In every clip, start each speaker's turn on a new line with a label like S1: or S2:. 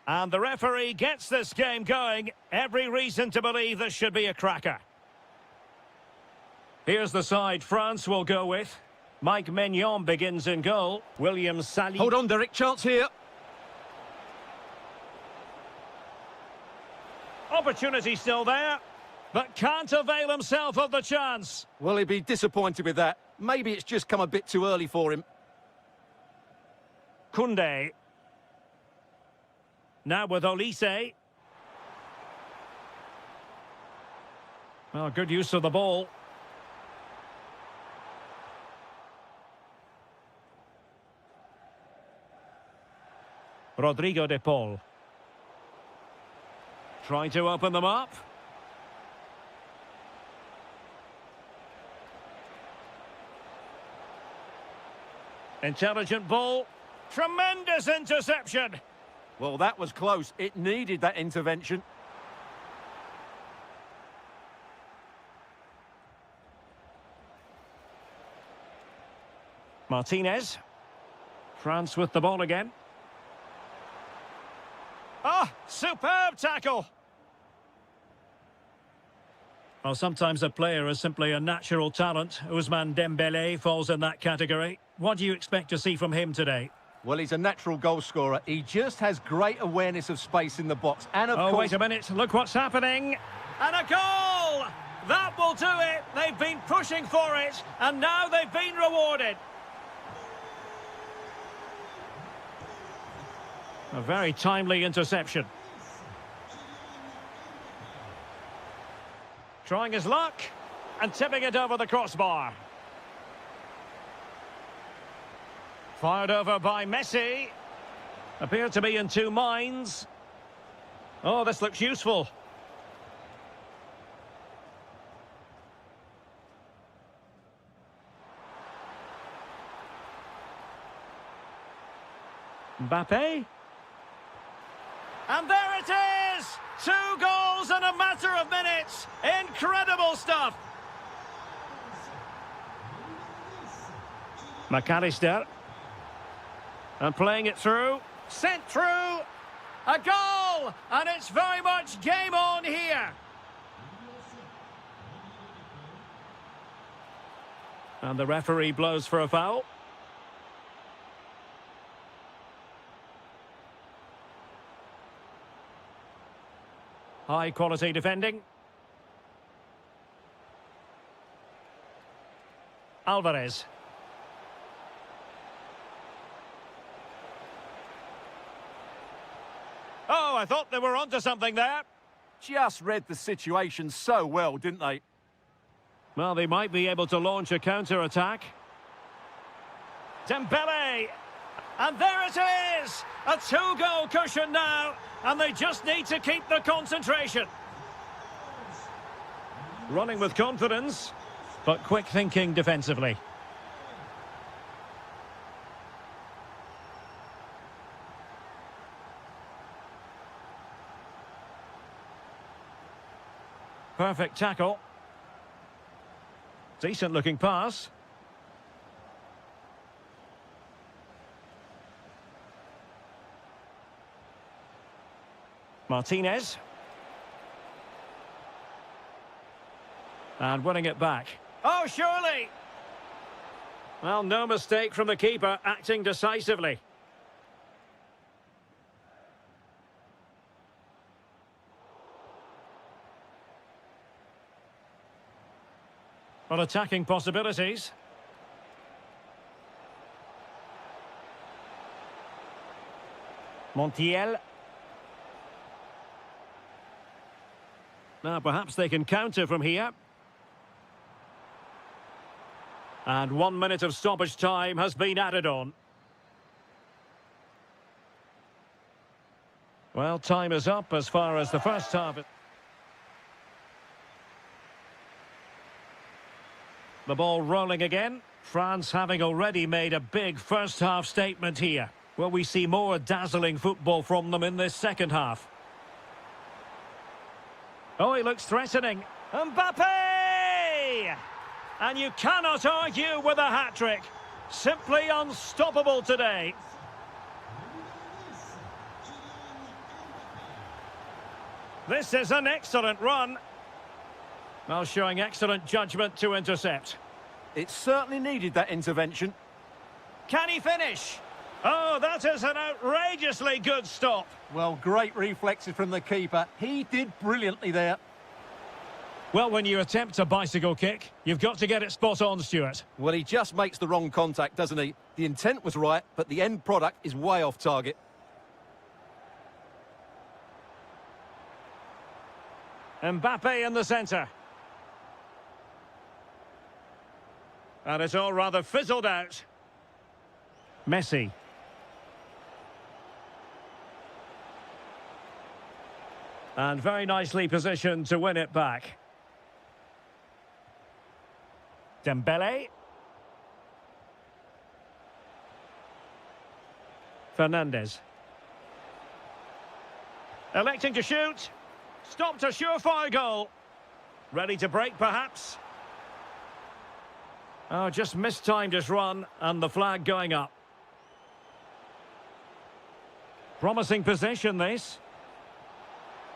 S1: And the referee gets this game going. Every reason to believe this should be a cracker. Here's the side France will go with. Mike Maignan begins in goal. William Saliba.
S2: Hold on, Derek. Chance here.
S1: Opportunity still there, but can't avail himself of the chance.
S2: Well, he'd be disappointed with that. Maybe it's just come a bit too early for him.
S1: Koundé. Now with Olise. Well, good use of the ball. Rodrigo de Paul. Trying to open them up. Intelligent ball. Tremendous interception.
S2: Well, that was close. It needed that intervention.
S1: Martinez. France with the ball again. Ah, superb tackle. Well, sometimes a player is simply a natural talent. Ousmane Dembélé falls in that category. What do you expect to see from him today?
S2: Well, he's a natural goal scorer. He just has great awareness of space in the box. And of course...
S1: wait a minute. Look what's happening. And a goal! That will do it. They've been pushing for it, and now they've been rewarded. A very timely interception. Trying his luck and tipping it over the crossbar. Fired over by Messi. Appeared to be in two minds. Oh, this looks useful. Mbappe. And there it is! 2 goals in a matter of minutes. Incredible stuff. McAllister. And playing it through. Sent through. A goal! And it's very much game on here. And the referee blows for a foul. High quality defending. Alvarez. Oh, I thought they were onto something there.
S2: Just read the situation so well, didn't they?
S1: Well, they might be able to launch a counter-attack. Dembele! And there it is! A 2-goal cushion now, and they just need to keep the concentration. Running with confidence, but quick thinking defensively. Perfect tackle. Decent looking pass. Martinez. And winning it back. Oh, surely! Well, no mistake from the keeper, acting decisively. Well, attacking possibilities. Montiel. Now, perhaps they can counter from here. And 1 minute of stoppage time has been added on. Well, time is up as far as the first half. The ball rolling again. France having already made a big first half statement here. Will we see more dazzling football from them in this second half? Oh, he looks threatening. Mbappe! And you cannot argue with a hat-trick. Simply unstoppable today. This is an excellent run. Well, showing excellent judgment to intercept.
S2: It certainly needed that intervention.
S1: Can he finish? Oh, that is an outrageously good stop.
S2: Well, great reflexes from the keeper. He did brilliantly there.
S1: Well, when you attempt a bicycle kick, you've got to get it spot on, Stuart.
S2: Well, he just makes the wrong contact, doesn't he? The intent was right, but the end product is way off target.
S1: Mbappe in the centre. And it's all rather fizzled out. Messi. And very nicely positioned to win it back. Dembele. Fernandez. Electing to shoot. Stopped a surefire goal. Ready to break, perhaps. Oh, just mistimed his run, and the flag going up. Promising position, this.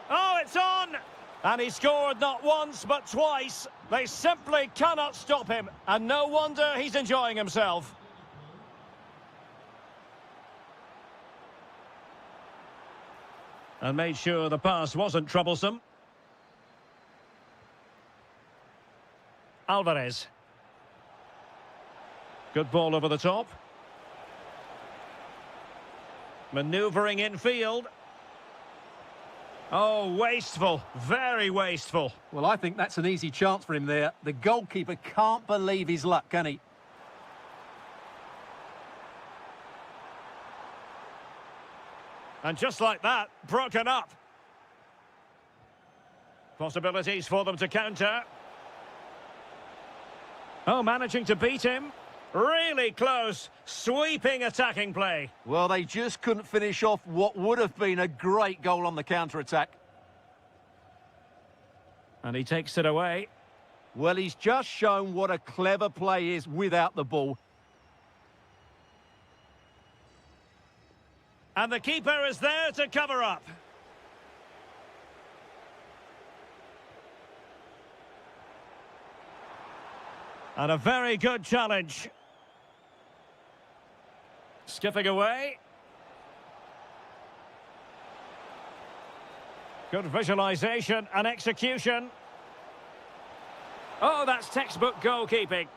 S1: Oh, it's on! And he scored not once, but twice. They simply cannot stop him, and no wonder he's enjoying himself. And made sure the pass wasn't troublesome. Alvarez. Good ball over the top. Manoeuvring infield. Oh, wasteful. Very wasteful.
S2: Well, I think that's an easy chance for him there. The goalkeeper can't believe his luck, can he?
S1: And just like that, broken up. Possibilities for them to counter. Oh, managing to beat him. Really close, sweeping attacking play.
S2: Well, they just couldn't finish off what would have been a great goal on the counter-attack.
S1: And he takes it away.
S2: Well, he's just shown what a clever play is without the ball.
S1: And the keeper is there to cover up. And a very good challenge. Skipping away. Good visualization and execution. Oh, that's textbook goalkeeping.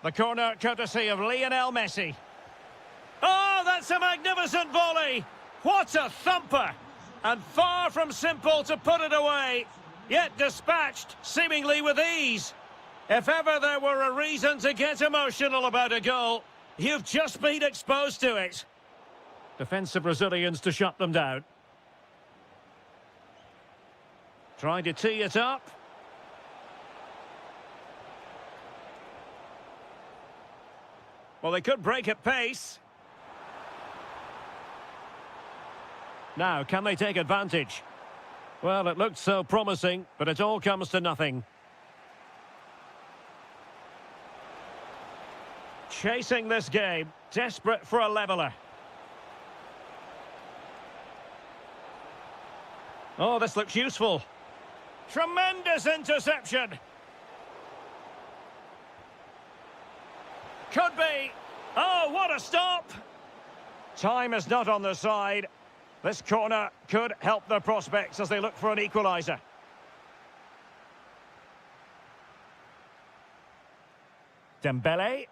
S1: The corner courtesy of Lionel Messi. Oh, that's a magnificent volley. What a thumper. And far from simple to put it away. Yet dispatched seemingly with ease. If ever there were a reason to get emotional about a goal, you've just been exposed to it. Defensive Brazilians to shut them down. Trying to tee it up. Well, they could break at pace. Now, can they take advantage? Well, it looked so promising, but it all comes to nothing. Chasing this game, desperate for a leveller. Oh, this looks useful. Tremendous interception. Could be. Oh, what a stop. Time is not on their side. This corner could help their prospects as they look for an equaliser. Dembele.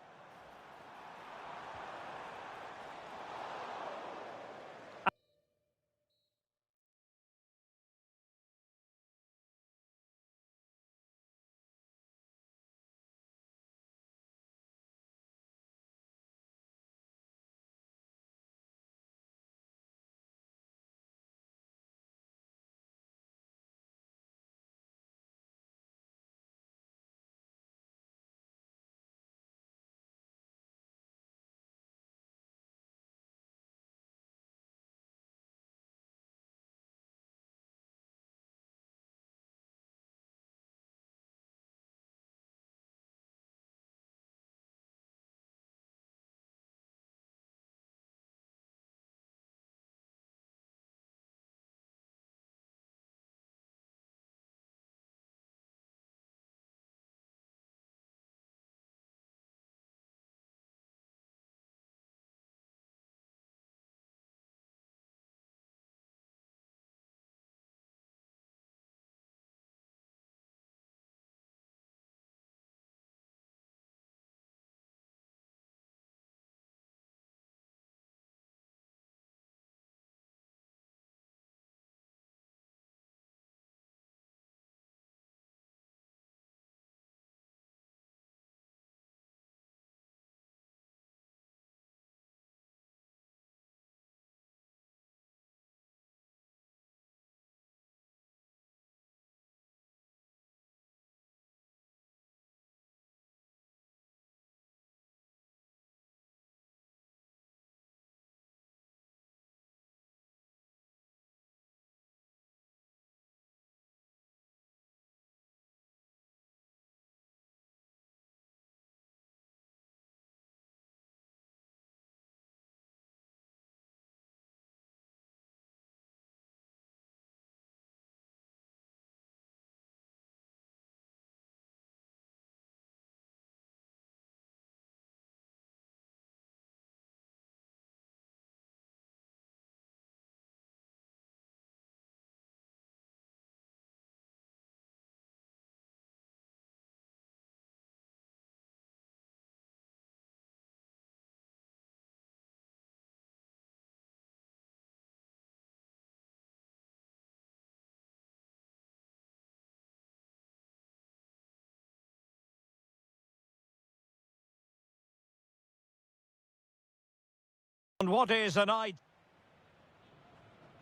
S1: And what is an idea?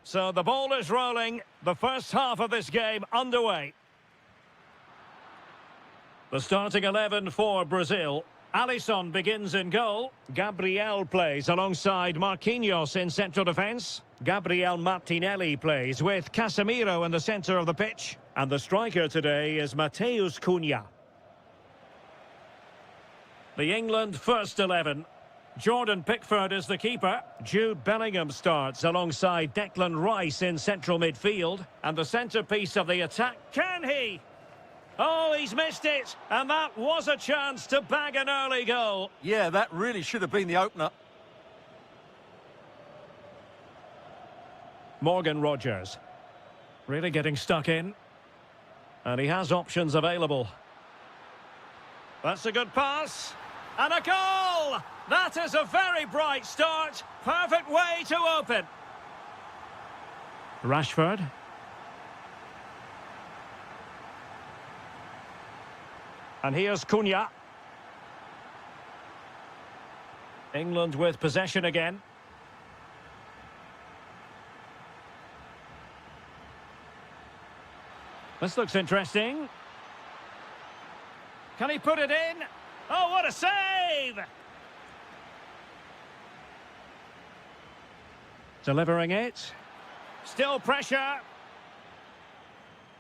S1: So the ball is rolling. The first half of this game underway. The starting 11 for Brazil. Alisson begins in goal. Gabriel plays alongside Marquinhos in central defence. Gabriel Martinelli plays with Casemiro in the centre of the pitch. And the striker today is Mateus Cunha. The England first 11. Jordan Pickford is the keeper. Jude Bellingham starts alongside Declan Rice in central midfield. And the centrepiece of the attack, can he? Oh, he's missed it. And that was a chance to bag an early goal.
S2: Yeah, that really should have been the opener.
S1: Morgan Rogers. Really getting stuck in. And he has options available. That's a good pass. And a goal! That is a very bright start. Perfect way to open. Rashford. And here's Cunha. England with possession again. This looks interesting. Can he put it in? Oh, what a save! Delivering it. Still pressure.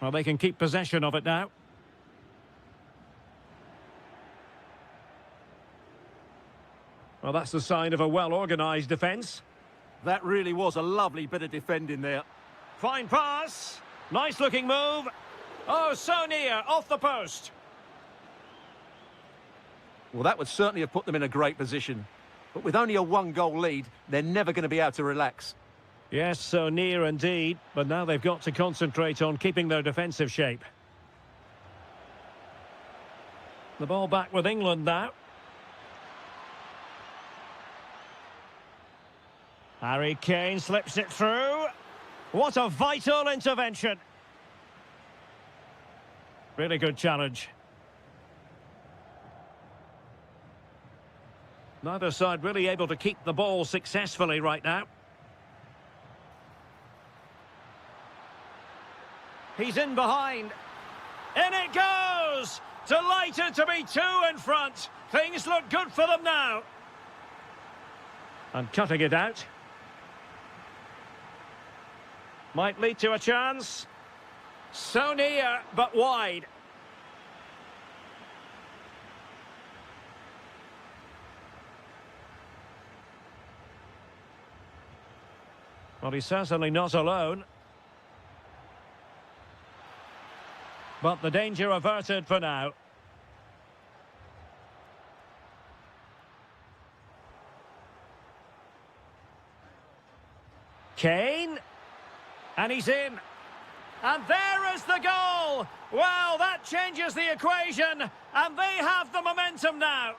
S1: Well, they can keep possession of it now. Well, that's the sign of a well-organised defence.
S2: That really was a lovely bit of defending there.
S1: Fine pass. Nice-looking move. Oh, so near, off the post.
S2: Well, that would certainly have put them in a great position. But with only a one-goal lead, they're never going to be able to relax.
S1: Yes, so near indeed. But now they've got to concentrate on keeping their defensive shape. The ball back with England now. Harry Kane slips it through. What a vital intervention. Really good challenge. Neither side really able to keep the ball successfully right now. He's in behind. In it goes! Delighted to be two in front. Things look good for them now. And cutting it out. Might lead to a chance. So near, but wide. Well, he's certainly not alone. But the danger averted for now. Kane. And he's in. And there is the goal! Well, that changes the equation. And they have the momentum now.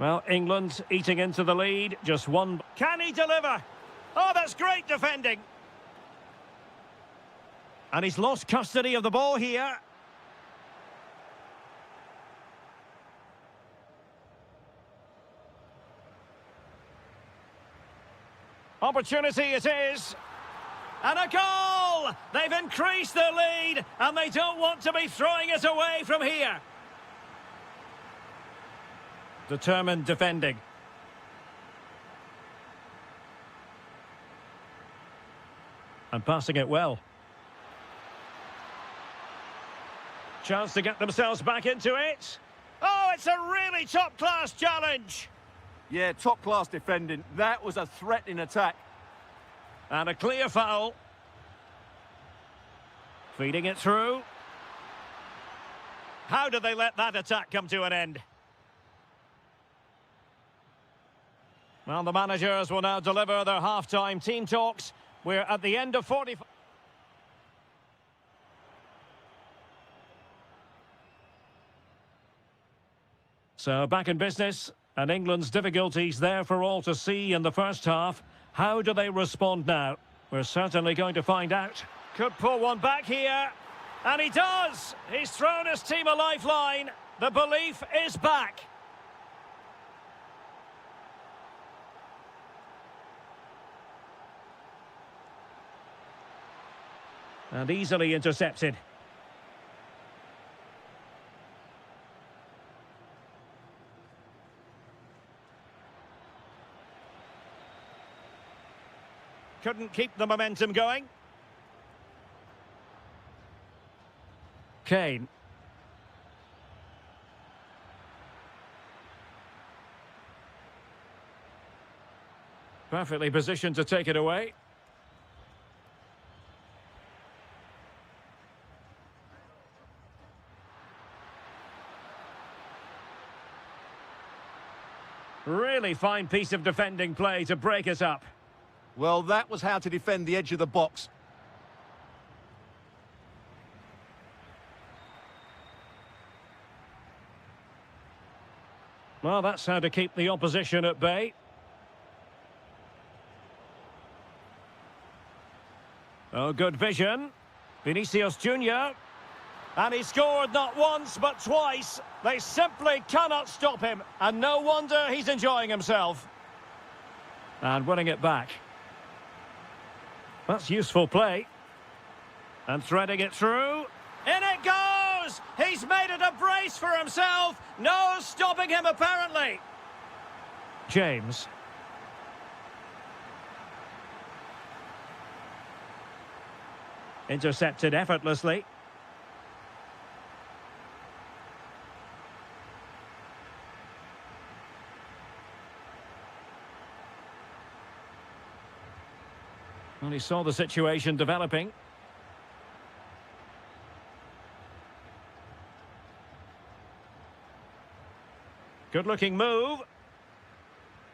S1: Well, England eating into the lead. Just one. Can he deliver? Oh, that's great defending. And he's lost custody of the ball here. Opportunity it is. And a goal! They've increased their lead, and they don't want to be throwing it away from here. Determined defending. And passing it well. Chance to get themselves back into it. Oh, it's a really top-class challenge.
S2: Yeah, top-class defending. That was a threatening attack.
S1: And a clear foul. Feeding it through. How did they let that attack come to an end? Well, the managers will now deliver their half-time team talks. We're at the end of 45. So back in business, and England's difficulties there for all to see in the first half. How do they respond now? We're certainly going to find out. Could pull one back here. And he does! He's thrown his team a lifeline. The belief is back. And easily intercepted. Couldn't keep the momentum going. Kane. Perfectly positioned to take it away. Really fine piece of defending play to break us up.
S2: Well, that was how to defend the edge of the box.
S1: Well, that's how to keep the opposition at bay. Oh, good vision. Vinicius Junior. And he scored not once, but twice. They simply cannot stop him. And no wonder he's enjoying himself. And winning it back. That's useful play. And threading it through. In it goes! He's made it a brace for himself. No stopping him, apparently. James. Intercepted effortlessly. Well, he saw the situation developing. Good-looking move.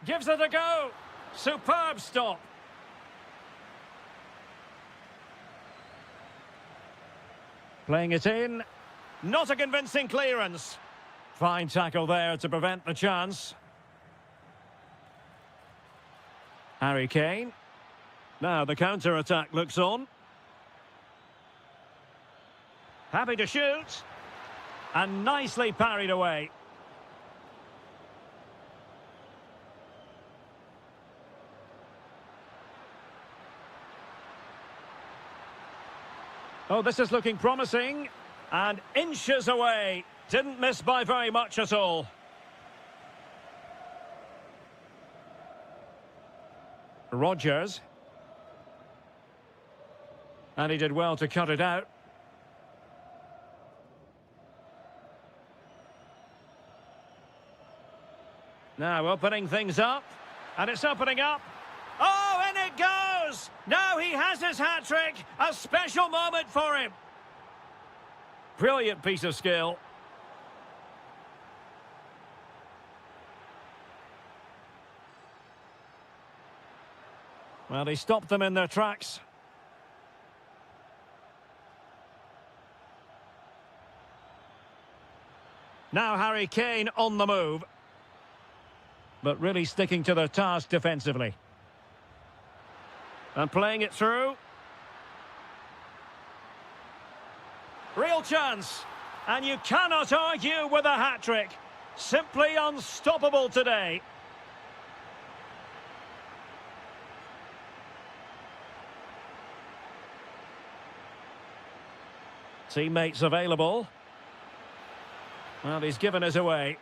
S1: Gives it a go. Superb stop. Playing it in. Not a convincing clearance. Fine tackle there to prevent the chance. Harry Kane. Now the counter-attack looks on. Happy to shoot. And nicely parried away. Oh, this is looking promising. And inches away. Didn't miss by very much at all. Rodgers. And he did well to cut it out. Now opening things up. And it's opening up. Oh, in it goes! Now he has his hat-trick. A special moment for him. Brilliant piece of skill. Well, he stopped them in their tracks. Now Harry Kane on the move. But really sticking to their task defensively. And playing it through. Real chance. And you cannot argue with a hat-trick. Simply unstoppable today. Teammates available. Well, he's given us away.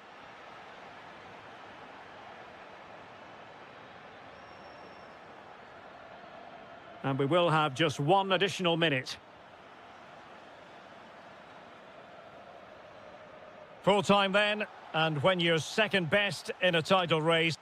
S1: And we will have just one additional minute. Full time then, and when you're second best in a title race,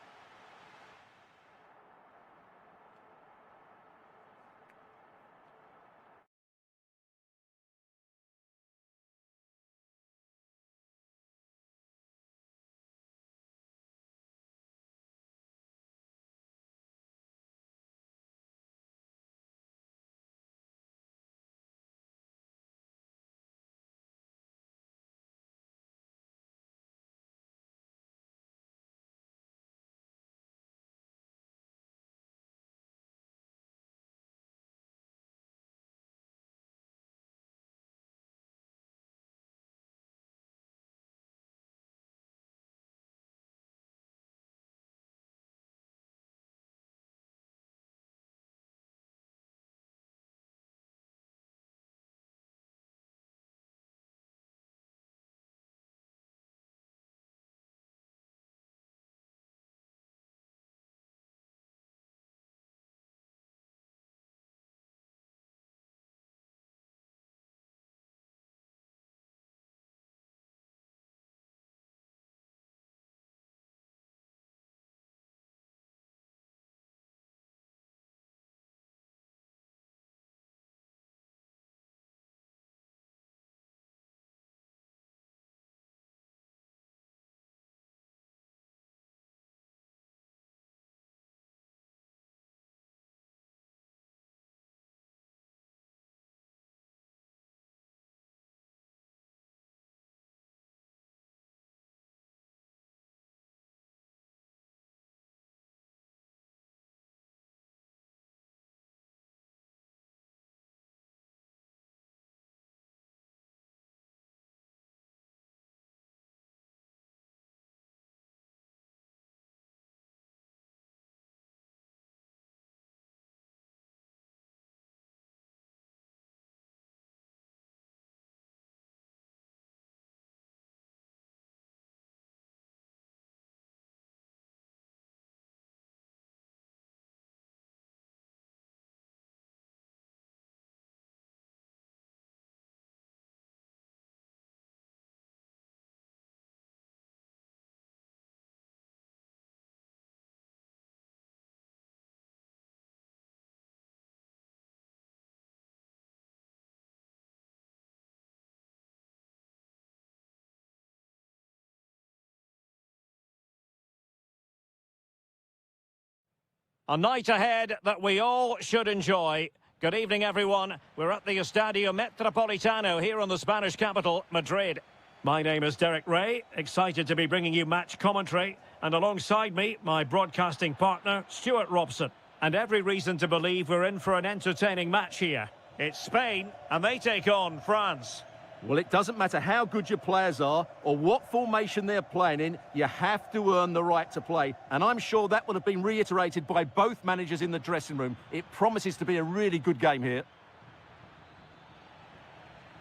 S1: A night ahead that we all should enjoy. Good evening, everyone. We're at the Estadio Metropolitano here in the Spanish capital, Madrid. My name is Derek Ray, excited to be bringing you match commentary. And alongside me, my broadcasting partner, Stuart Robson. And every reason to believe we're in for an entertaining match here. It's Spain, and they take on France.
S2: Well, it doesn't matter how good your players are or what formation they're playing in, you have to earn the right to play. And I'm sure that will have been reiterated by both managers in the dressing room. It promises to be a really good game here.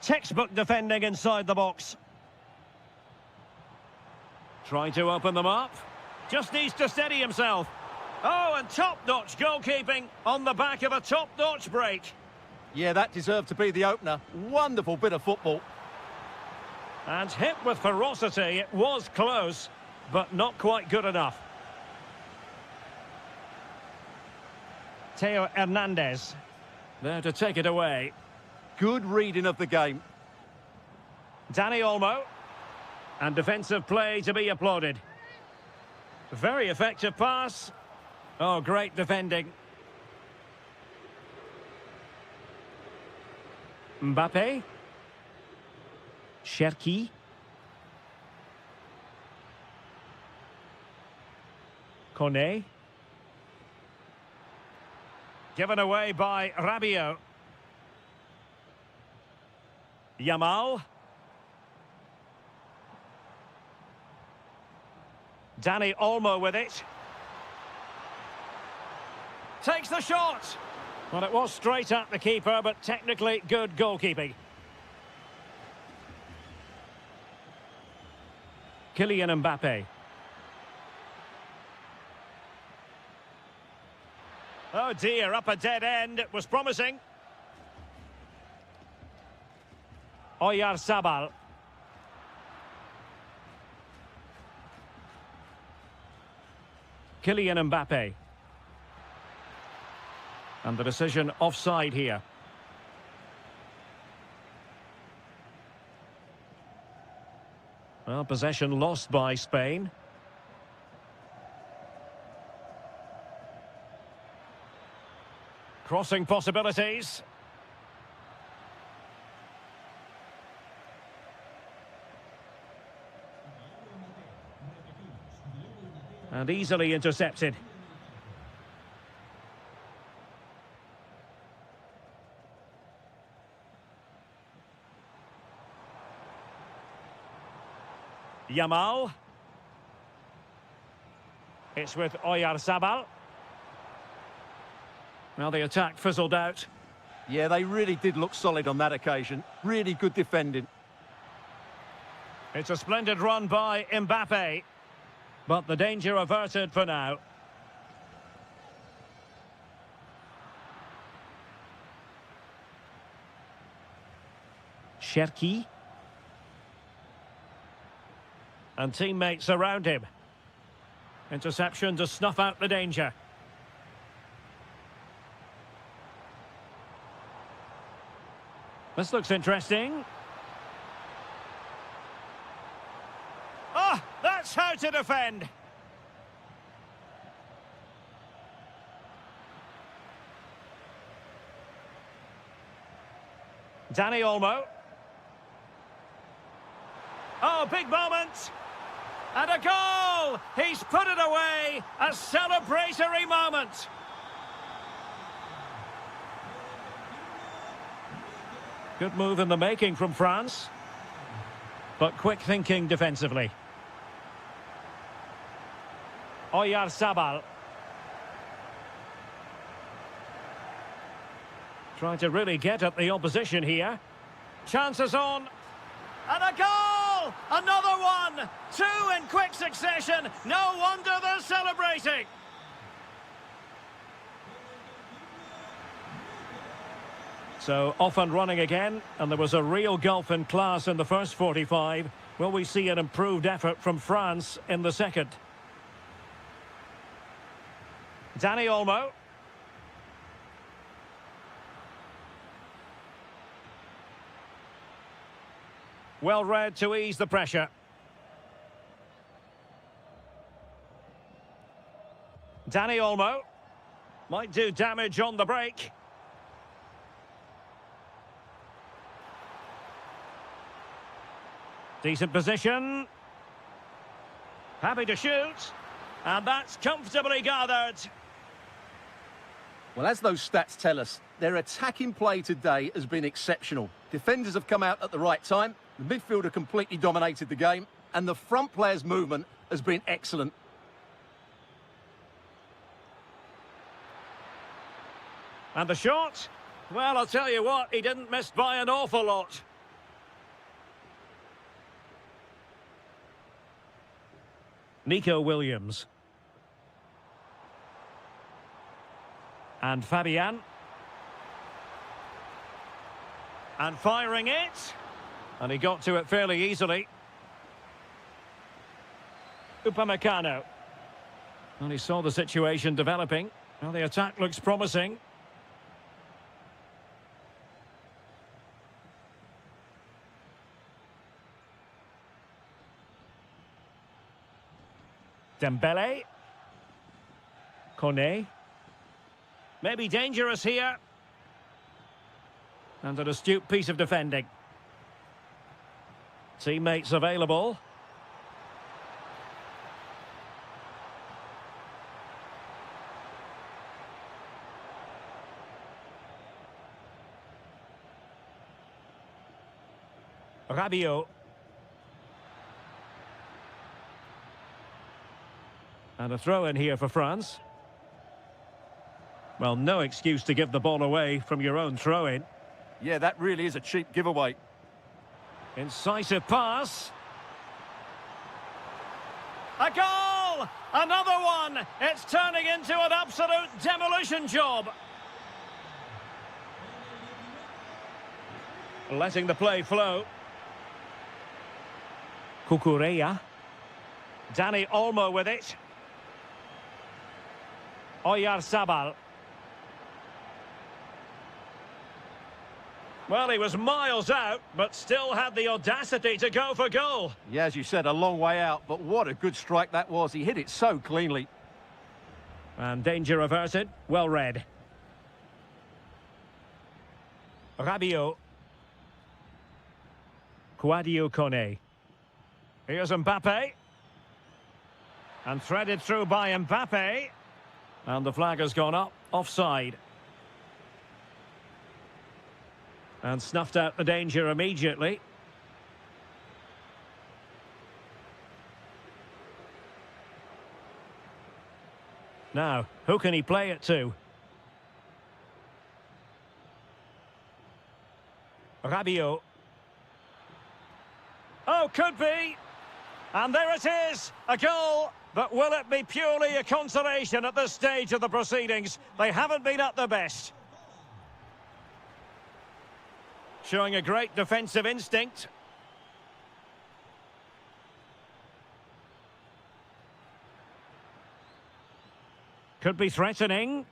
S1: Textbook defending inside the box. Trying to open them up. Just needs to steady himself. Oh, and top-notch goalkeeping on the back of a top-notch break.
S2: Yeah, that deserved to be the opener. Wonderful bit of football.
S1: And hit with ferocity, it was close, but not quite good enough. Theo Hernandez, there to take it away.
S2: Good reading of the game.
S1: Dani Olmo, and defensive play to be applauded. Very effective pass. Oh, great defending. Mbappe. Cherki. Kone. Given away by Rabiot. Yamal. Dani Olmo with it. Takes the shot. Well, it was straight at the keeper, but technically good goalkeeping. Kylian Mbappe. Oh dear, up a dead end. It was promising. Oyarzabal. Kylian Mbappe. And the decision offside here. Well, possession lost by Spain. Crossing possibilities. And easily intercepted. Yamal. It's with Oyarzabal. Well, the attack fizzled out.
S2: Yeah, they really did look solid on that occasion. Really good defending.
S1: It's a splendid run by Mbappe. But the danger averted for now. Cherki. And teammates around him. Interception to snuff out the danger. This looks interesting. Oh, that's how to defend. Dani Olmo. Oh, big moment. And a goal! He's put it away. A celebratory moment. Good move in the making from France. But quick thinking defensively. Oyarzabal. Trying to really get at the opposition here. Chances on. And a goal! Another one! Two in quick succession. No wonder they're celebrating. So off and running again, and there was a real gulf in class in the first 45. Will we see an improved effort from France in the second? Dani Olmo. Well read to ease the pressure. Dani Olmo. Might do damage on the break. Decent position. Happy to shoot. And that's comfortably gathered.
S2: Well, as those stats tell us, their attacking play today has been exceptional. Defenders have come out at the right time, the midfielder completely dominated the game, and the front player's movement has been excellent.
S1: And the shot? Well, I'll tell you what, he didn't miss by an awful lot. Nico Williams. And Fabian. And firing it. And he got to it fairly easily. Upamecano. And he saw the situation developing. Well, the attack looks promising. Dembele. Kone. Maybe dangerous here. And an astute piece of defending. Teammates available. Rabiot. And a throw in here for France. Well, no excuse to give the ball away from your own throw-in.
S2: Yeah, that really is a cheap giveaway.
S1: Incisive pass. A goal! Another one! It's turning into an absolute demolition job. Letting the play flow. Kukureya. Dani Olmo with it. Oyarzabal. Well, he was miles out, but still had the audacity to go for goal.
S2: Yeah, as you said, a long way out, but what a good strike that was. He hit it so cleanly.
S1: And danger averted. Well read. Rabiot. Kouadio Kone. Here's Mbappe. And threaded through by Mbappe. And the flag has gone up. Offside. And snuffed out the danger immediately. Now, who can he play it to? Rabiot. Oh, could be. And there it is, a goal. But will it be purely a consolation at this stage of the proceedings? They haven't been at their best. Showing a great defensive instinct. Could be threatening.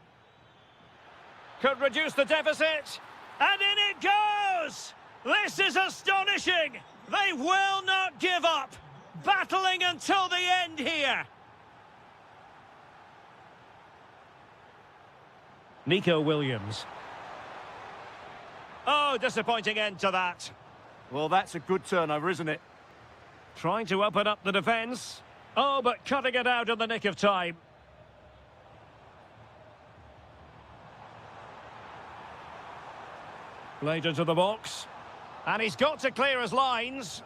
S1: Could reduce the deficit. And in it goes! This is astonishing! They will not give up! Battling until the end here! Nico Williams. Oh, disappointing end to that.
S2: Well, that's a good turnover, isn't it?
S1: Trying to open up the defence. Oh, but cutting it out in the nick of time. Played into the box. And he's got to clear his lines.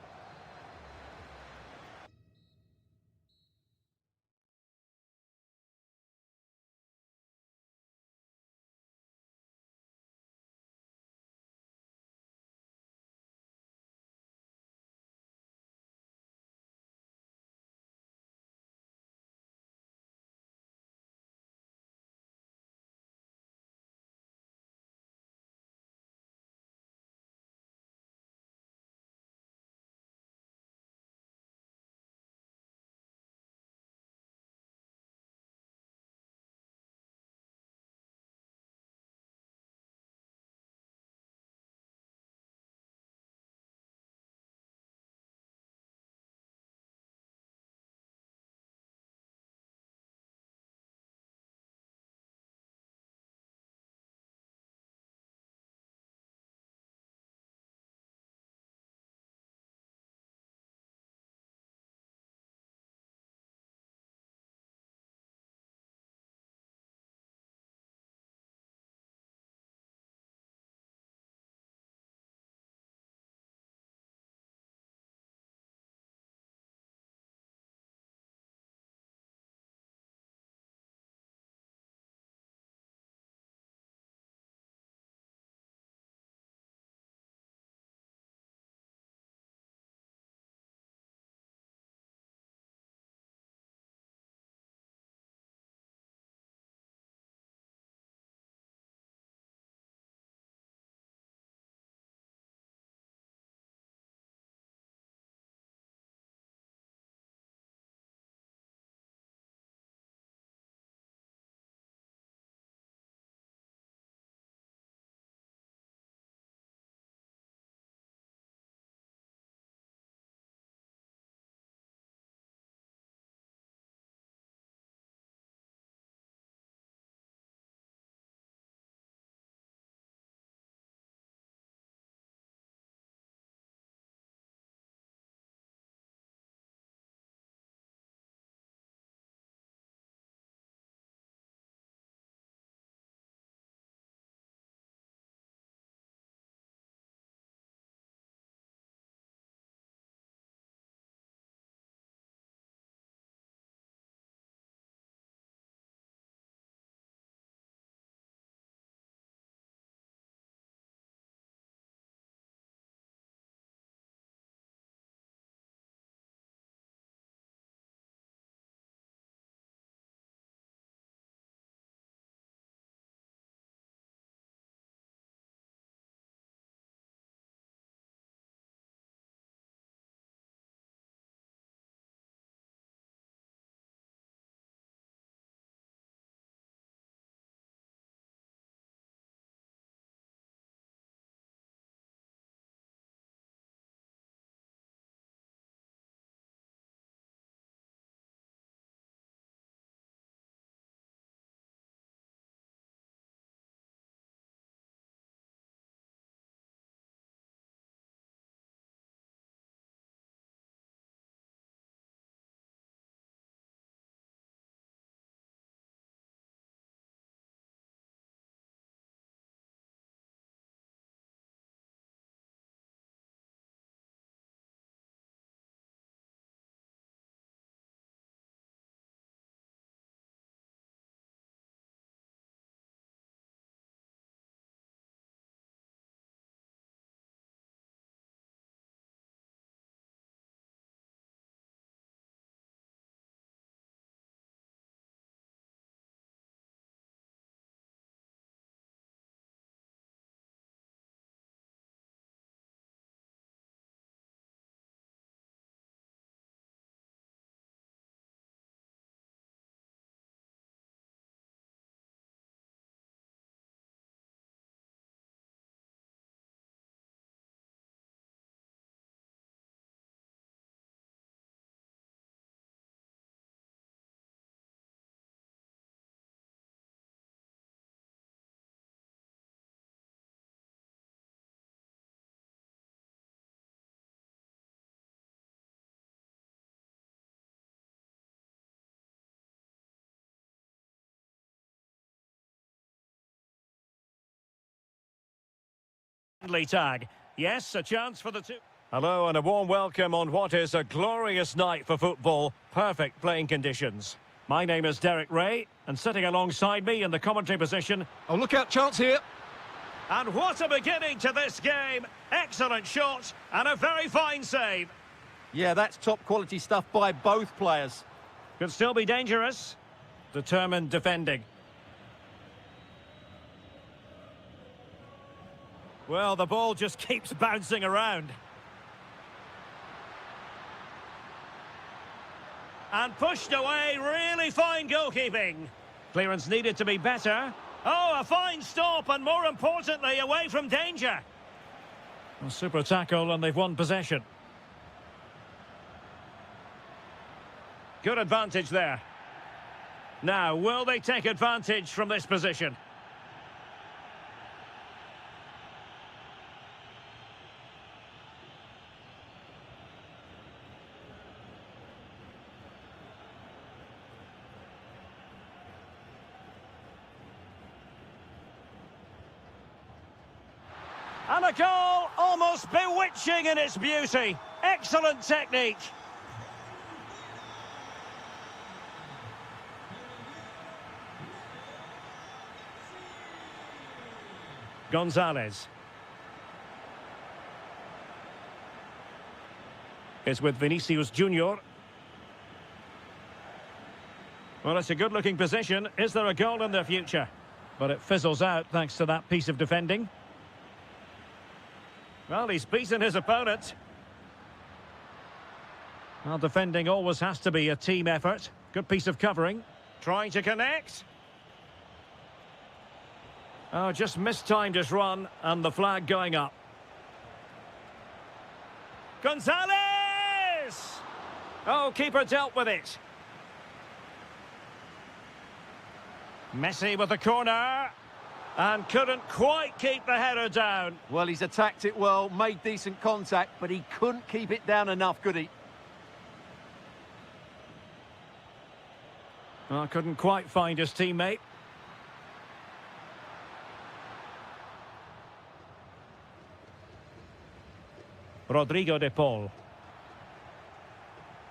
S1: friendly tag. Yes, a chance for the two. Hello and a warm welcome on what is a glorious night for football. Perfect playing conditions. My name is Derek Ray, and sitting alongside me in the commentary position...
S2: Oh, look out, chance here.
S1: And what a beginning to this game. Excellent shot and a very fine save.
S2: Yeah, that's top quality stuff by both players.
S1: Could still be dangerous. Determined defending. Well, the ball just keeps bouncing around. And pushed away, really fine goalkeeping. Clearance needed to be better. Oh, a fine stop, and more importantly, away from danger. A super tackle, and they've won possession. Good advantage there. Now, will they take advantage from this position? And a goal almost bewitching in its beauty. Excellent technique. Gonzalez. It's with Vinicius Junior. Well, it's a good-looking position. Is there a goal in their future? But it fizzles out thanks to that piece of defending. Well, he's beaten his opponent. Well, defending always has to be a team effort. Good piece of covering. Trying to connect. Oh, just mistimed his run, and the flag going up. Gonzalez! Oh, keeper dealt with it. Messi with the corner. And couldn't quite keep the header down.
S2: Well, he's attacked it well, made decent contact, but he couldn't keep it down enough, could he?
S1: Oh, couldn't quite find his teammate. Rodrigo de Paul.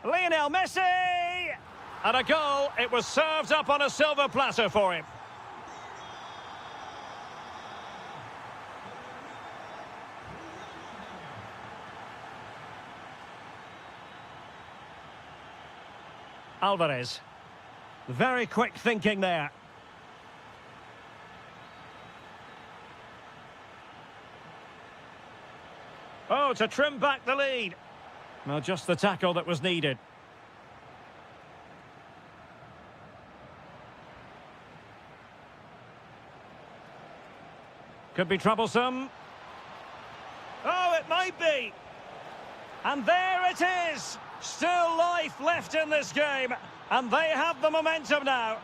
S1: Lionel Messi! And a goal. It was served up on a silver platter for him. Alvarez. Very quick thinking there. Oh, to trim back the lead. Well, just the tackle that was needed. Could be troublesome. Oh, it might be. And there it is. Still life left in this game. And they have the momentum now.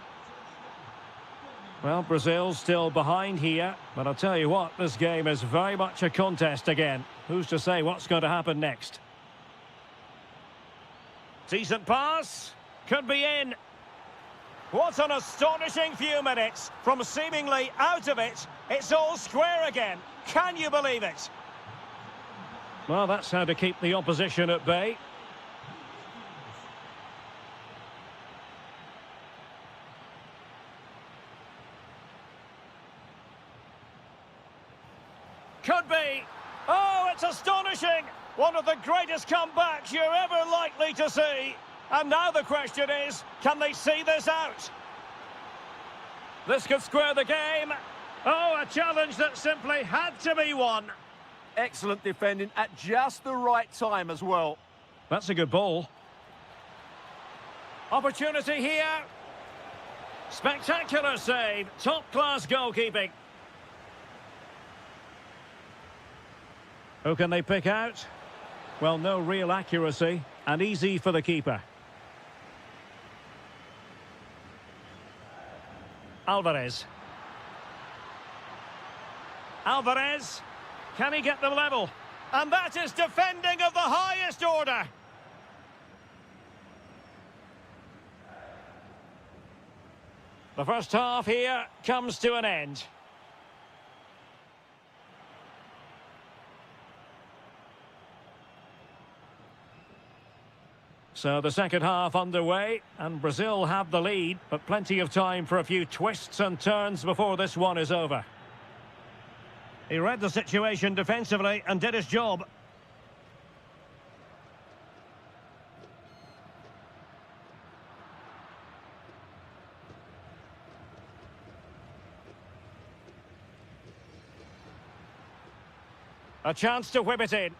S1: Well, Brazil's still behind here. But I'll tell you what, this game is very much a contest again. Who's to say what's going to happen next? Decent pass. Could be in. What an astonishing few minutes. From seemingly out of it, it's all square again. Can you believe it? Well, that's how to keep the opposition at bay. Could be. Oh, it's astonishing. One of the greatest comebacks you're ever likely to see. And now the question is, can they see this out? This could square the game. Oh, a challenge that simply had to be won.
S2: Excellent defending at just the right time as well.
S1: That's a good ball. Opportunity here. Spectacular save. Top-class goalkeeping. Who can they pick out? Well, no real accuracy, and easy for the keeper. Alvarez. Alvarez. Can he get them level? And that is defending of the highest order. The first half here comes to an end. So the second half underway, and Brazil have the lead, but plenty of time for a few twists and turns before this one is over. He read the situation defensively and did his job. A chance to whip it in.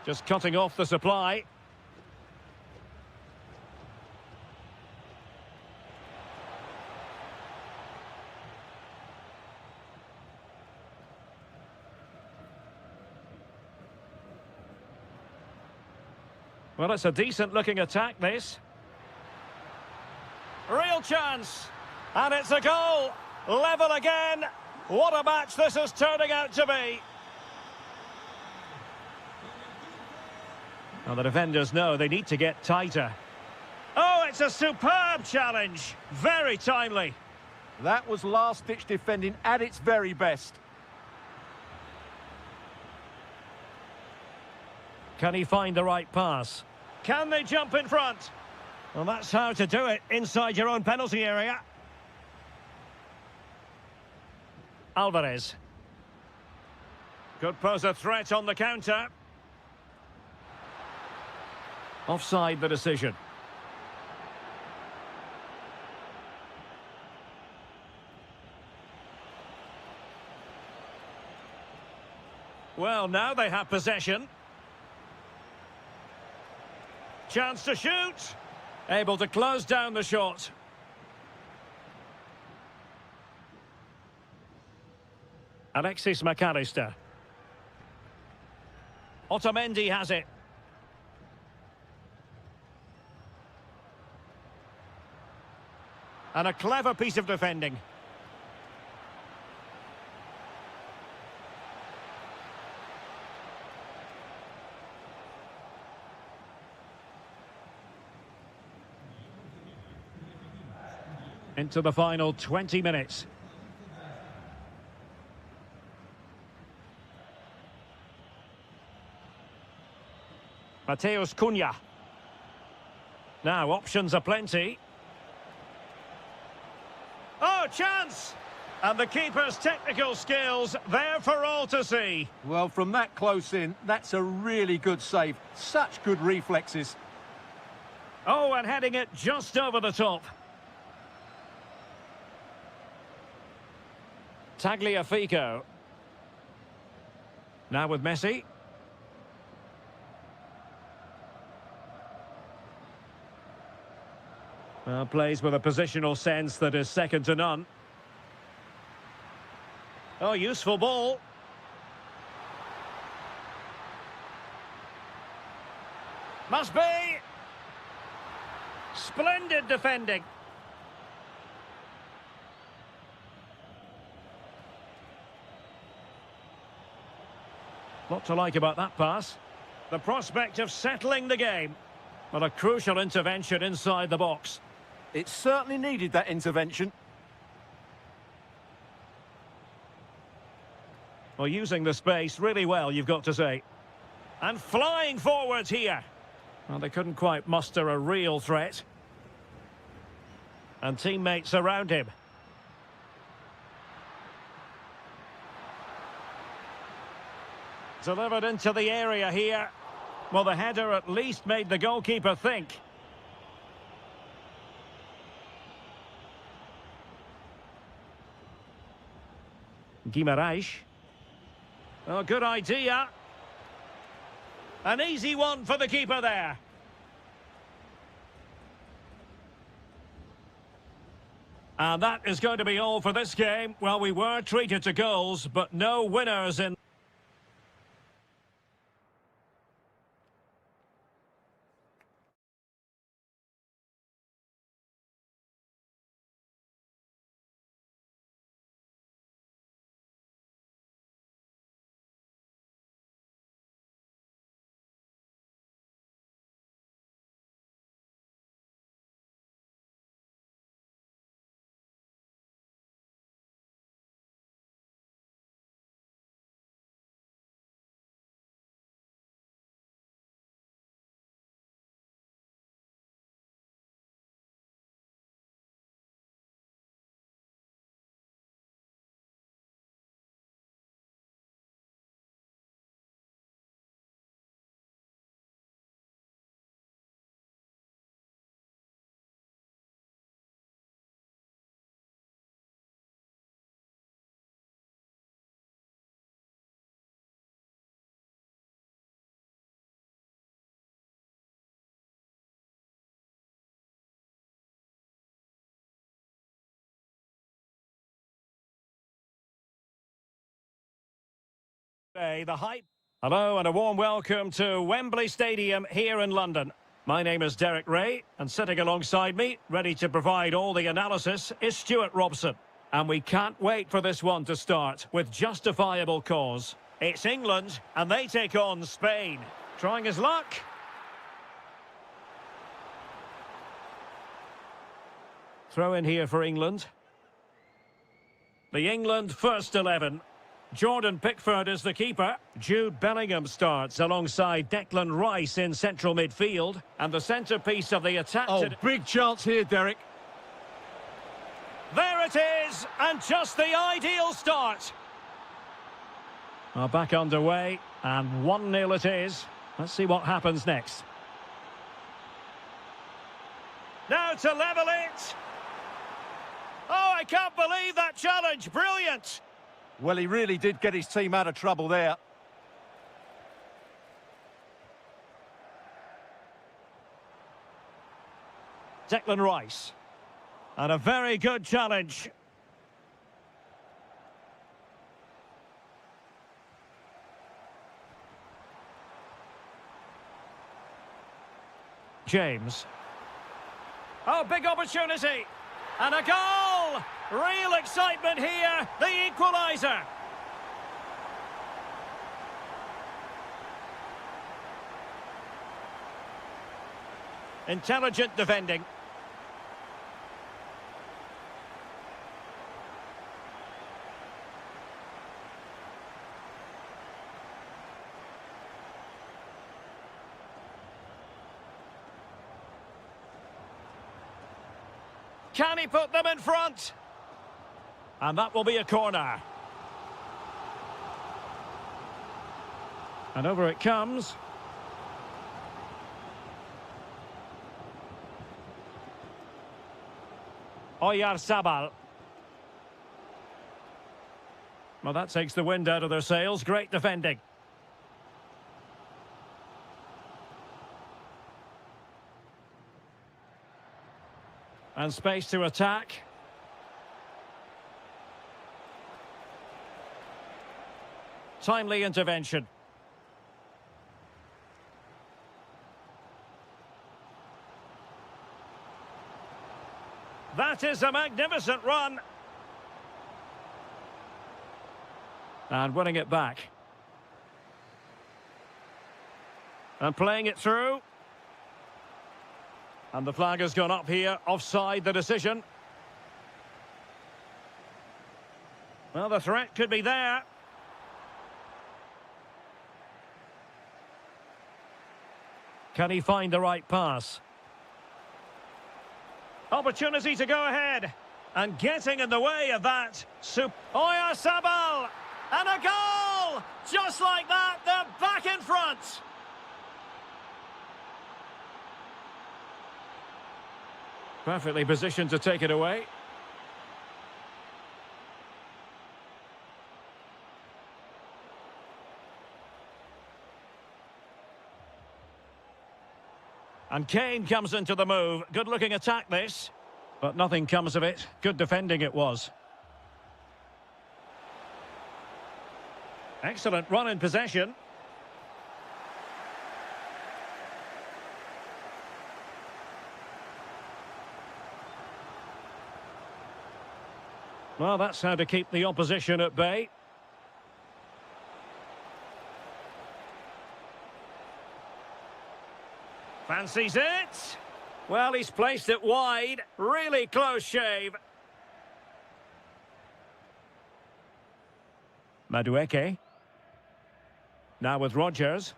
S1: Just cutting off the supply. Well, it's a decent-looking attack, this. Real chance. And it's a goal. Level again. What a match this is turning out to be. Well, the defenders know they need to get tighter. Oh, it's a superb challenge. Very timely.
S2: That was last-ditch defending at its very best.
S1: Can he find the right pass? Can they jump in front? Well, that's how to do it inside your own penalty area. Alvarez. Could pose a threat on the counter. Offside the decision. Well, now they have possession. Chance to shoot. Able to close down the shot. Alexis McAllister. Otamendi has it. And a clever piece of defending. Into the final 20 minutes. Mateus Cunha. Now, options are plenty. Oh, chance! And the keeper's technical skills there for all to see.
S2: Well, from that close in, that's a really good save. Such good reflexes.
S1: Oh, and heading it just over the top. Tagliafico. Now with Messi. Well, plays with a positional sense that is second to none. Oh, useful ball. Must be. Splendid defending. Lot to like about that pass. The prospect of settling the game. But a crucial intervention inside the box.
S2: It certainly needed that intervention.
S1: Well, using the space really well, you've got to say. And flying forwards here. Well, they couldn't quite muster a real threat. And teammates around him. Delivered into the area here. Well, the header at least made the goalkeeper think. Guimarães. Oh, good idea. An easy one for the keeper there. And that is going to be all for this game. Well, we were treated to goals, but no winners in... The hype. Hello and a warm welcome to Wembley Stadium here in London. My name is Derek Ray, and sitting alongside me, ready to provide all the analysis, is Stuart Robson. And we can't wait for this one to start with justifiable cause. It's England, and they take on Spain. Trying his luck. Throw in here for England. The England first 11. Jordan Pickford is the keeper. Jude Bellingham starts alongside Declan Rice in central midfield. And the centrepiece of the attack...
S2: Oh, big chance here, Derek.
S1: There it is, and just the ideal start. Well, back underway, and 1-0 it is. Let's see what happens next. Now to level it. Oh, I can't believe that challenge. Brilliant.
S2: Well, he really did get his team out of trouble there.
S1: Declan Rice. And a very good challenge. James. Oh, big opportunity. And a goal! Real excitement here. The equaliser. Intelligent defending. Can he put them in front? And that will be a corner. And over it comes. Oyarzabal. Well, that takes the wind out of their sails. Great defending. And space to attack. Timely intervention. That is a magnificent run. And winning it back. And playing it through. And the flag has gone up here, offside the decision. Well, the threat could be there. Can he find the right pass? Opportunity to go ahead. And getting in the way of that. Oyarzabal! And a goal! Just like that, they're back in front. Perfectly positioned to take it away. And Kane comes into the move. Good-looking attack, this. But nothing comes of it. Good defending it was. Excellent run in possession. Well, that's how to keep the opposition at bay. Fancies it. Well, he's placed it wide. Really close shave. Madueke. Now with Rodgers.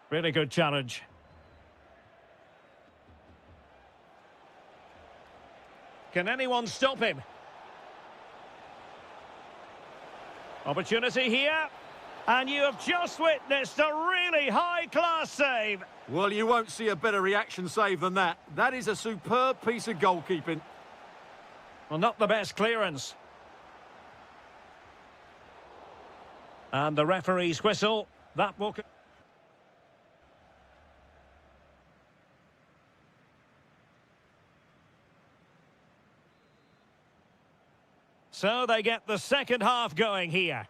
S1: Really good challenge. Can anyone stop him? Opportunity here. And you have just witnessed a really high-class save.
S2: Well, you won't see a better reaction save than that. That is a superb piece of goalkeeping.
S1: Well, not the best clearance. And the referee's whistle. That will... So they get the second half going here.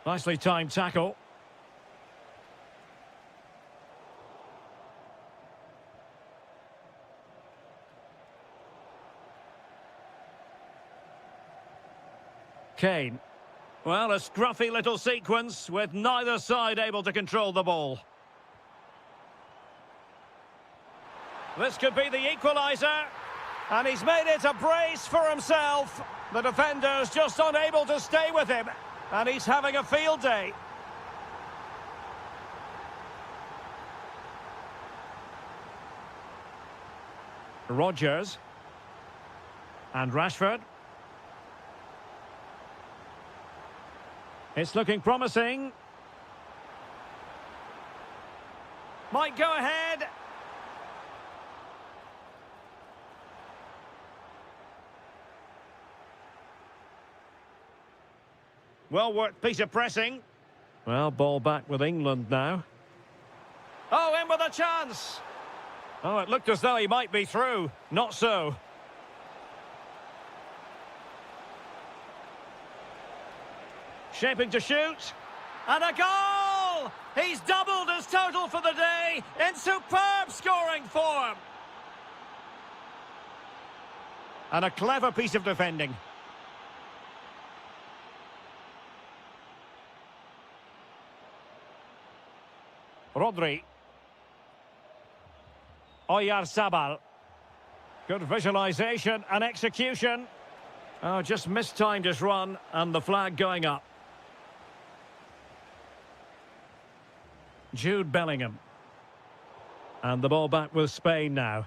S1: Nicely timed tackle. Kane. Well, a scruffy little sequence with neither side able to control the ball. This could be the equaliser. And he's made it a brace for himself. The defender's just unable to stay with him. And he's having a field day. Rodgers. And Rashford. It's looking promising. Might go ahead. Well-worked piece of pressing. Well, ball back with England now. Oh, in with a chance. Oh, it looked as though he might be through. Not so. Shaping to shoot. And a goal! He's doubled his total for the day in superb scoring form. And a clever piece of defending. Rodri. Oyarzabal. Good visualisation and execution. Oh, just mistimed his run and the flag going up. Jude Bellingham. And the ball back with Spain now.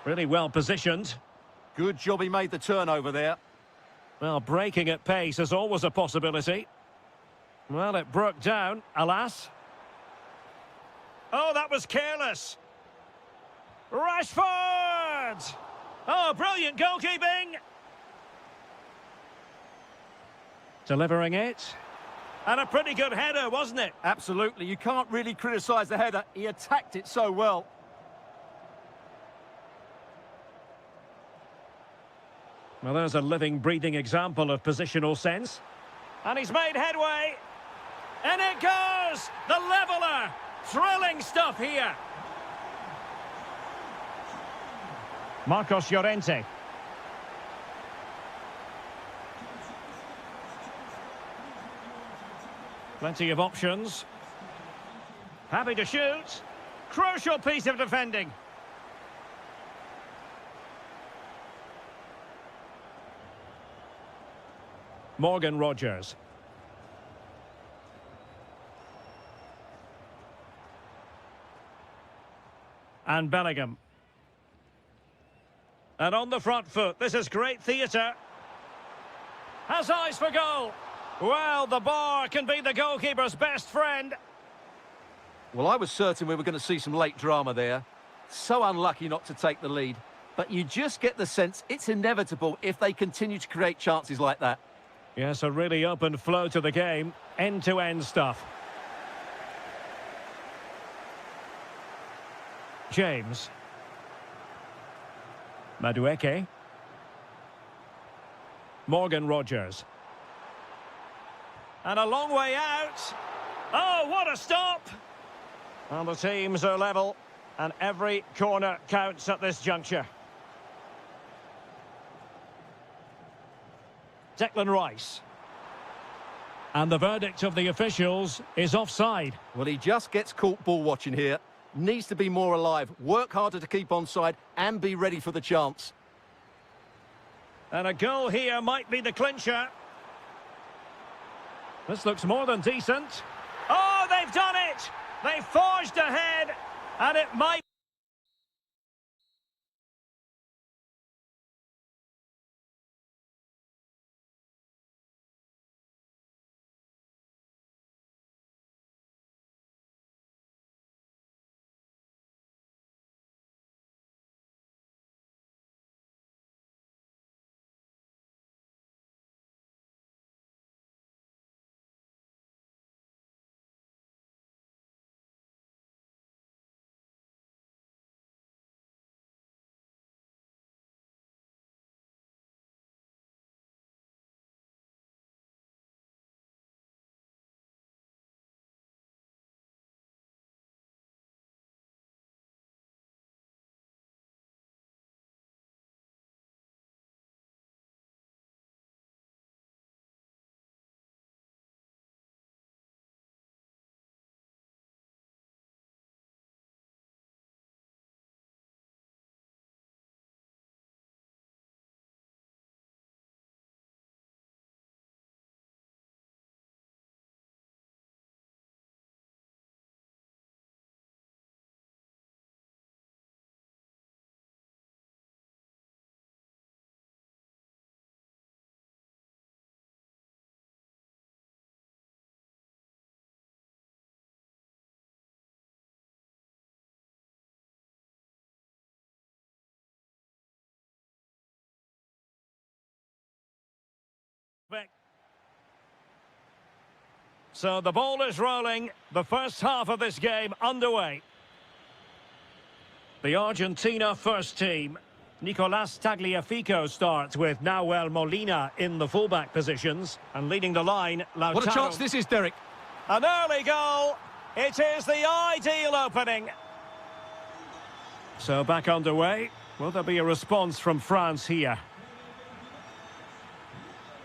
S1: Really well positioned.
S2: Good job he made the turnover there.
S1: Well, breaking at pace is always a possibility. Well, it broke down, alas. Oh, that was careless. Rashford! Oh, brilliant goalkeeping! Delivering it. And a pretty good header, wasn't it?
S2: Absolutely. You can't really criticise the header. He attacked it so well.
S1: Well, there's a living, breathing example of positional sense. And he's made headway. And it goes! The leveller! Thrilling stuff here. Marcos Llorente. Plenty of options. Happy to shoot. Crucial piece of defending. Morgan Rodgers. And Bellingham. And on the front foot, this is great theatre. Has eyes for goal. Well, the bar can be the goalkeeper's best friend.
S2: Well, I was certain we were going to see some late drama there. So unlucky not to take the lead. But you just get the sense it's inevitable if they continue to create chances like that.
S1: Yes, a really open flow to the game. End-to-end stuff. James. Madueke. Morgan Rodgers. And a long way out. Oh, what a stop! Well, the teams are level, and every corner counts at this juncture. Declan Rice. And the verdict of the officials is offside.
S2: Well, he just gets caught ball watching here. Needs to be more alive, work harder to keep onside, and be ready for the chance.
S1: And a goal here might be the clincher. This looks more than decent. Oh, they've done it! They forged ahead, and it might... So the ball is rolling. The first half of this game underway. The Argentina first team. Nicolas Tagliafico starts with Nahuel Molina in the fullback positions. And leading the line, Lautaro.
S2: What a chance this is, Derek.
S1: An early goal. It is the ideal opening. So back underway. Will there be a response from France here?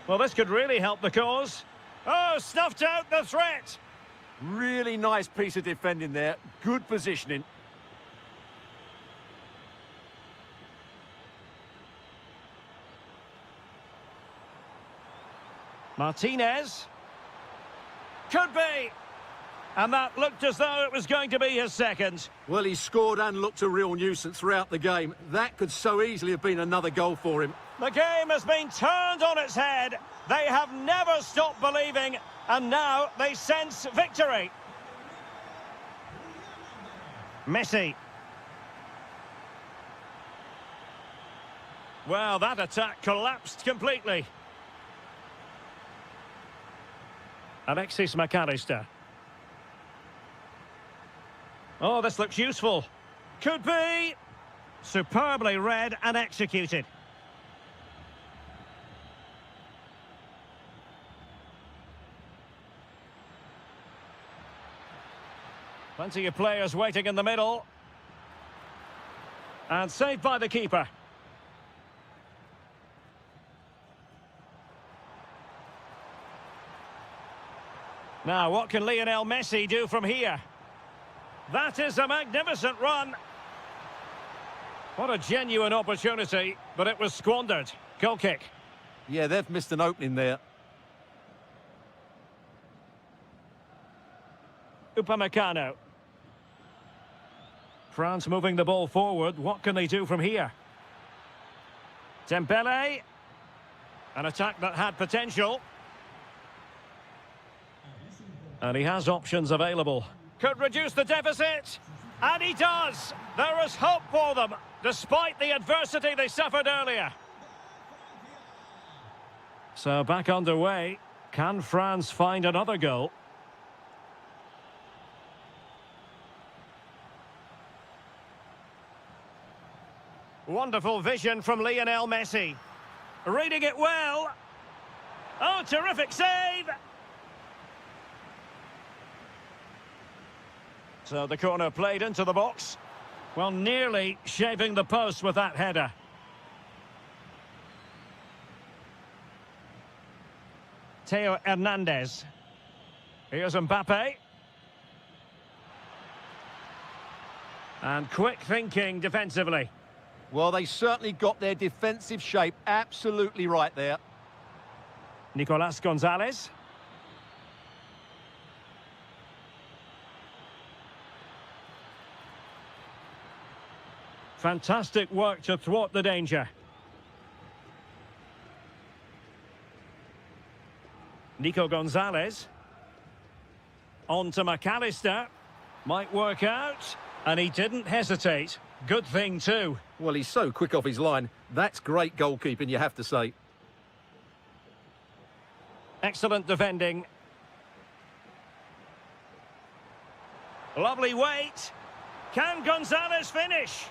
S1: Well, this could really help the cause. Oh, snuffed out the threat.
S2: Really nice piece of defending there. Good positioning.
S1: Martinez. Could be. And that looked as though it was going to be his second.
S2: Well, he scored and looked a real nuisance throughout the game. That could so easily have been another goal for him.
S1: The game has been turned on its head. They have never stopped believing, and now they sense victory. Messi. Well, that attack collapsed completely. Alexis McAllister. Oh, this looks useful. Could be. Superbly read and executed. Plenty of players waiting in the middle. And saved by the keeper. Now, what can Lionel Messi do from here? That is a magnificent run. What a genuine opportunity, but it was squandered. Goal kick.
S2: Yeah, they've missed an opening there.
S1: Upamecano. France moving the ball forward. What can they do from here? Dembele. An attack that had potential. And he has options available. Could reduce the deficit. And he does. There is hope for them, despite the adversity they suffered earlier. So back underway. Can France find another goal? Wonderful vision from Lionel Messi. Reading it well. Oh, terrific save. So the corner played into the box. Well, nearly shaving the post with that header. Theo Hernandez. Here's Mbappe. And quick thinking defensively.
S2: Well, they certainly got their defensive shape absolutely right there.
S1: Nicolas Gonzalez. Fantastic work to thwart the danger. Nico Gonzalez. On to McAllister. Might work out. And he didn't hesitate. Good thing too.
S2: Well, he's so quick off his line. That's great goalkeeping, you have to say.
S1: Excellent defending. Lovely weight. Can Gonzalez finish?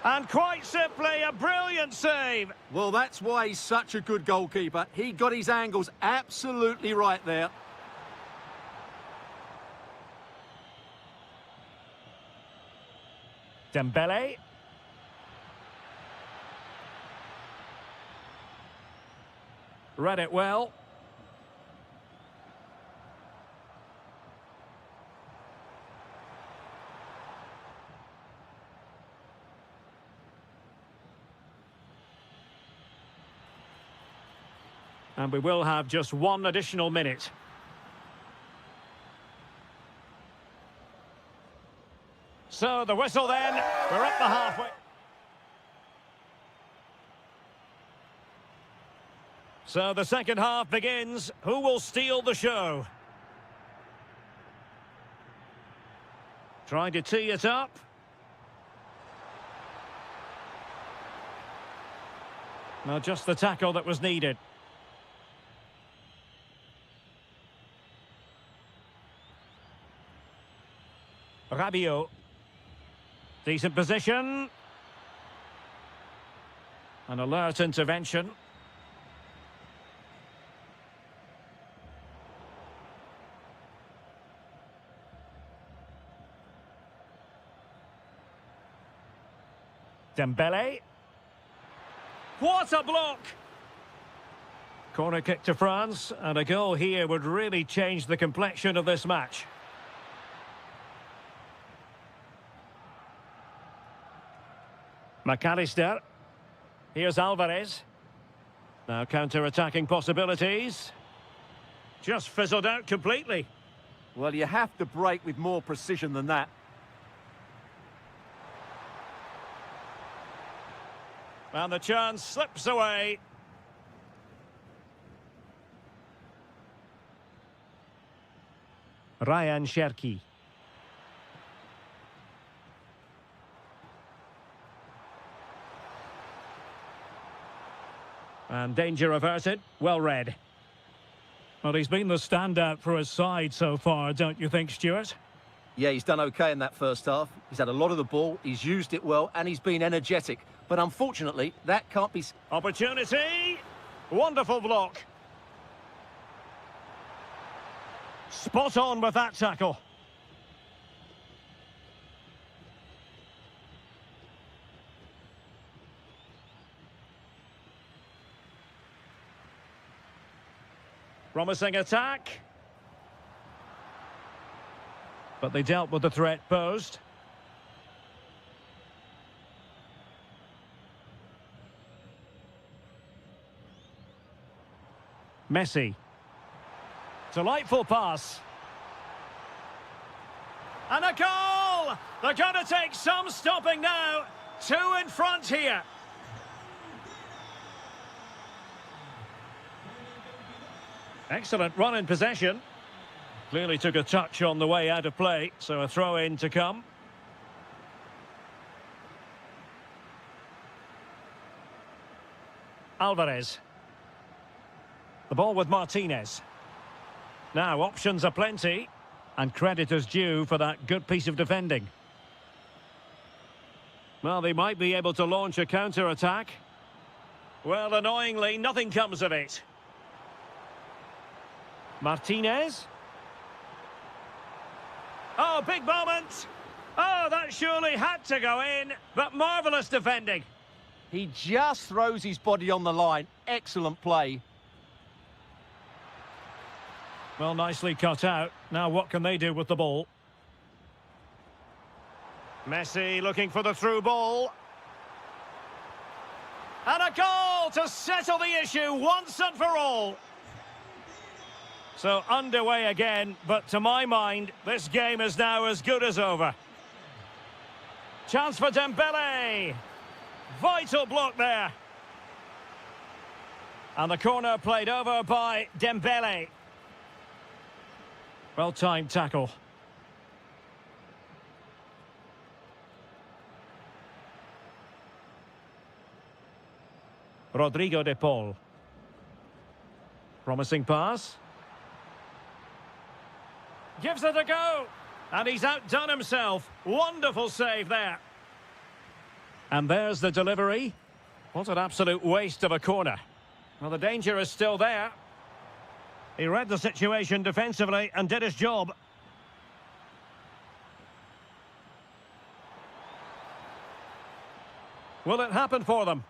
S1: And quite simply, a brilliant save.
S2: Well, that's why he's such a good goalkeeper. He got his angles absolutely right there.
S1: Dembele. Read it well. And we will have just one additional minute. So the whistle then, we're at the halfway. So the second half begins. Who will steal the show? Trying to tee it up. Now just the tackle that was needed. Rabiot. Decent position. An alert intervention. Dembele. What a block! Corner kick to France, and a goal here would really change the complexion of this match. McAllister. Here's Alvarez. Now counter-attacking possibilities. Just fizzled out completely.
S2: Well, you have to break with more precision than that.
S1: And the chance slips away. Ryan Cherki. And danger averted. Well read. Well, he's been the standout for his side so far, don't you think, Stuart?
S2: Yeah, he's done okay in that first half. He's had a lot of the ball, he's used it well, and he's been energetic. But unfortunately, that can't be...
S1: Opportunity! Wonderful block. Spot on with that tackle. Promising attack. But they dealt with the threat posed. Messi. Delightful pass. And a goal! They're going to take some stopping now. 2 in front here. Excellent run in possession. Clearly took a touch on the way out of play, so a throw-in to come. Alvarez. The ball with Martinez. Now, options are plenty, and credit is due for that good piece of defending. Well, they might be able to launch a counter-attack. Well, annoyingly, nothing comes of it. Martinez. Oh, big moment. Oh, that surely had to go in, but marvellous defending.
S2: He just throws his body on the line. Excellent play.
S1: Well, nicely cut out. Now what can they do with the ball? Messi looking for the through ball. And a goal to settle the issue once and for all. So underway again, but to my mind, this game is now as good as over. Chance for Dembele. Vital block there. And the corner played over by Dembele. Well-timed tackle. Rodrigo de Paul. Promising pass. Gives it a go. And he's outdone himself. Wonderful save there. And there's the delivery. What an absolute waste of a corner. Well, the danger is still there. He read the situation defensively and did his job. Will it happen for them?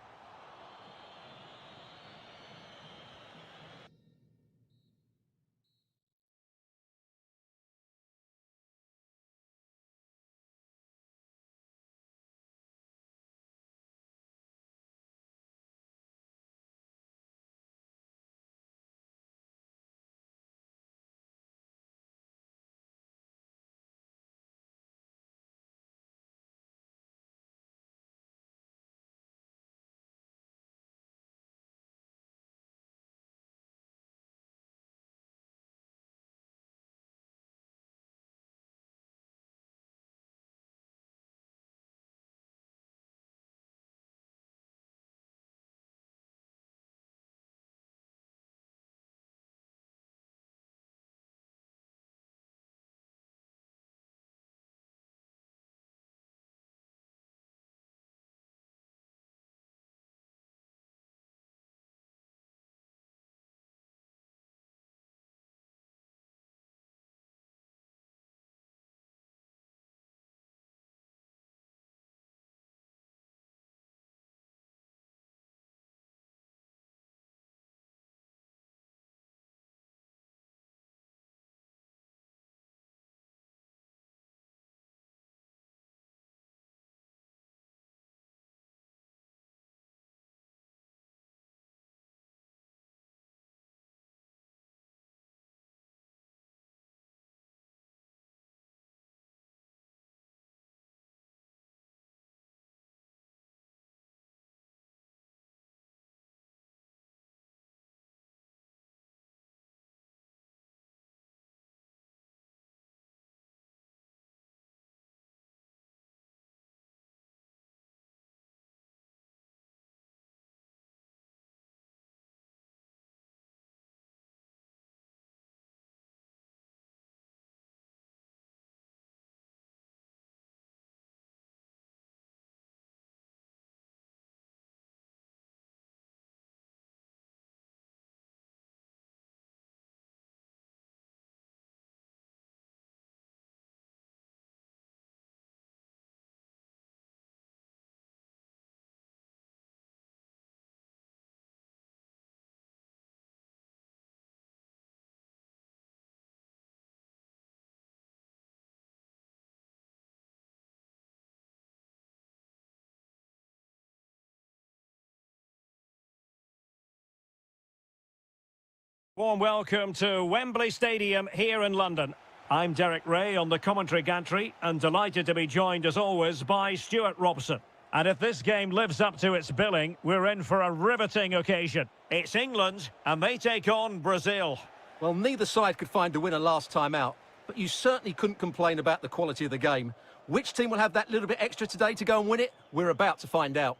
S1: Warm welcome to Wembley Stadium here in London. I'm Derek Ray on the commentary gantry and delighted to be joined as always by Stuart Robson. And if this game lives up to its billing, we're in for a riveting occasion. It's England and they take on Brazil.
S2: Well, neither side could find a winner last time out, but you certainly couldn't complain about the quality of the game. Which team will have that little bit extra today to go and win it? We're about to find out.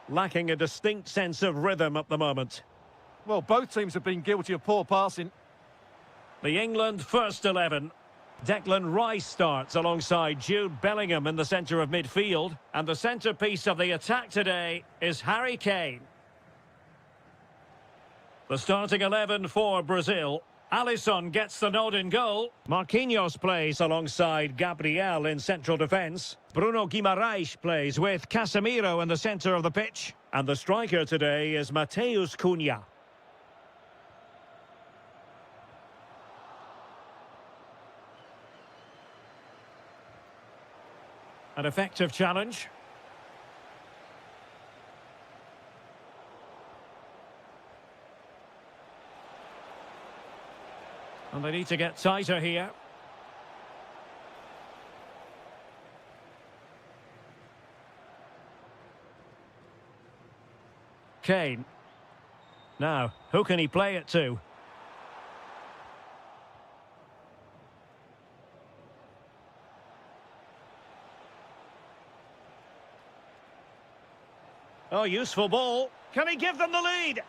S1: Lacking a distinct sense of rhythm at the moment.
S2: Well, both teams have been guilty of poor passing.
S1: The England first 11. Declan Rice starts alongside Jude Bellingham in the centre of midfield. And the centrepiece of the attack today is Harry Kane. The starting 11 for Brazil. Alisson gets the nod in goal. Marquinhos plays alongside Gabriel in central defence. Bruno Guimaraes plays with Casemiro in the centre of the pitch. And the striker today is Matheus Cunha. An effective challenge. And they need to get tighter here. Kane. Now, who can he play it to? Oh, useful ball. Can he give them the lead?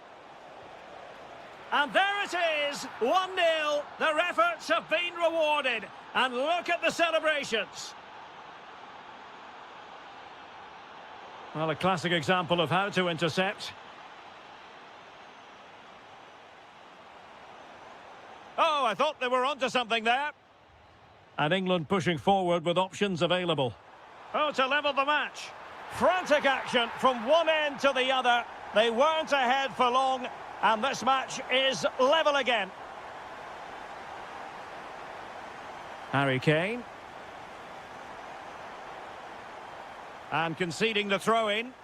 S1: And there it is, 1-0. Their efforts have been rewarded. And look at the celebrations. Well, a classic example of how to intercept. Oh, I thought they were onto something there. And England pushing forward with options available. Oh, to level the match. Frantic action from one end to the other. They weren't ahead for long. And this match is level again. Harry Kane. And conceding the throw-in.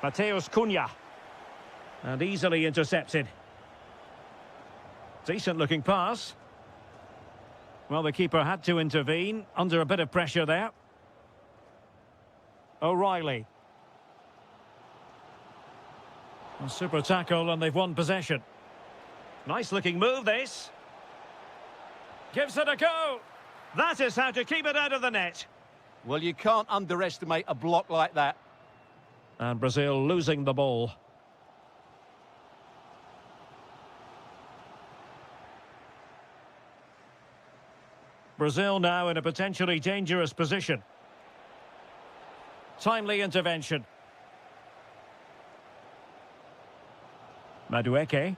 S1: Matheus Cunha. And easily intercepted. Decent-looking pass. Well, the keeper had to intervene under a bit of pressure there. O'Reilly. A super tackle and they've won possession. Nice looking move this. Gives it a go. That is how to keep it out of the net.
S2: Well, you can't underestimate a block like that.
S1: And Brazil losing the ball. Brazil now in a potentially dangerous position. Timely intervention. Madueke.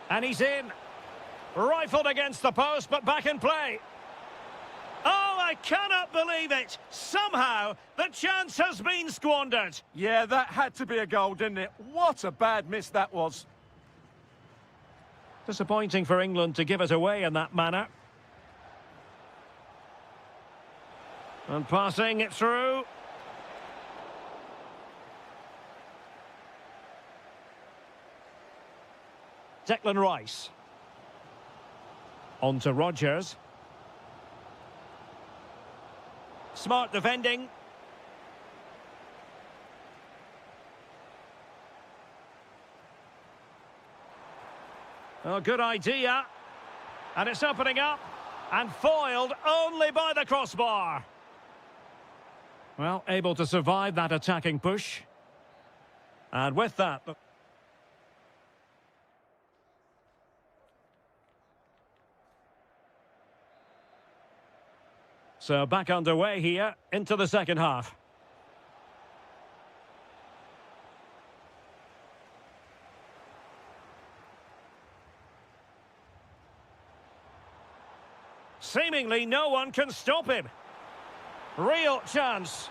S1: And he's in. Rifled against the post, but back in play. Oh, I cannot believe it. Somehow, the chance has been squandered.
S2: Yeah, that had to be a goal, didn't it? What a bad miss that was.
S1: Disappointing for England to give it away in that manner. And passing it through. Declan Rice. On to Rodgers. Smart defending. Oh, good idea. And it's opening up. And foiled only by the crossbar. Well, able to survive that attacking push. And with that... So back underway here into the second half. Seemingly no one can stop him. Real chance.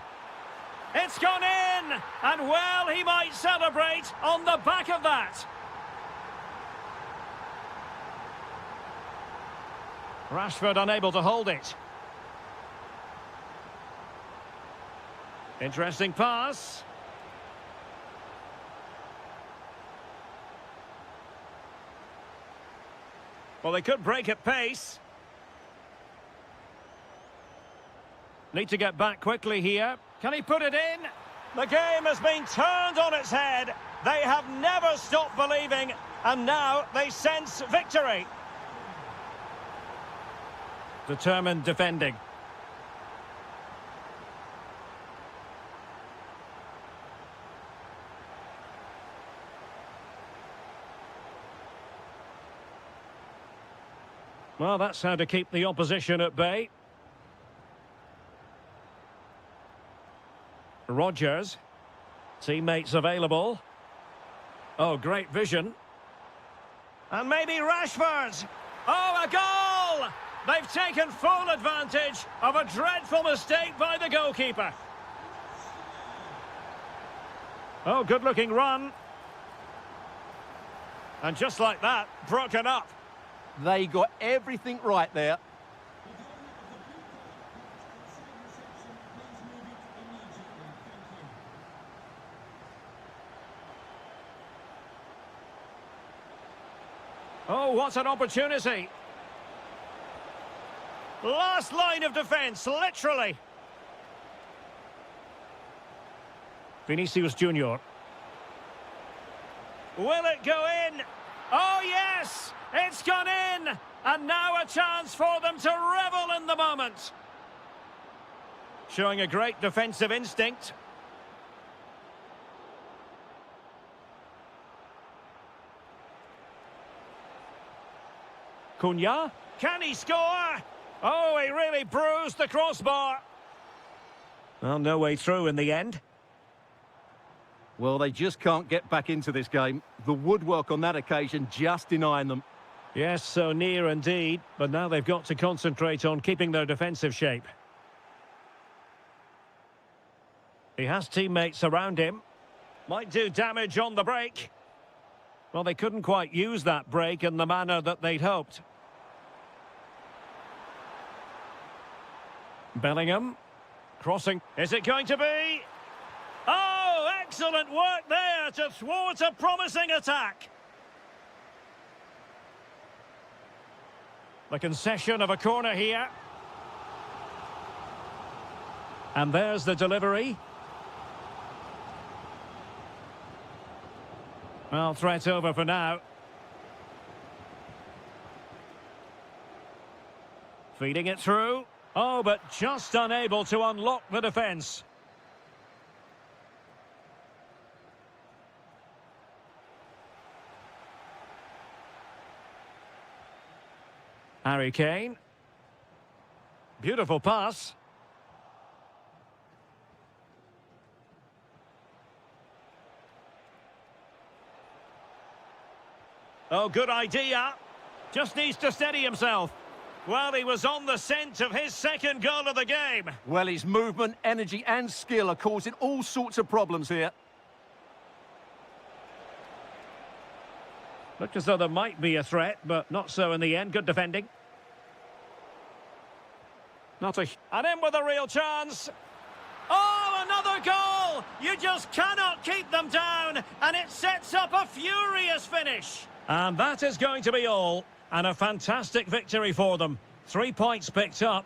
S1: It's gone in! And well, he might celebrate on the back of that. Rashford unable to hold it. Interesting pass. Well, they could break at pace. Need to get back quickly here. Can he put it in? The game has been turned on its head. They have never stopped believing, and now they sense victory. Determined defending. Well, that's how to keep the opposition at bay. Rodgers. Teammates available. Oh, great vision. And maybe Rashford. Oh, a goal! They've taken full advantage of a dreadful mistake by the goalkeeper. Oh, good-looking run. And just like that, broken up.
S2: They got everything right there.
S1: Oh, what an opportunity. Last line of defence, literally. Vinicius Junior. Will it go in? Oh, yes! It's gone in! And now a chance for them to revel in the moment. Showing a great defensive instinct. Cunha. Can he score? Oh, he really bruised the crossbar. Well, no way through in the end.
S2: Well, they just can't get back into this game. The woodwork on that occasion just denying them.
S1: Yes, so near indeed, but now they've got to concentrate on keeping their defensive shape. He has teammates around him. Might do damage on the break. Well, they couldn't quite use that break in the manner that they'd hoped. Bellingham. Crossing. Is it going to be? Oh, excellent work there to thwart a promising attack. The concession of a corner here. And there's the delivery. Well, threat over for now. Feeding it through. Oh, but just unable to unlock the defence. Harry Kane. Beautiful pass. Oh, good idea. Just needs to steady himself. Well, he was on the scent of his second goal of the game.
S2: Well, his movement, energy and skill are causing all sorts of problems here.
S1: Looked as though there might be a threat, but not so in the end. Good defending. And in with a real chance. Oh, another goal! You just cannot keep them down, and it sets up a furious finish. And that is going to be all, and a fantastic victory for them. 3 points picked up.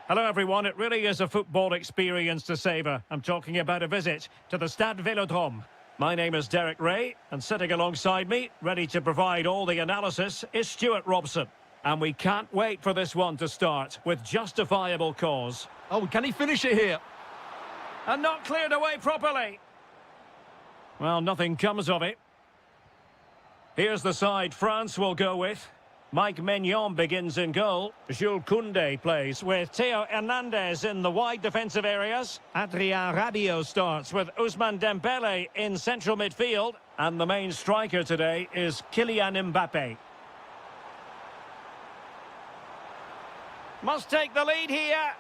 S1: Hello everyone, it really is a football experience to savour. I'm talking about a visit to the Stade Vélodrome. My name is Derek Ray, and sitting alongside me, ready to provide all the analysis, is Stuart Robson. And we can't wait for this one to start, with justifiable cause.
S2: Oh, can he finish it here?
S1: And not cleared away properly. Well, nothing comes of it. Here's the side France will go with. Mike Maignan begins in goal. Jules Koundé plays with Theo Hernandez in the wide defensive areas. Adrien Rabiot starts with Ousmane Dembélé in central midfield. And the main striker today is Kylian Mbappé. Must take the lead here.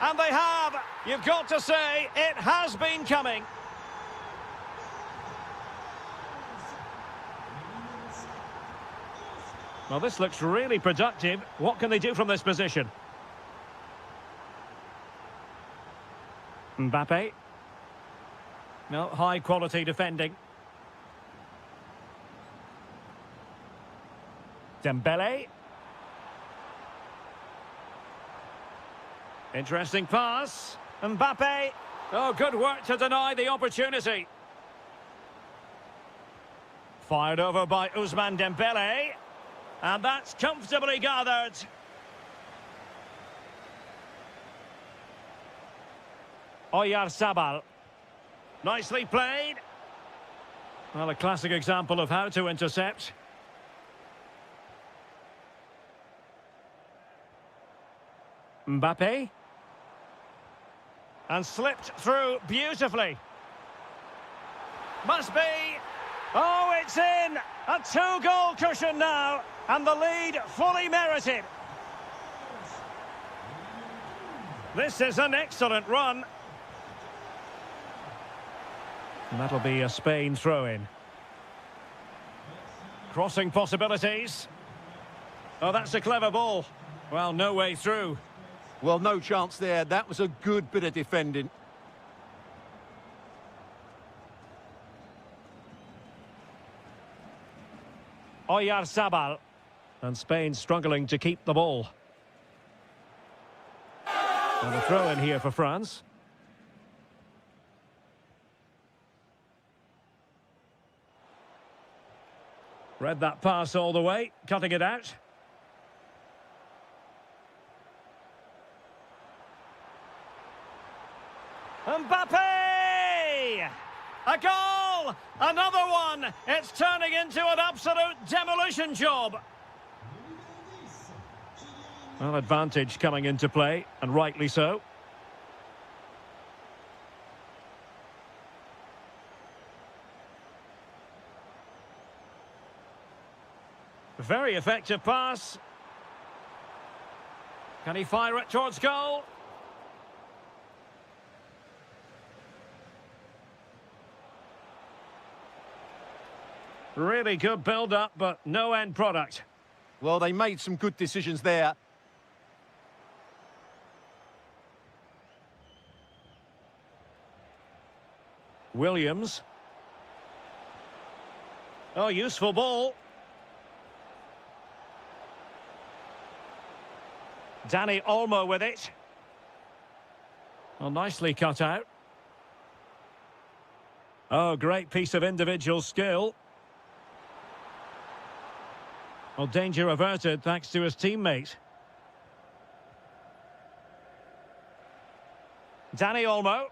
S1: And they have. You've got to say, it has been coming. Well, this looks really productive. What can they do from this position? Mbappé. No, high-quality defending. Dembélé. Interesting pass. Mbappé. Oh, good work to deny the opportunity. Fired over by Ousmane Dembélé. And that's comfortably gathered. Oyarzabal. Nicely played. Well, a classic example of how to intercept. Mbappé. And slipped through beautifully. Must be. Oh, it's in! A two-goal cushion now, and the lead fully merited. This is an excellent run. And that'll be a Spain throw-in. Crossing possibilities. Oh, that's a clever ball. Well, no way through.
S2: Well, no chance there. That was a good bit of defending.
S1: Oyarzabal. And Spain struggling to keep the ball. And a throw in here for France. Read that pass all the way, cutting it out. Mbappé! A goal! Another one! It's turning into an absolute demolition job. Well, advantage coming into play, and rightly so. Very effective pass. Can he fire it towards goal? Really good build-up, but no end product.
S2: Well, they made some good decisions there.
S1: Williams. Oh, useful ball. Dani Olmo with it. Well, nicely cut out. Oh, great piece of individual skill. Well, danger averted thanks to his teammate. Dani Olmo.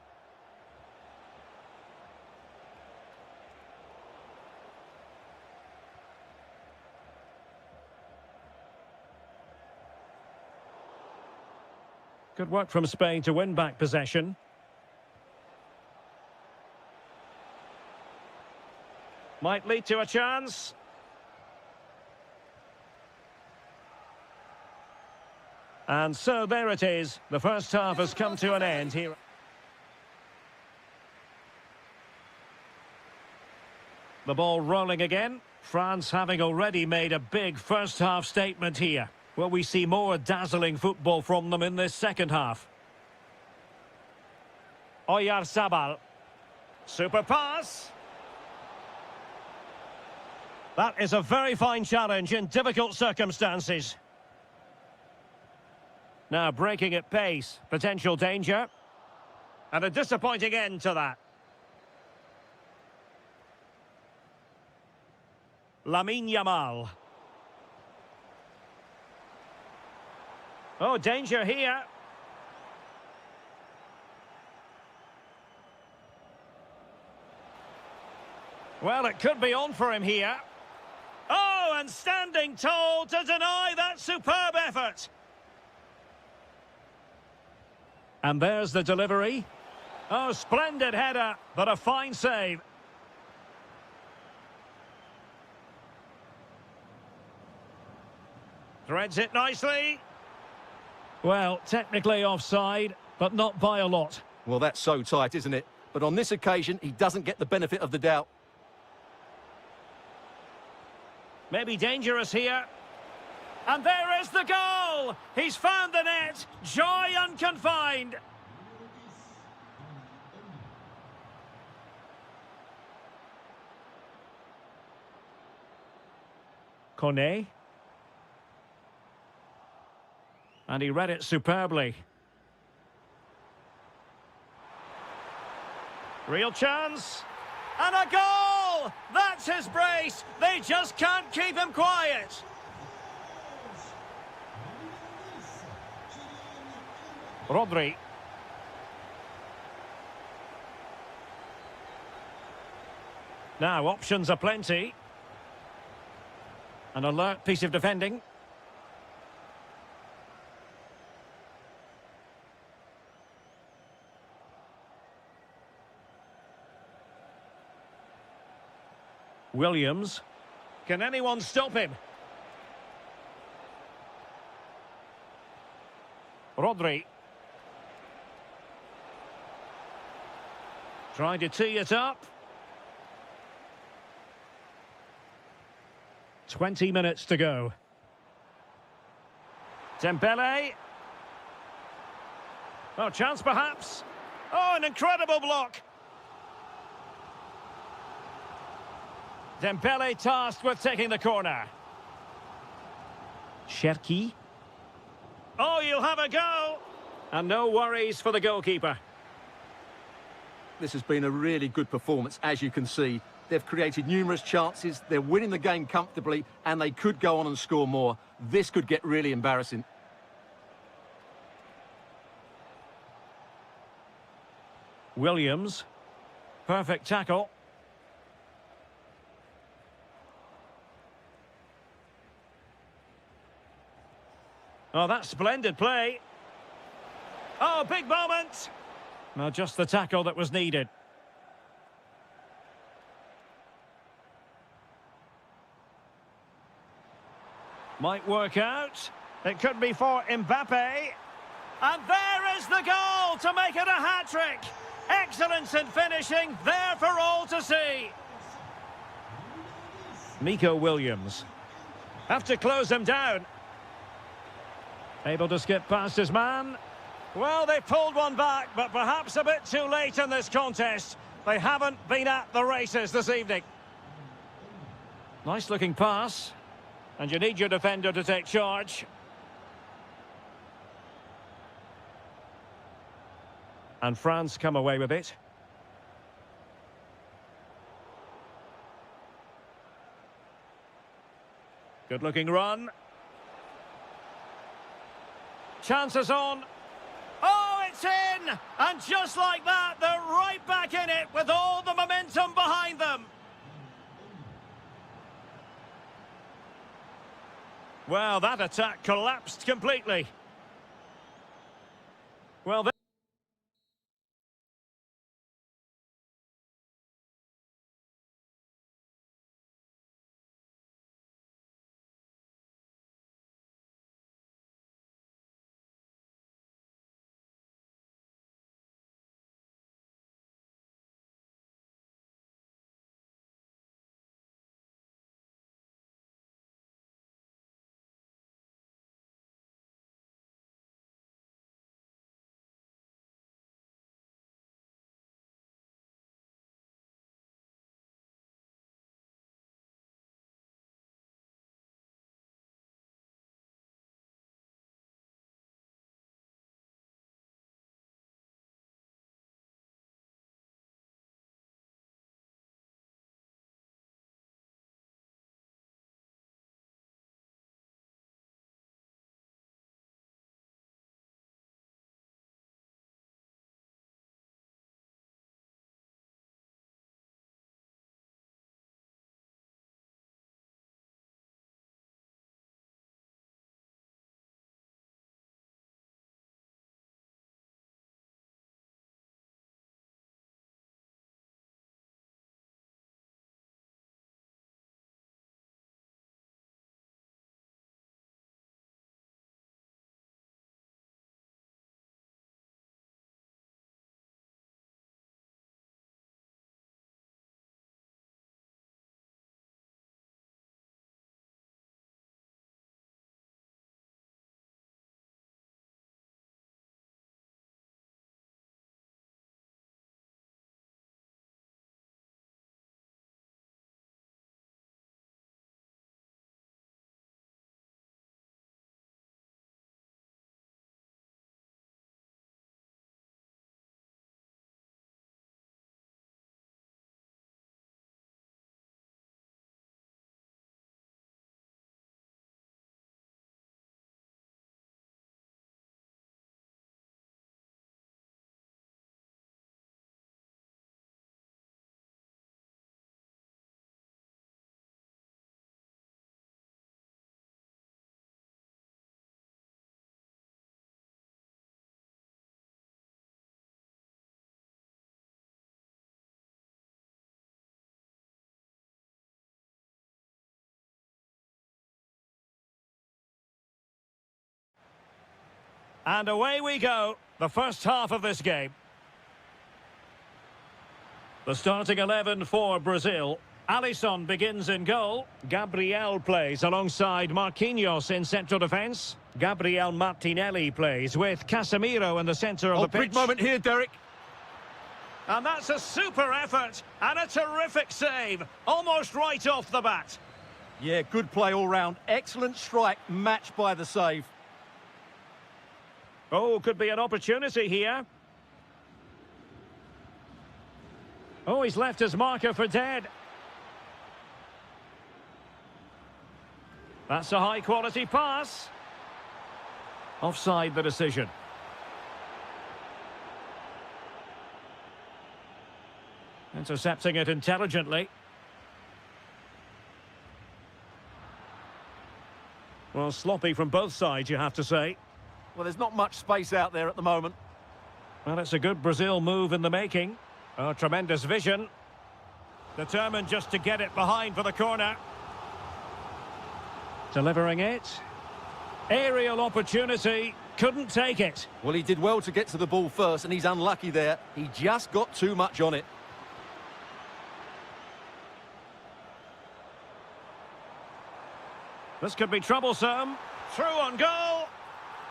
S1: Good work from Spain to win back possession. Might lead to a chance. And so there it is. The first half has come to an end here. The ball rolling again. France having already made a big first half statement here. Will we see more dazzling football from them in this second half? Oyarzabal. Super pass. That is a very fine challenge in difficult circumstances. Now breaking at pace, potential danger. And a disappointing end to that. Lamine Yamal. Oh, danger here. Well, it could be on for him here. Oh, and standing tall to deny that superb effort. And there's the delivery. Oh, splendid header, but a fine save. Threads it nicely. Well, technically offside, but not by a lot.
S2: Well, that's so tight, isn't it? But on this occasion, he doesn't get the benefit of the doubt.
S1: Maybe dangerous here. And there is the goal! He's found the net. Joy unconfined. Kone. And he read it superbly. Real chance. And a goal! That's his brace. They just can't keep him quiet. Rodri. Now, options are plenty. An alert piece of defending. Williams. Can anyone stop him? Rodri. Trying to tee it up. 20 minutes to go. Dembele. Oh, chance perhaps. Oh, an incredible block. Dembele tasked with taking the corner. Cherki. Oh, you'll have a go. And no worries for the goalkeeper.
S2: This has been a really good performance, as you can see. They've created numerous chances, they're winning the game comfortably, and they could go on and score more. This could get really embarrassing.
S1: Williams. Perfect tackle. Oh, that's splendid play. Oh, big moment. No, just the tackle that was needed. Might work out. It could be for Mbappe. And there is the goal to make it a hat-trick. Excellence in finishing, there for all to see. Nico Williams. Have to close him down. Able to skip past his man. Well, they pulled one back, but perhaps a bit too late in this contest. They haven't been at the races this evening. Nice-looking pass. And you need your defender to take charge. And France come away with it. Good-looking run. Chances on. Oh, it's in! And just like that, they're right back in it with all the momentum behind them. Well, that attack collapsed completely. Well, And away we go, the first half of this game. The starting 11 for Brazil. Alisson begins in goal. Gabriel plays alongside Marquinhos in central defence. Gabriel Martinelli plays with Casemiro in the centre of the pitch.
S2: Big moment here, Derek.
S1: And that's a super effort and a terrific save, almost right off the bat.
S2: Yeah, good play all round. Excellent strike, matched by the save.
S1: Oh, could be an opportunity here. Oh, he's left his marker for dead. That's a high-quality pass. Offside the decision. Intercepting it intelligently. Well, sloppy from both sides, you have to say.
S2: Well, there's not much space out there at the moment.
S1: Well, it's a good Brazil move in the making. Oh, tremendous vision. Determined just to get it behind for the corner. Delivering it. Aerial opportunity. Couldn't take it.
S2: Well, he did well to get to the ball first, and he's unlucky there. He just got too much on it.
S1: This could be troublesome. Through on goal.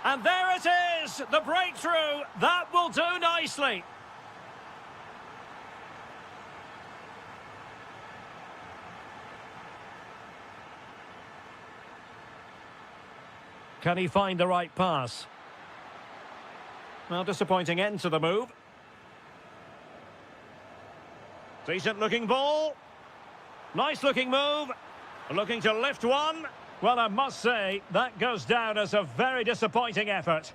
S1: And there it is, the breakthrough. That will do nicely. Can he find the right pass? Well, disappointing end to the move. Decent looking ball. Nice looking move. Looking to lift one. Well, I must say, that goes down as a very disappointing effort.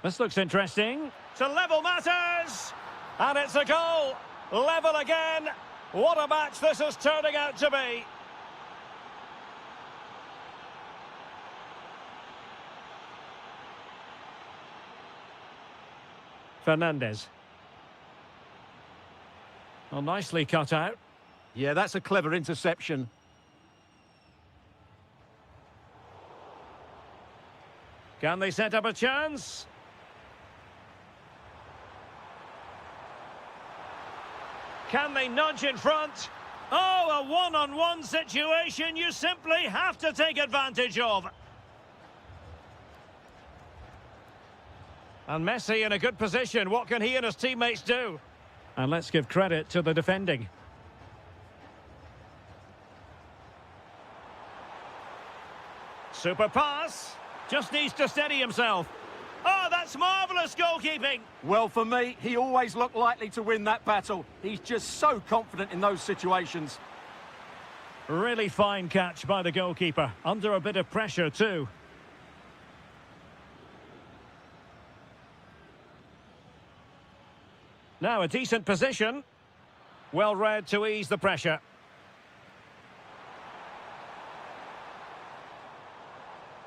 S1: This looks interesting. To level matters! And it's a goal. Level again. What a match this is turning out to be. Fernandez. Well, nicely cut out.
S2: Yeah, that's a clever interception.
S1: Can they set up a chance? Can they nudge in front? Oh, a one-on-one situation you simply have to take advantage of. And Messi in a good position. What can he and his teammates do? And let's give credit to the defending. Super pass. Just needs to steady himself. Oh, that's marvellous goalkeeping.
S2: Well, for me, he always looked likely to win that battle. He's just so confident in those situations.
S1: Really fine catch by the goalkeeper. Under a bit of pressure too. Now a decent position. Well read to ease the pressure.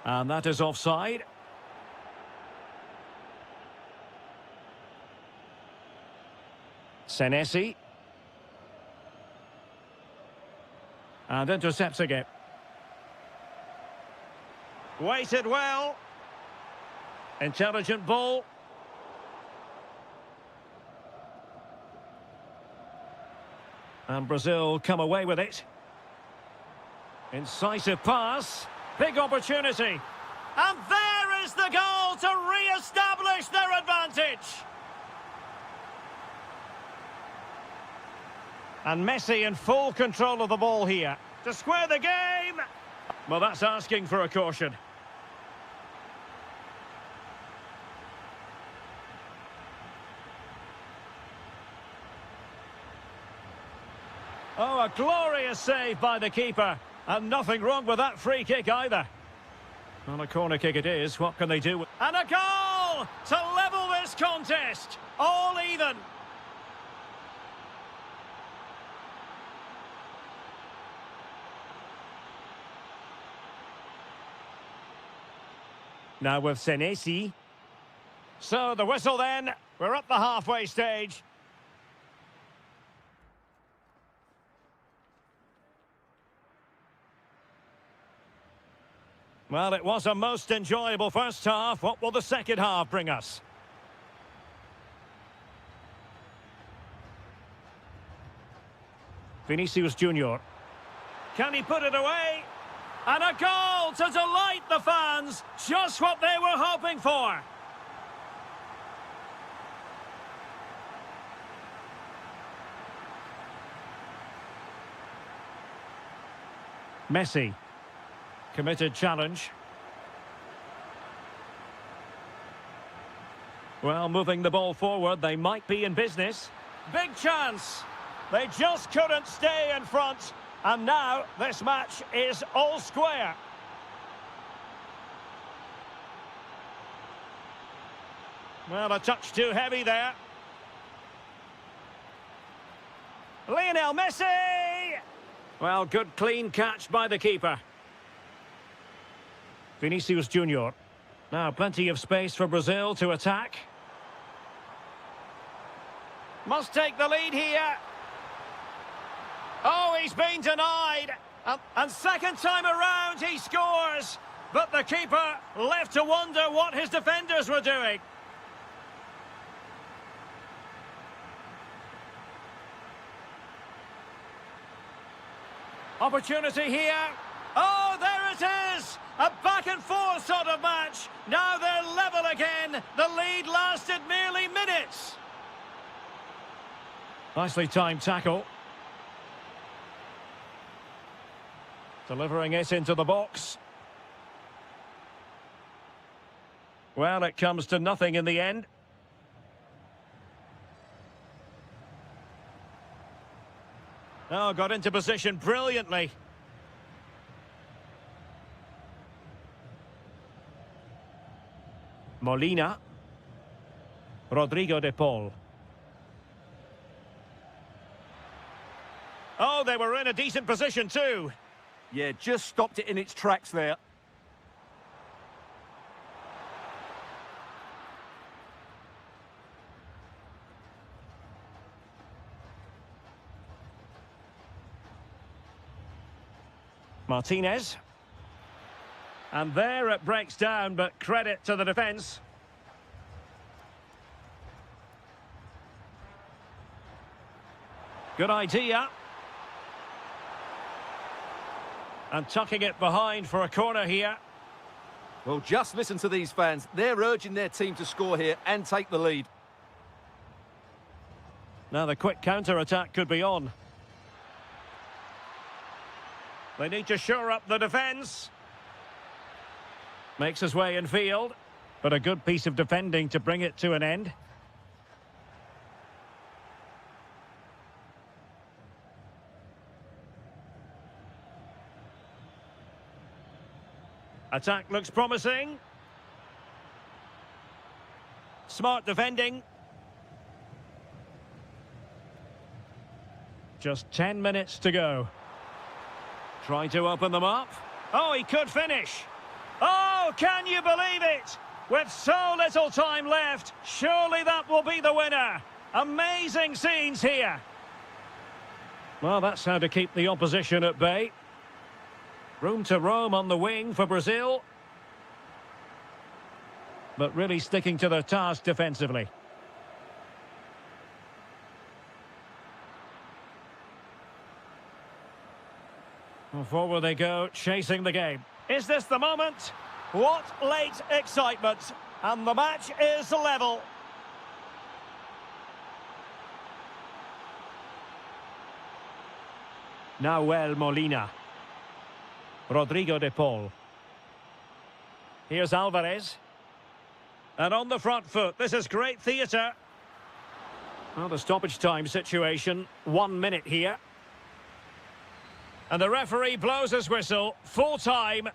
S1: And that is offside. Senesi. And intercepting it. Weighted well. Intelligent ball. And Brazil come away with it. Incisive pass. Big opportunity. And there is the goal to re-establish their advantage. And Messi in full control of the ball here. To square the game. Well, that's asking for a caution. Oh, a glorious save by the keeper. And nothing wrong with that free kick either. Well, a corner kick it is. What can they do? And a goal to level this contest. All even. Now with Senesi. So the whistle then. We're up the halfway stage. Well, it was a most enjoyable first half. What will the second half bring us? Vinicius Junior. Can he put it away? And a goal to delight the fans. Just what they were hoping for. Messi. Committed challenge. Well, moving the ball forward, they might be in business. Big chance. They just couldn't stay in front. And now this match is all square. Well, a touch too heavy there. Lionel Messi! Well, good clean catch by the keeper. Vinicius Junior. Now plenty of space for Brazil to attack. Must take the lead here. Oh, he's been denied. And second time around he scores. But the keeper left to wonder what his defenders were doing. Opportunity here. Oh, there it is! A back and forth sort of match. Now they're level again. The lead lasted merely minutes. Nicely timed tackle. Delivering it into the box. Well, it comes to nothing in the end. Oh, got into position brilliantly. Molina. Rodrigo de Paul. Oh, they were in a decent position too.
S2: Yeah, just stopped it in its tracks there.
S1: Martinez. And there it breaks down, but credit to the defence. Good idea. And tucking it behind for a corner here.
S2: Well, just listen to these fans. They're urging their team to score here and take the lead.
S1: Now the quick counter-attack could be on. They need to shore up the defence. Makes his way in field. But a good piece of defending to bring it to an end. Attack looks promising. Smart defending. Just 10 minutes to go. Trying to open them up. Oh, he could finish. Oh, can you believe it? With so little time left, surely that will be the winner. Amazing scenes here. Well, that's how to keep the opposition at bay. Room to roam on the wing for Brazil. But really sticking to the task defensively. Well, forward they go, chasing the game. Is this the moment? What late excitement. And the match is level. Nahuel Molina. Rodrigo de Paul. Here's Alvarez. And on the front foot, this is great theatre. Well, the stoppage time situation, 1 minute here. And the referee blows his whistle, full time.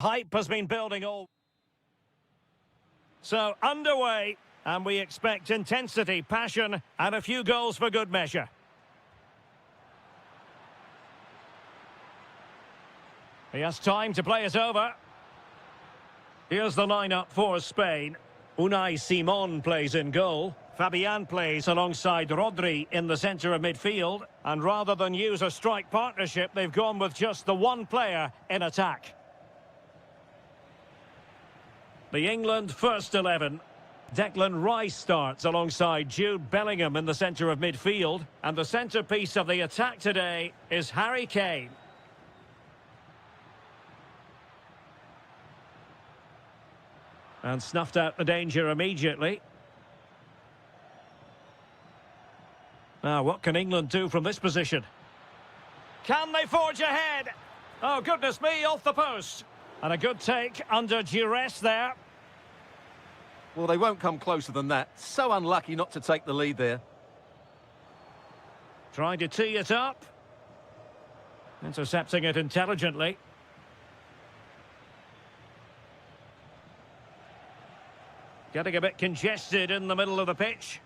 S1: Hype has been building all. So, underway, and we expect intensity, passion, and a few goals for good measure. He has time to play it over. Here's the lineup for Spain. Unai Simon plays in goal. Fabian plays alongside Rodri in the centre of midfield. And rather than use a strike partnership, they've gone with just the one player in attack. The England first 11. Declan Rice starts alongside Jude Bellingham in the centre of midfield. And the centrepiece of the attack today is Harry Kane. And snuffed out the danger immediately. Now, what can England do from this position? Can they forge ahead? Oh, goodness me, off the post. And a good take under duress there.
S2: Well, they won't come closer than that. So unlucky not to take the lead there.
S1: Trying to tee it up. Intercepting it intelligently. Getting a bit congested in the middle of the pitch.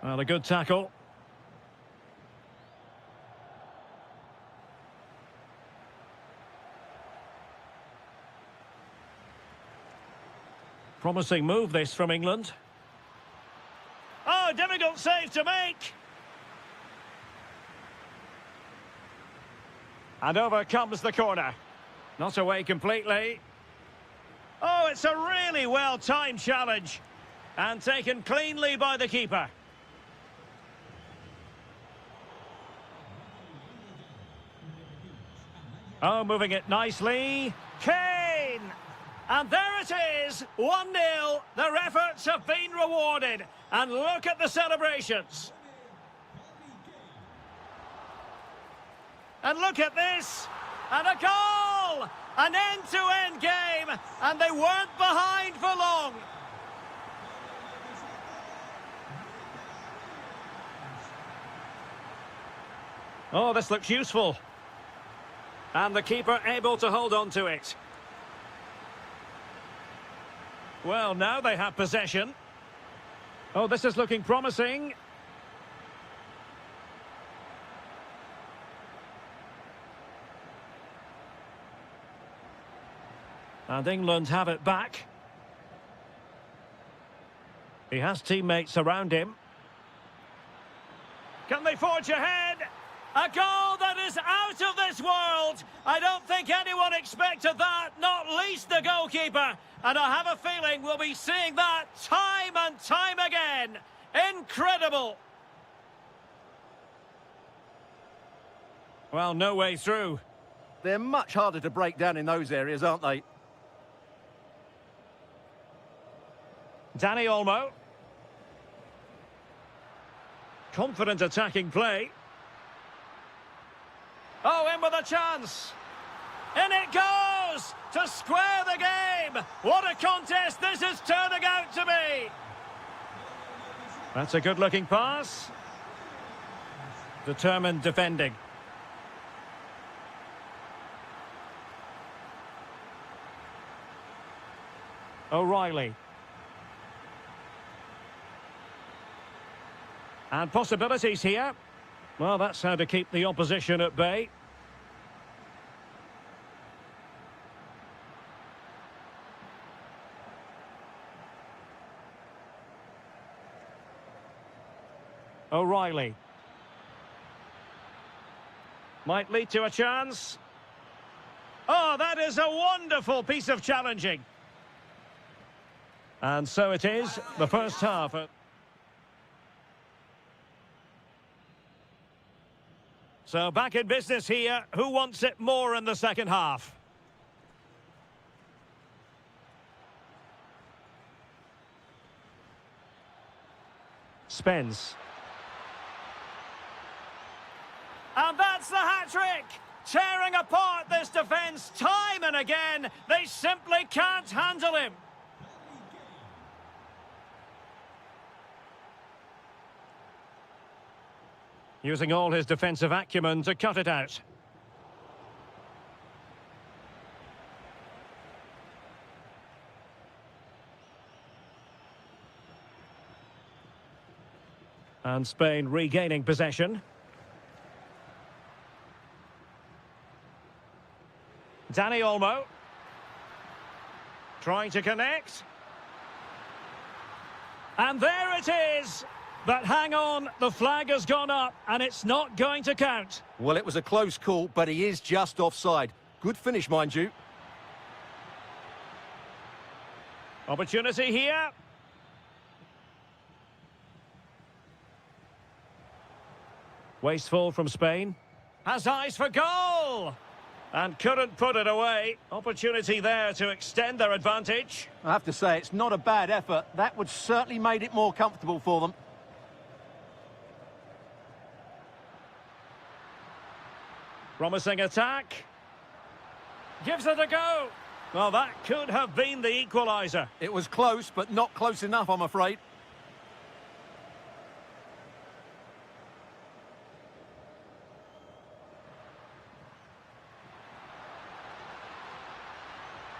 S1: Well, a good tackle. Promising move this from England. Oh, difficult save to make. And over comes the corner. Not away completely. Oh, it's a really well-timed challenge. And taken cleanly by the keeper. Oh, moving it nicely. Kane! And there it is, 1-0. Their efforts have been rewarded. And look at the celebrations. And look at this, and a goal! An end-to-end game, and they weren't behind for long. Oh, this looks useful. And the keeper able to hold on to it. Well, now they have possession. Oh, this is looking promising. And England have it back. He has teammates around him. Can they forge ahead? A goal that is out of this world. I don't think anyone expected that, not least the goalkeeper. And I have a feeling we'll be seeing that time and time again. Incredible. Well, no way through.
S2: They're much harder to break down in those areas, aren't they?
S1: Danny Olmo. Confident attacking play. Oh, in with a chance. In it goes to square the game. What a contest this is turning out to be. That's a good-looking pass. Determined defending. O'Reilly. And possibilities here. Well, that's how to keep the opposition at bay. O'Reilly. Might lead to a chance. Oh, that is a wonderful piece of challenging. And so it is, the first half. So back in business here. Who wants it more in the second half? Spence. And that's the hat-trick! Tearing apart this defence time and again. They simply can't handle him. Using all his defensive acumen to cut it out. And Spain regaining possession. Dani Olmo. Trying to connect. And there it is! But hang on, the flag has gone up and it's not going to count.
S2: Well, it was a close call, but he is just offside. Good finish, mind you.
S1: Opportunity here. Wasteful from Spain. Has eyes for goal! And couldn't put it away. Opportunity there to extend their advantage.
S2: I have to say, it's not a bad effort. That would certainly made it more comfortable for them.
S1: Promising attack. Gives it a go. Well, that could have been the equaliser.
S2: It was close, but not close enough, I'm afraid.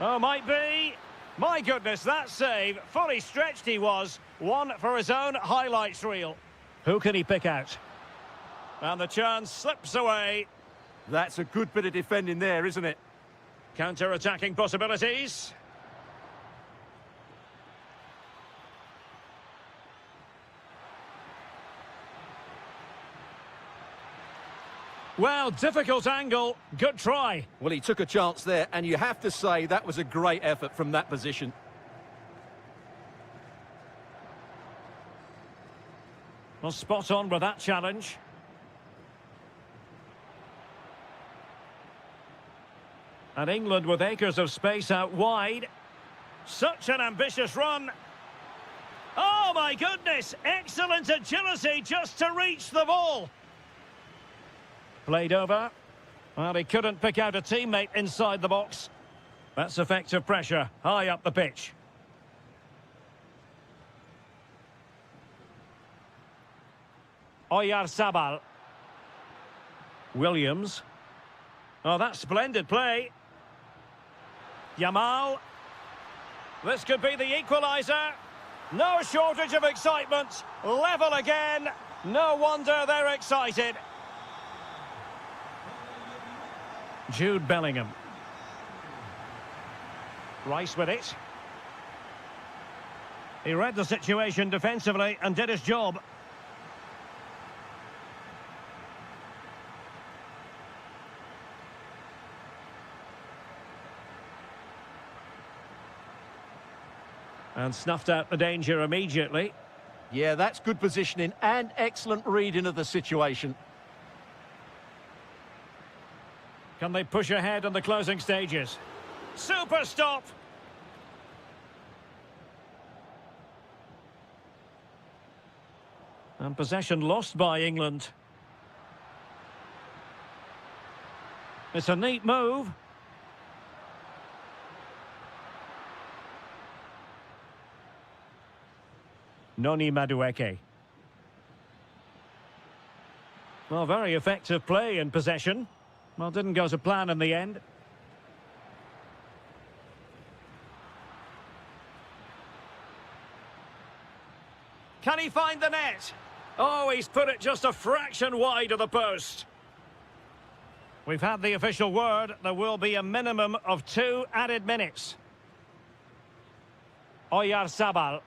S1: Oh, might be. My goodness, that save. Fully stretched he was. One for his own highlights reel. Who can he pick out? And the chance slips away.
S2: That's a good bit of defending there, isn't it?
S1: Counter-attacking possibilities. Well, difficult angle. Good try.
S2: Well, he took a chance there, and you have to say that was a great effort from that position.
S1: Well, spot on with that challenge. And England with acres of space out wide. Such an ambitious run. Oh, my goodness! Excellent agility just to reach the ball. Played over. Well, he couldn't pick out a teammate inside the box. That's effective pressure, high up the pitch. Oyarzabal. Williams. Oh, that's splendid play. Yamal. This could be the equaliser. No shortage of excitement. Level again. No wonder they're excited. Jude Bellingham. Rice with it. He read the situation defensively and did his job. And snuffed out the danger immediately.
S2: Yeah, that's good positioning and excellent reading of the situation.
S1: Can they push ahead in the closing stages? Super stop! And possession lost by England. It's a neat move. Noni Madueke. Well, very effective play in possession. Well, didn't go to plan in the end. Can he find the net? Oh, he's put it just a fraction wide of the post. We've had the official word. There will be a minimum of 2 added minutes. Oyarzabal.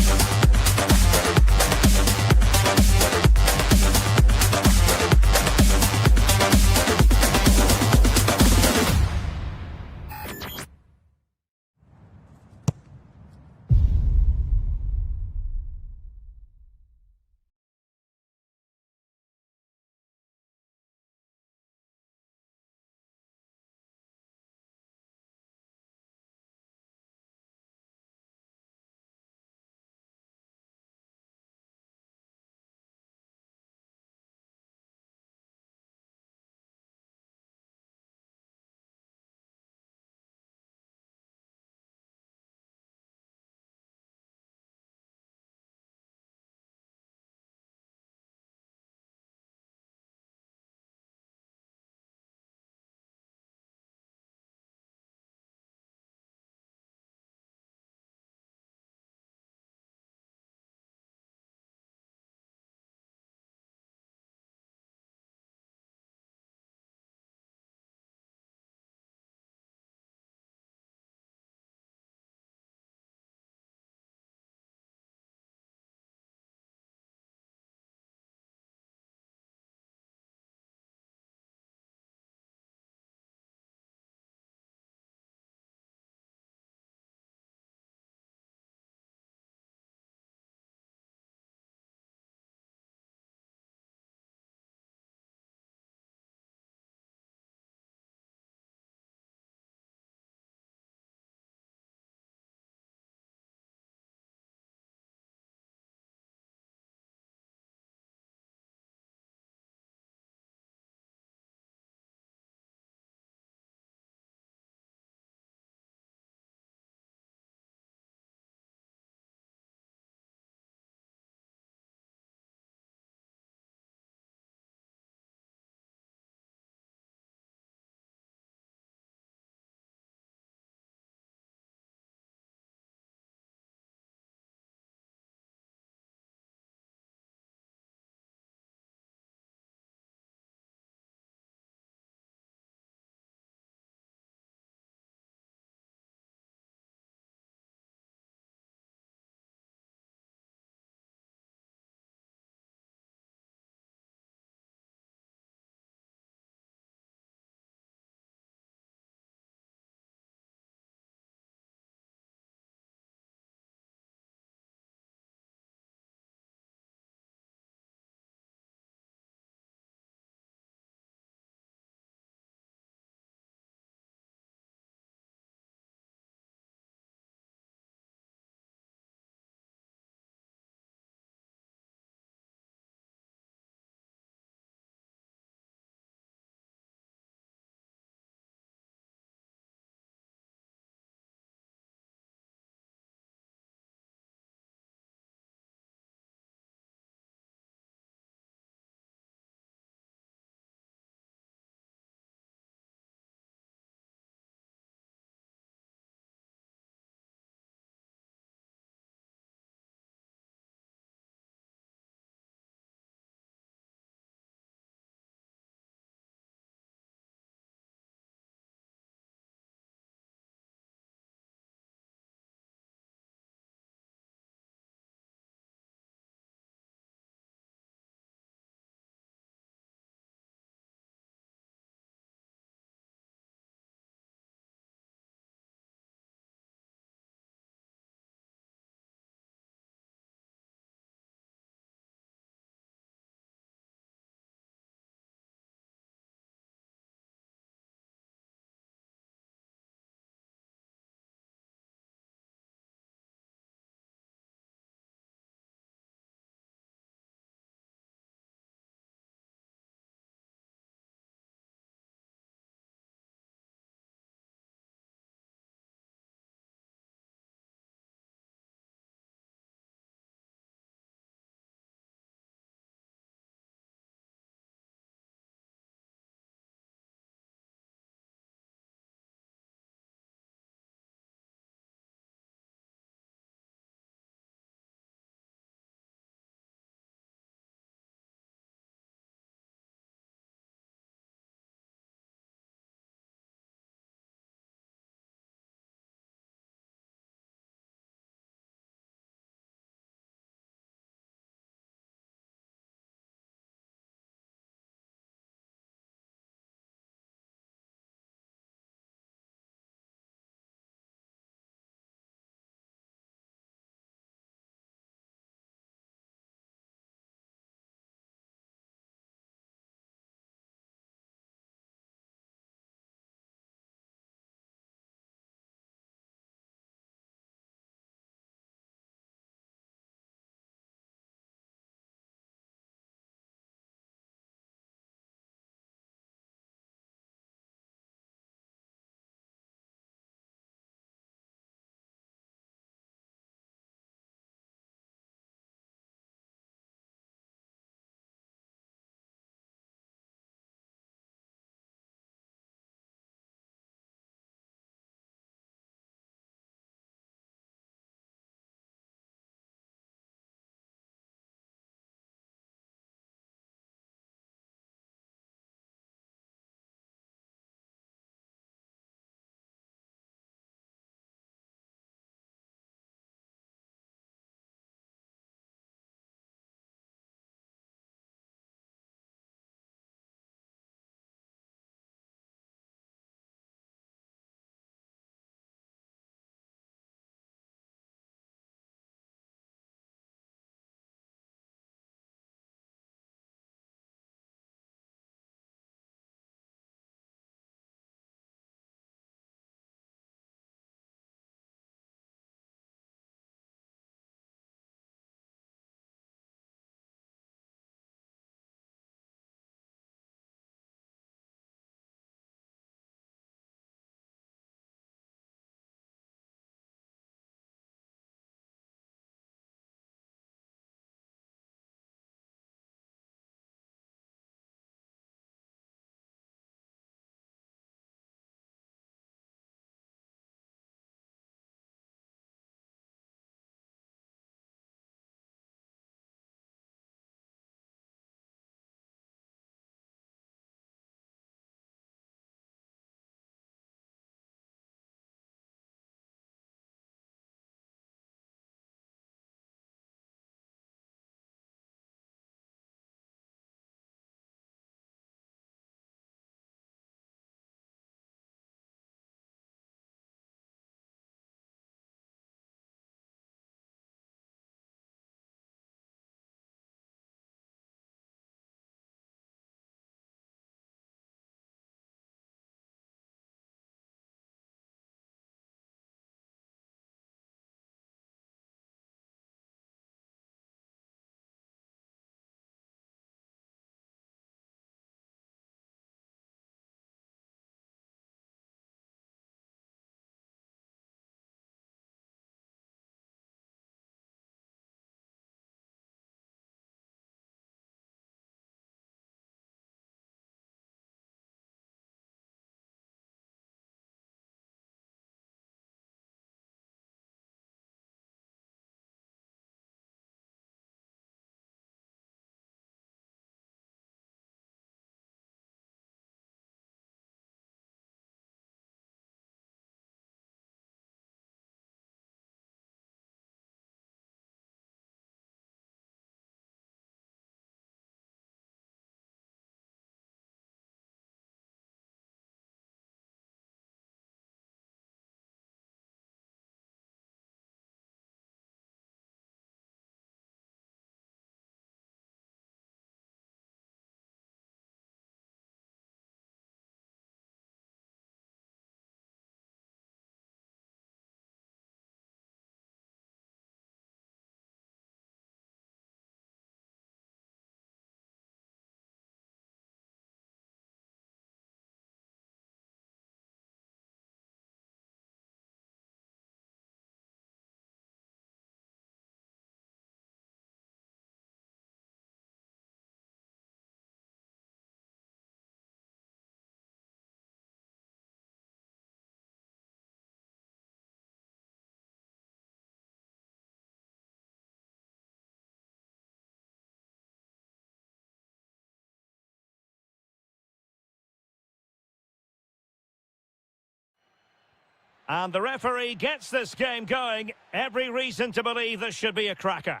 S1: And the referee gets this game going. Every reason to believe this should be a cracker.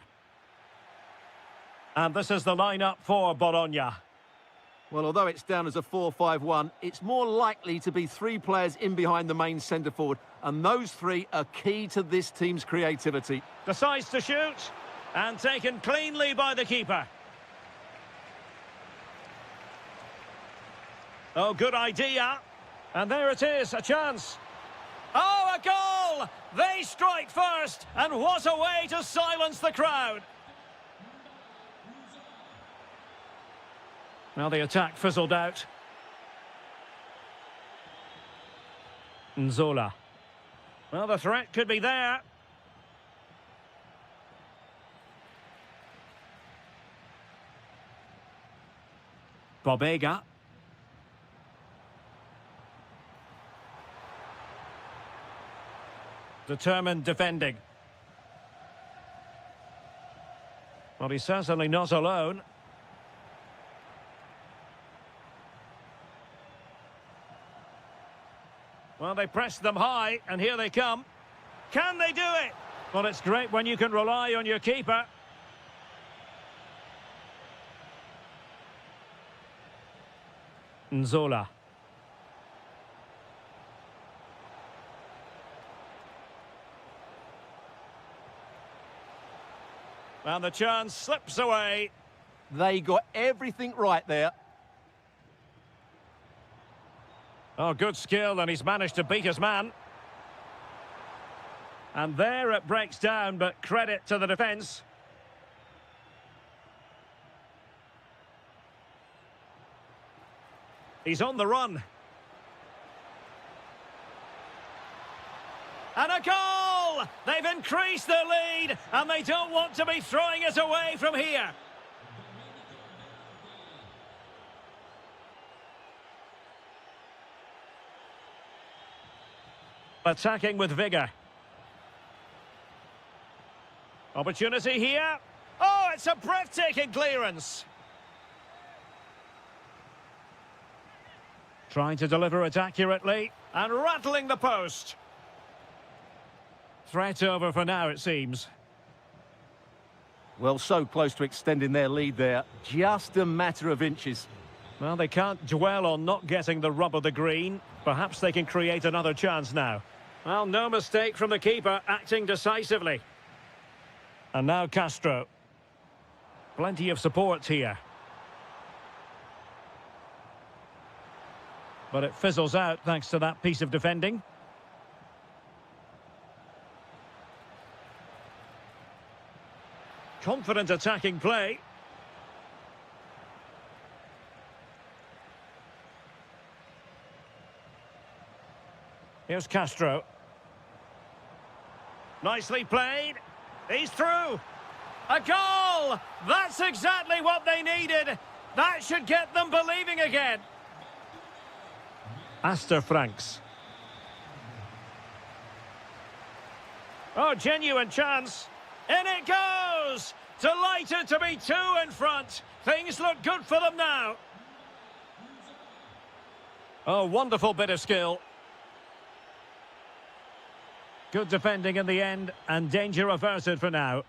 S1: And this is the lineup for Bologna.
S2: Well, although it's down as a 4-5-1, it's more likely to be three players in behind the main centre-forward, and those three are key to this team's creativity.
S1: Decides to shoot, and taken cleanly by the keeper. Oh, good idea. And there it is, a chance. Oh, a goal! They strike first, and what a way to silence the crowd. Well, the attack fizzled out. Nzola. Well, the threat could be there. Bobega. Determined defending. Well, he's certainly not alone. Well, they pressed them high, and here they come. Can they do it? Well, it's great when you can rely on your keeper. Nzola. And the chance slips away.
S2: They got everything right there.
S1: Oh, good skill, and he's managed to beat his man. And there it breaks down, but credit to the defence. He's on the run. And a goal! They've increased their lead, and they don't want to be throwing it away from here. Attacking with vigour. Opportunity here. Oh, it's a breathtaking clearance. Trying to deliver it accurately and rattling the post. Threat over for now, it seems.
S2: Well, so close to extending their lead there. Just a matter of inches.
S1: Well, they can't dwell on not getting the rub of the green. Perhaps they can create another chance now. Well, no mistake from the keeper, acting decisively. And now Castro. Plenty of support here. But it fizzles out thanks to that piece of defending. Confident attacking play. Here's Castro. Nicely played. He's through. A goal! That's exactly what they needed. That should get them believing again. Astor Franks. Oh, genuine chance. In it goes! Delighted to be two in front. Things look good for them now. Oh, wonderful bit of skill. Good defending in the end, and danger averted for now.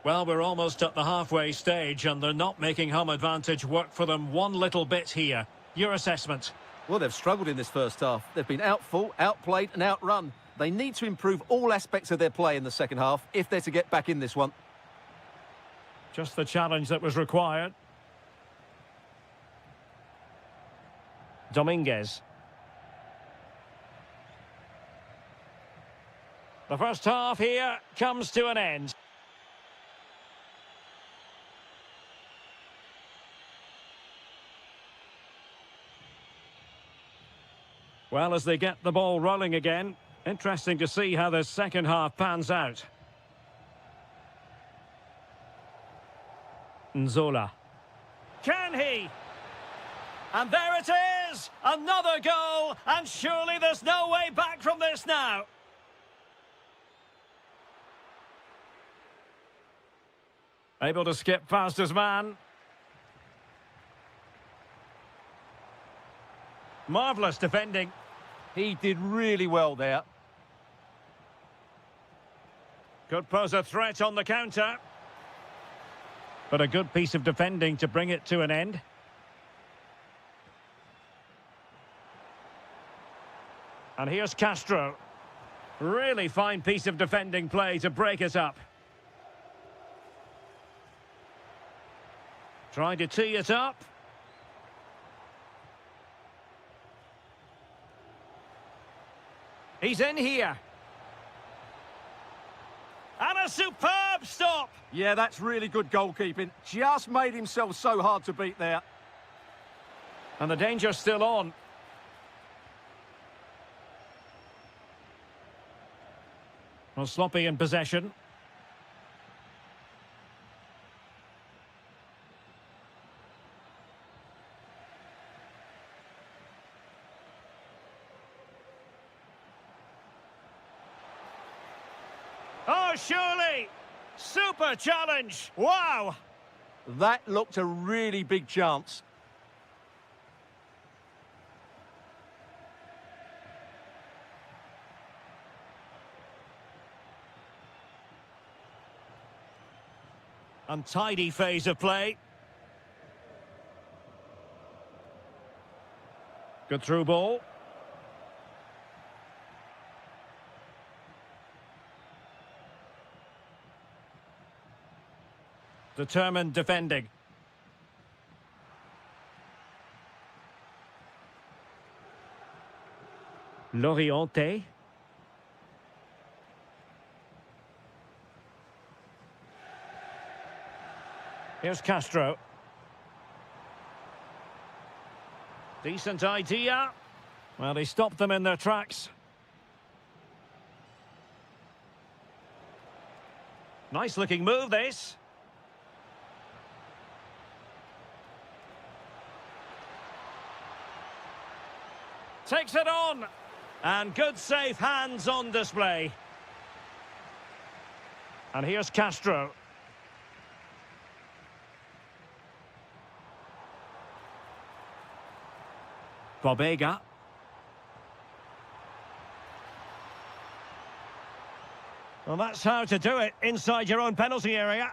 S1: Well, we're almost at the halfway stage, and they're not making home advantage work for them one little bit here. Your assessment?
S2: Well, they've struggled in this first half. They've been outfought, outplayed and outrun. They need to improve all aspects of their play in the second half if they're to get back in this one.
S1: Just the challenge that was required. Dominguez. The first half here comes to an end. Well, as they get the ball rolling again, interesting to see how the second half pans out. Nzola. Can he? And there it is! Another goal! And surely there's no way back from this now. Able to skip past his man. Marvellous defending.
S2: He did really well there.
S1: Could pose a threat on the counter. But a good piece of defending to bring it to an end. And here's Castro. Really fine piece of defending play to break it up. Trying to tee it up. He's in here. And a superb stop.
S2: Yeah, that's really good goalkeeping. Just made himself so hard to beat there.
S1: And the danger's still on. Well, sloppy in possession. Oh, surely! Super challenge! Wow!
S2: That looked a really big chance.
S1: Untidy phase of play. Good through ball. Determined defending. Loriente. Here's Castro. Decent idea. Well, he stopped them in their tracks. Nice looking move, this. Takes it on. And good safe hands on display. And here's Castro. Bobega. Well, that's how to do it inside your own penalty area.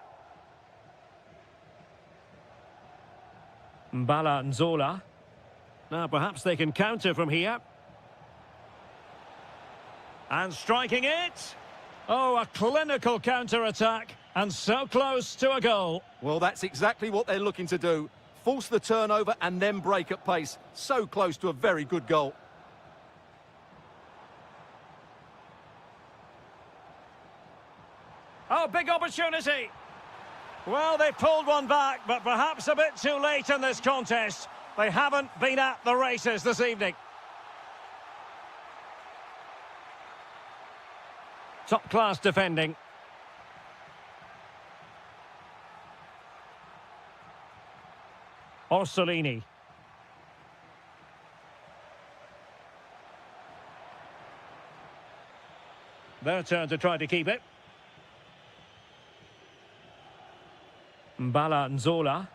S1: Mbala Nzola. Now perhaps they can counter from here. And striking it. Oh, a clinical counter-attack. And so close to a goal.
S2: Well, that's exactly what they're looking to do. Force the turnover and then break at pace. So close to a very good goal.
S1: Oh, big opportunity. Well, they pulled one back, but perhaps a bit too late in this contest. They haven't been at the races this evening. Top-class defending. Orsolini. Their turn to try to keep it. Mbala Nzola.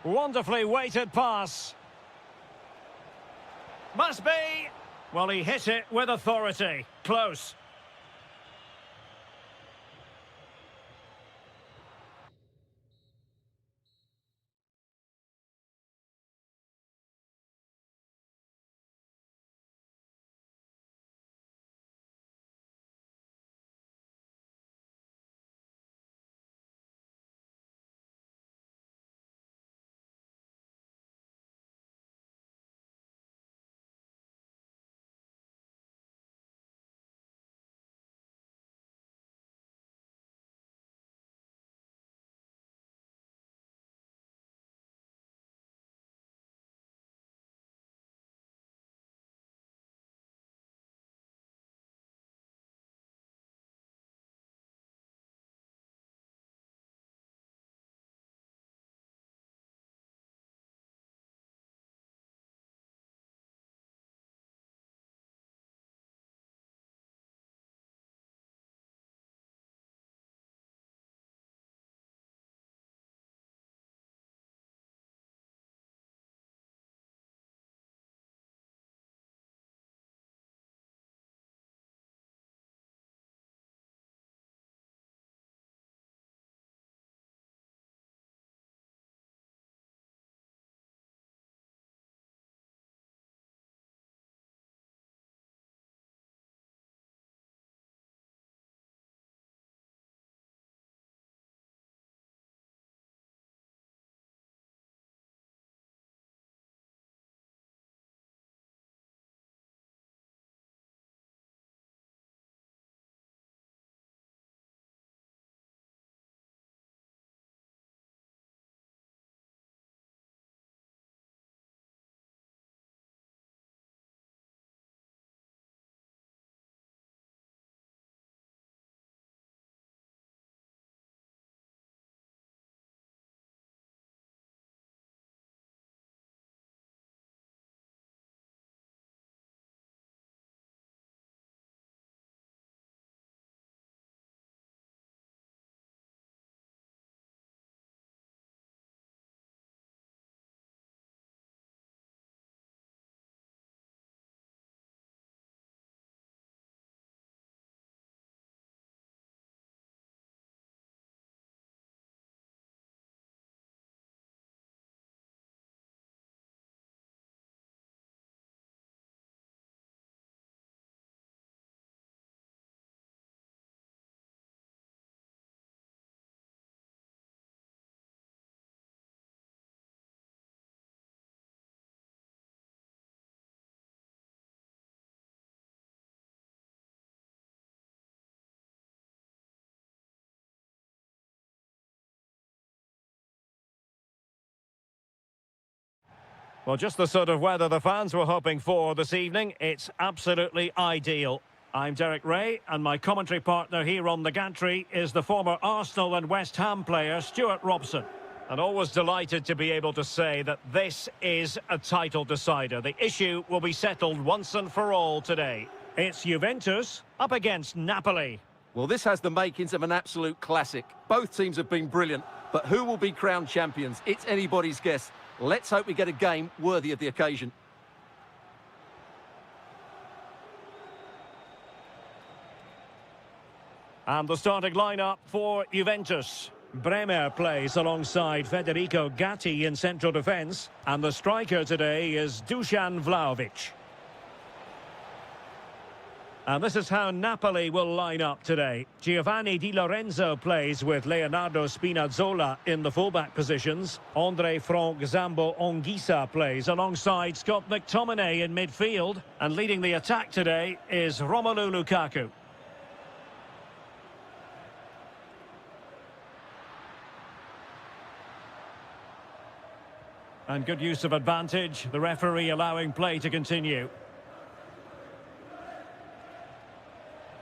S1: Wonderfully weighted pass. Must be. Well, he hit it with authority. Close. Well, just the sort of weather the fans were hoping for this evening. It's absolutely ideal. I'm Derek Ray, and my commentary partner here on the gantry is the former Arsenal and West Ham player, Stuart Robson. And always delighted to be able to say that this is a title decider. The issue will be settled once and for all today. It's Juventus up against Napoli.
S2: Well, this has the makings of an absolute classic. Both teams have been brilliant, but who will be crowned champions? It's anybody's guess. Let's hope we get a game worthy of the occasion.
S1: And the starting lineup for Juventus. Bremer plays alongside Federico Gatti in central defence. And the striker today is Dusan Vlahovic. And this is how Napoli will line up today. Giovanni Di Lorenzo plays with Leonardo Spinazzola in the fullback positions. Andre Frank Zambo Anguissa plays alongside Scott McTominay in midfield. And leading the attack today is Romelu Lukaku. And good use of advantage, the referee allowing play to continue.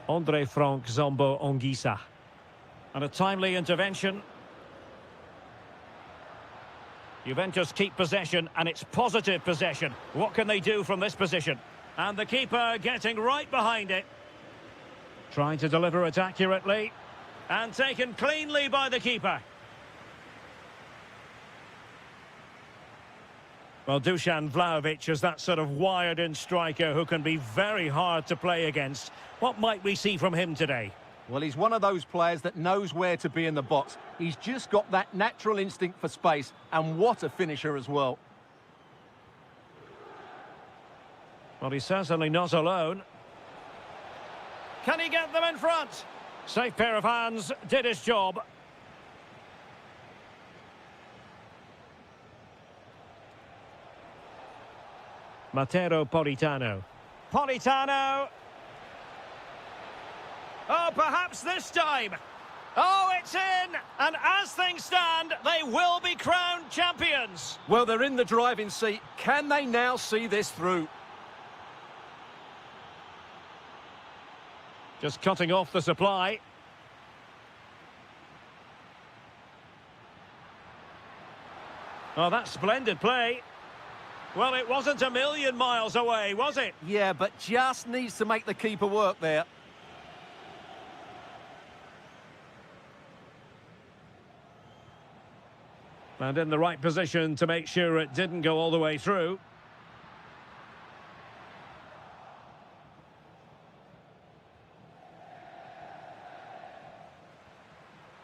S1: Andre Frank Zambo Anguissa. And a timely intervention. Juventus keep possession, and it's positive possession. What can they do from this position? And the keeper getting right behind it. Trying to deliver it accurately. And taken cleanly by the keeper. Well, Dusan Vlahovic is that sort of wired-in striker who can be very hard to play against. What might we see from him today?
S2: Well, he's one of those players that knows where to be in the box. He's just got that natural instinct for space, and what a finisher as well.
S1: Well, he's certainly not alone. Can he get them in front? Safe pair of hands, did his job. Matteo Politano. Politano! Oh, perhaps this time! Oh, it's in! And as things stand, they will be crowned champions!
S2: Well, they're in the driving seat. Can they now see this through?
S1: Just cutting off the supply. Oh, that's splendid play. Well, it wasn't a million miles away, was it?
S2: Yeah, but just needs to make the keeper work there.
S1: And in the right position to make sure it didn't go all the way through.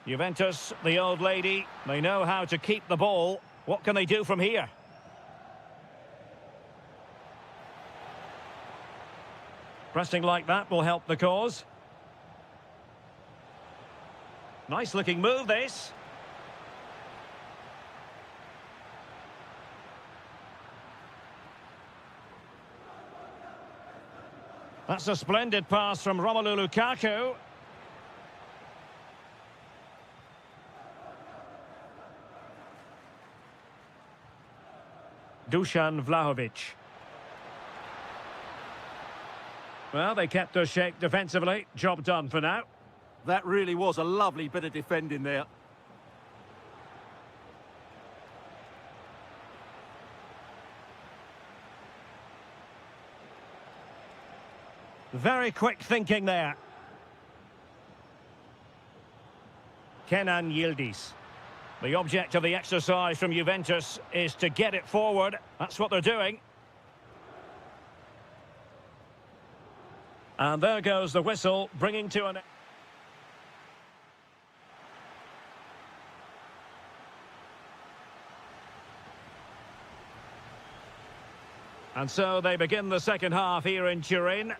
S1: Juventus, the old lady, they know how to keep the ball. What can they do from here? Pressing like that will help the cause. Nice looking move, this. That's a splendid pass from Romelu Lukaku. Dusan Vlahovic. Well, they kept their shape defensively. Job done for now.
S2: That really was a lovely bit of defending there.
S1: Very quick thinking there. Kenan Yildiz. The object of the exercise from Juventus is to get it forward. That's what they're doing. And there goes the whistle, bringing to an... And so they begin the second half here in Turin.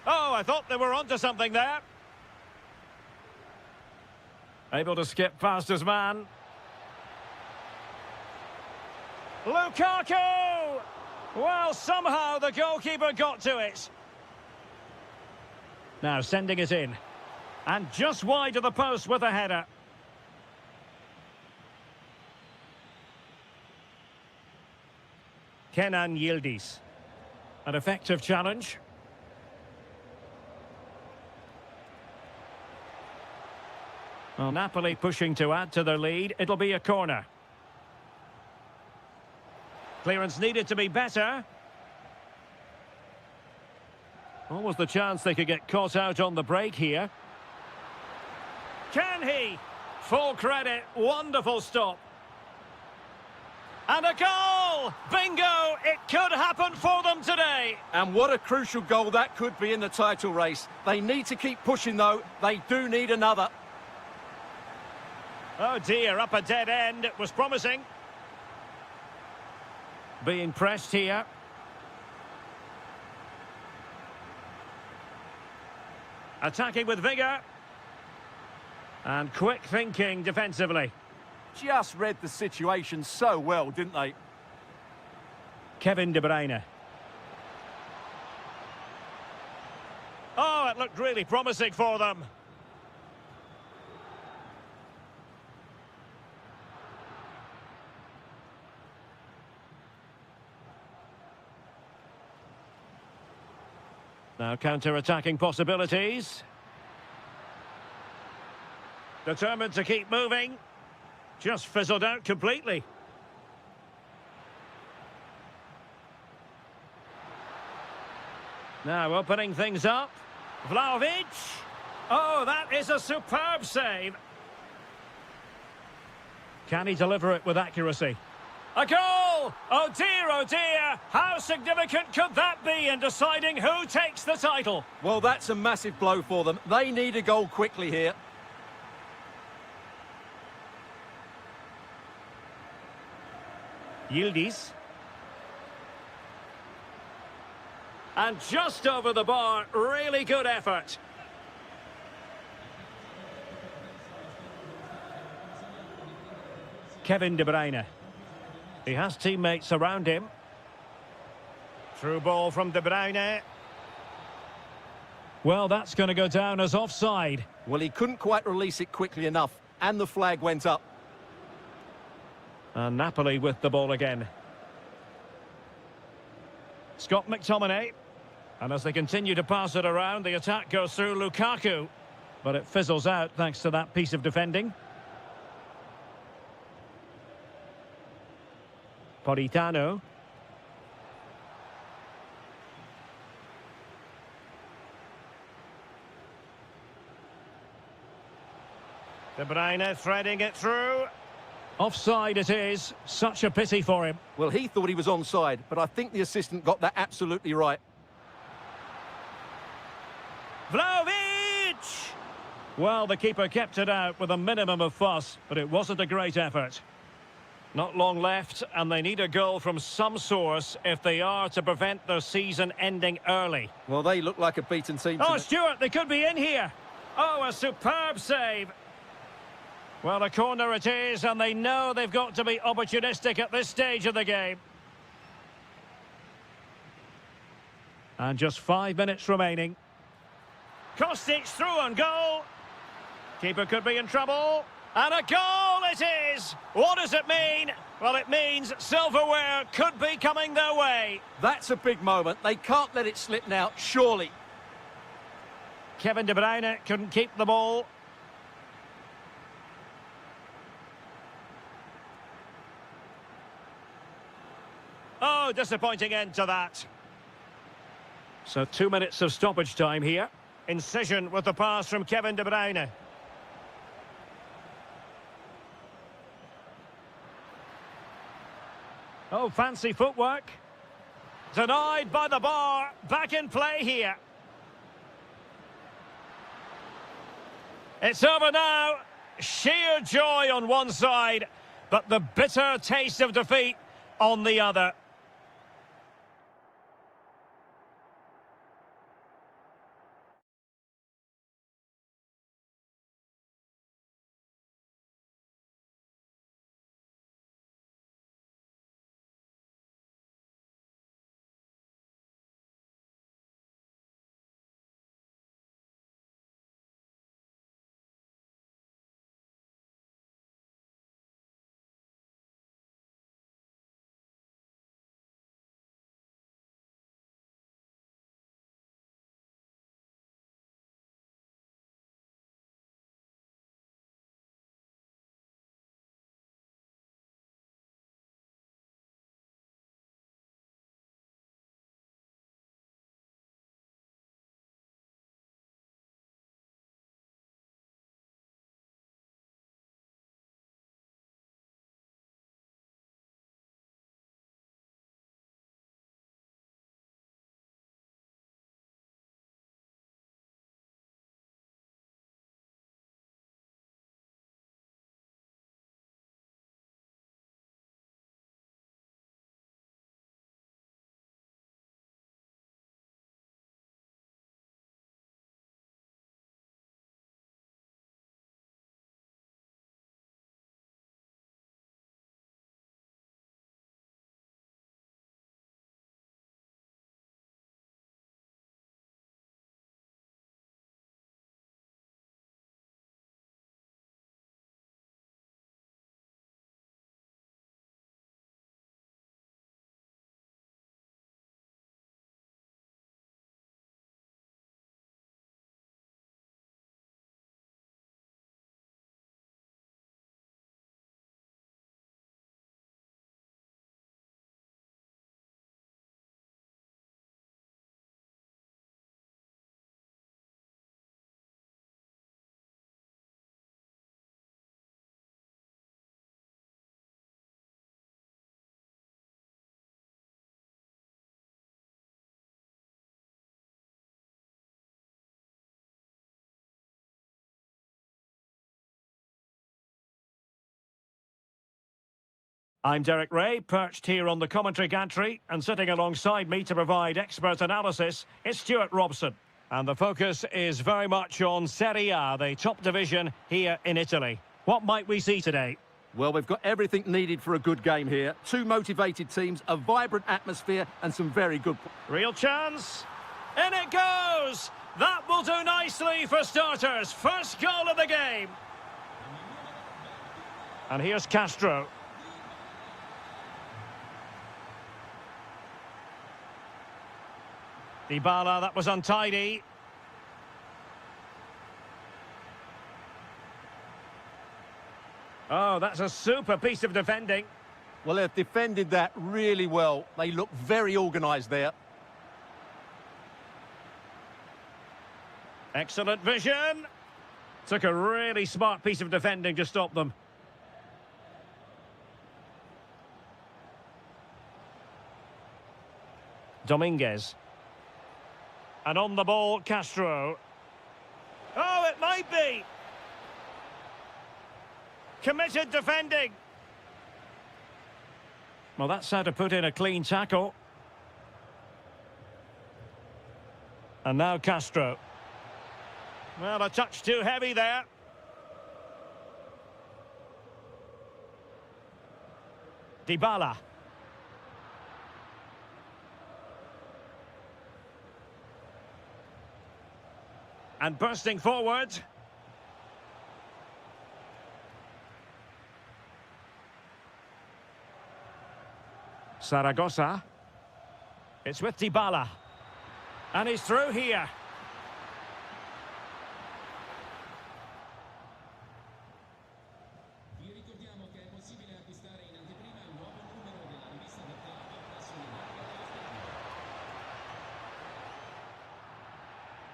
S1: Oh, I thought they were onto something there. Able to skip past his man. Lukaku! Well, somehow the goalkeeper got to it. Now sending it in. And just wide of the post with a header. Kenan Yildiz. An effective challenge. Well, Napoli pushing to add to their lead. It'll be a corner. Clearance needed to be better. What was the chance they could get caught out on the break here? Can he? Full credit. Wonderful stop. And a goal! Bingo! It could happen for them today.
S2: And what a crucial goal that could be in the title race. They need to keep pushing, though. They do need another.
S1: Oh dear, up a dead end. It was promising. Being pressed here. Attacking with vigour. And quick thinking defensively.
S2: Just read the situation so well, didn't they?
S1: Kevin De Bruyne. Oh, it looked really promising for them. Now counter-attacking possibilities. Determined to keep moving. Just fizzled out completely. Now opening things up. Vlahovic. Oh, that is a superb save. Can he deliver it with accuracy? A goal! Oh dear, how significant could that be in deciding who takes the title?
S2: Well, that's a massive blow for them. They need a goal quickly here.
S1: Yildiz. And just over the bar, really good effort. Kevin De Bruyne. He has teammates around him. Through ball from De Bruyne. Well, that's going to go down as offside.
S2: Well, he couldn't quite release it quickly enough, and the flag went up.
S1: And Napoli with the ball again. Scott McTominay. And as they continue to pass it around, the attack goes through Lukaku. But it fizzles out thanks to that piece of defending. Politano. De Bruyne threading it through. Offside it is. Such a pity for him.
S2: Well, he thought he was onside, but I think the assistant got that absolutely right.
S1: Vlahovic! Well, the keeper kept it out with a minimum of fuss, but it wasn't a great effort. Not long left, and they need a goal from some source if they are to prevent their season ending early.
S2: Well, they look like a beaten team.
S1: Oh, Stuart, they could be in here. Oh, a superb save. Well, a corner it is, and they know they've got to be opportunistic at this stage of the game. And just 5 minutes remaining. Kostic through on goal. Keeper could be in trouble. And a goal it is! What does it mean? Well, it means silverware could be coming their way.
S2: That's a big moment. They can't let it slip now, surely.
S1: Kevin De Bruyne couldn't keep the ball. Oh, disappointing end to that. So 2 minutes of stoppage time here. Incision with the pass from Kevin De Bruyne. Oh, fancy footwork. Denied by the bar. Back in play here. It's over now. Sheer joy on one side, but the bitter taste of defeat on the other. I'm Derek Ray, perched here on the commentary gantry, and sitting alongside me to provide expert analysis is Stuart Robson. And the focus is very much on Serie A, the top division here in Italy. What might we see today?
S2: Well, we've got everything needed for a good game here. Two motivated teams, a vibrant atmosphere, and some very good...
S1: Real chance. In it goes! That will do nicely for starters. First goal of the game. And here's Castro. Dybala, that was untidy. Oh, that's a super piece of defending.
S2: Well, they've defended that really well. They look very organised there.
S1: Excellent vision. Took a really smart piece of defending to stop them. Dominguez. And on the ball, Castro. Oh, it might be. Committed defending. Well, that's how to put in a clean tackle. And now Castro. Well, a touch too heavy there. Dybala. And bursting forward. Zaragoza. It's with Dybala. And he's through here.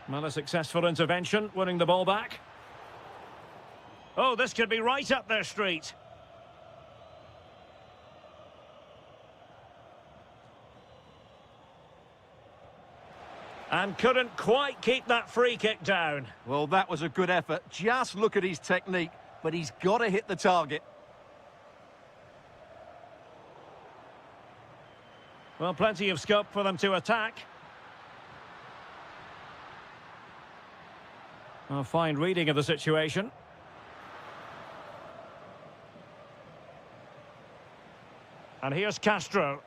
S1: Well, a successful intervention, winning the ball back. Oh, this could be right up their street. And couldn't quite keep that free kick down.
S2: Well, that was a good effort. Just look at his technique, but he's got to hit the target.
S1: Well, plenty of scope for them to attack. A fine reading of the situation. And here's Castro.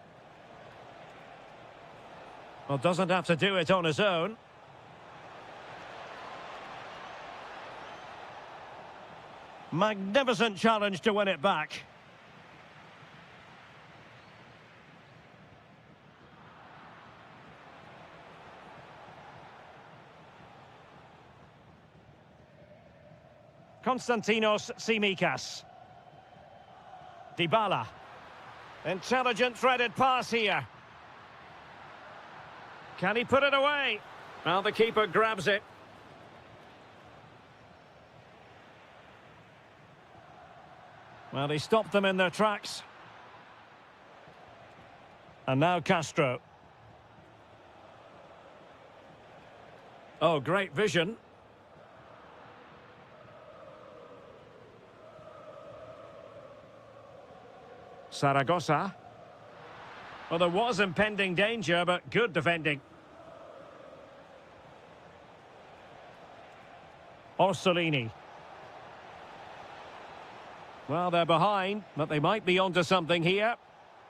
S1: Well, doesn't have to do it on his own. Magnificent challenge to win it back. Konstantinos Tsimikas. Dybala. Intelligent threaded pass here. Can he put it away? Well, the keeper grabs it. Well, he stopped them in their tracks. And now Castro. Oh, great vision. Zaragoza. Well, there was impending danger, but good defending. Orsolini. Well, they're behind, but they might be onto something here.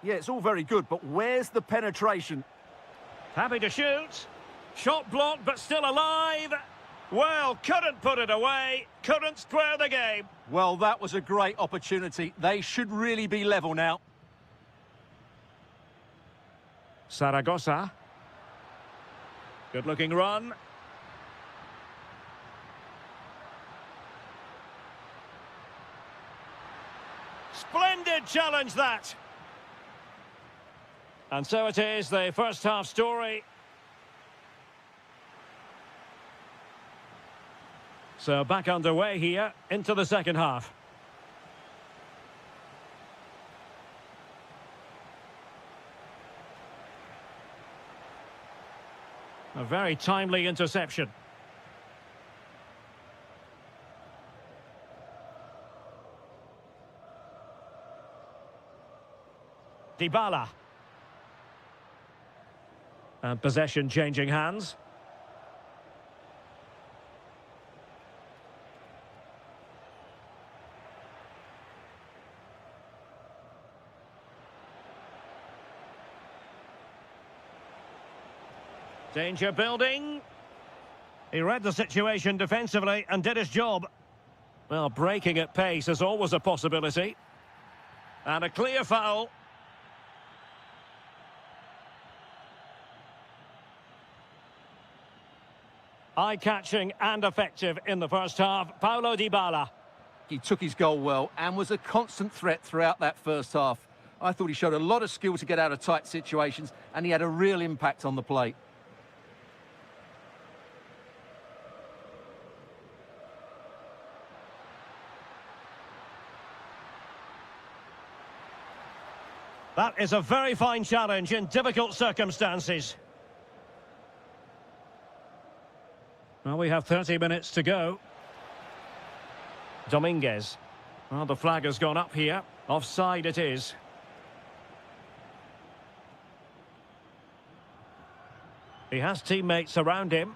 S2: Yeah, it's all very good, but where's the penetration?
S1: Happy to shoot. Shot blocked, but still alive. Well, couldn't put it away. Couldn't square the game.
S2: Well, that was a great opportunity. They should really be level now.
S1: Zaragoza. Good-looking run. Splendid challenge, that. And so it is, the first half story. So back underway here into the second half. A very timely interception. Dybala. And possession changing hands. Danger building. He read the situation defensively and did his job. Well, breaking at pace is always a possibility. And a clear foul. Eye-catching and effective in the first half. Paulo Dybala.
S2: He took his goal well and was a constant threat throughout that first half. I thought he showed a lot of skill to get out of tight situations, and he had a real impact on the plate.
S1: That is a very fine challenge in difficult circumstances. Well, we have 30 minutes to go. Dominguez. Well, the flag has gone up here. Offside it is. He has teammates around him.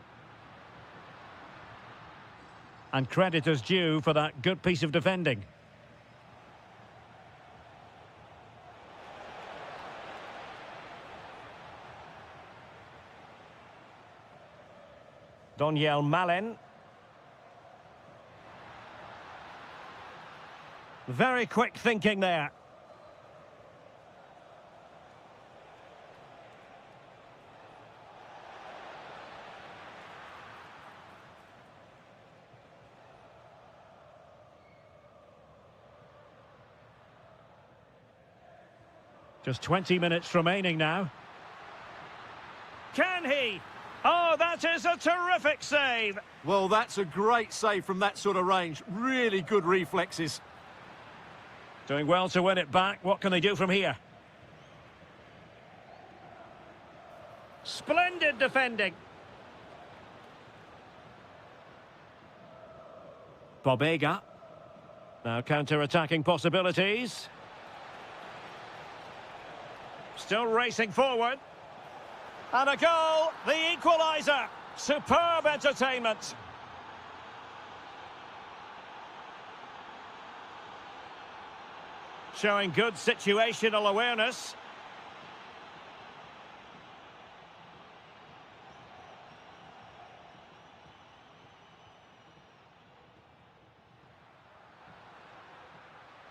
S1: And credit is due for that good piece of defending. Donyell Malen. Very quick thinking there. Just 20 minutes remaining now. Can he? Oh, that is a terrific save.
S2: Well, that's a great save from that sort of range. Really good reflexes.
S1: Doing well to win it back. What can they do from here? Splendid defending. Bobega. Now counter-attacking possibilities. Still racing forward. And a goal, the equaliser. Superb entertainment. Showing good situational awareness.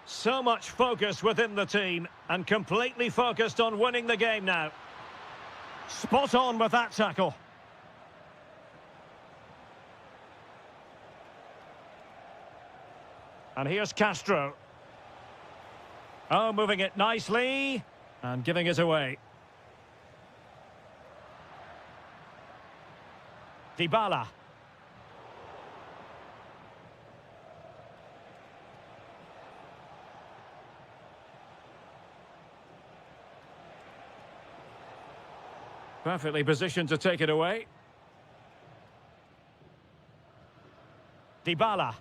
S1: So much focus within the team and completely focused on winning the game now. Spot on with that tackle. And here's Castro. Oh, moving it nicely and giving it away. Dybala. Perfectly positioned to take it away. Dybala.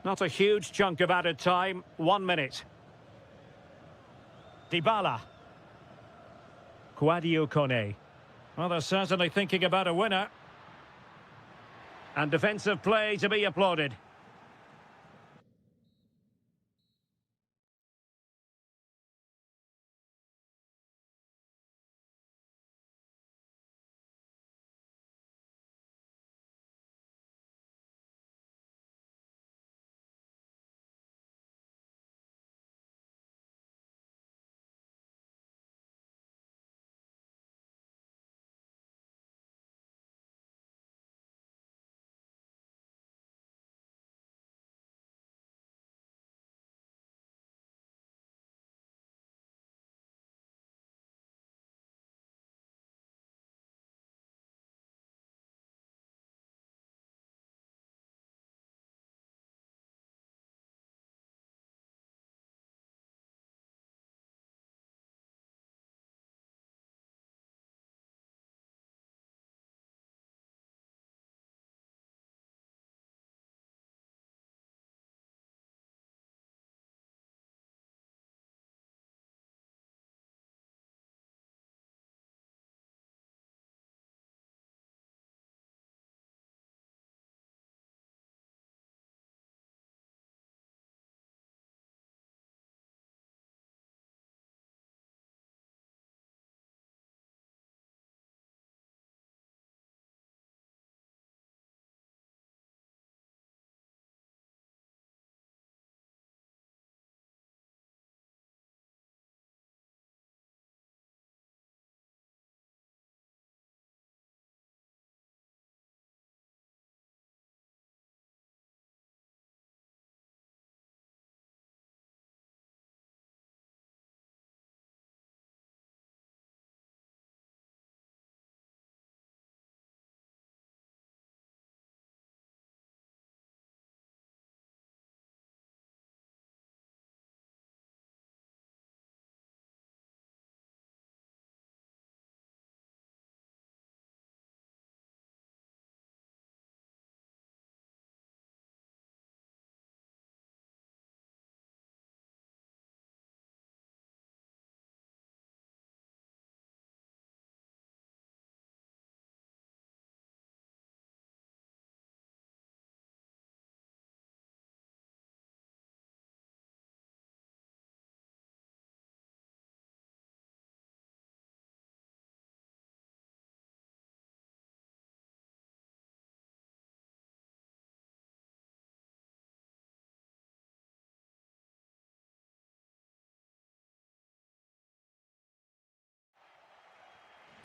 S1: Not a huge chunk of added time. 1 minute. Dybala. Quadio Kone. Well, they're certainly thinking about a winner. And defensive play to be applauded.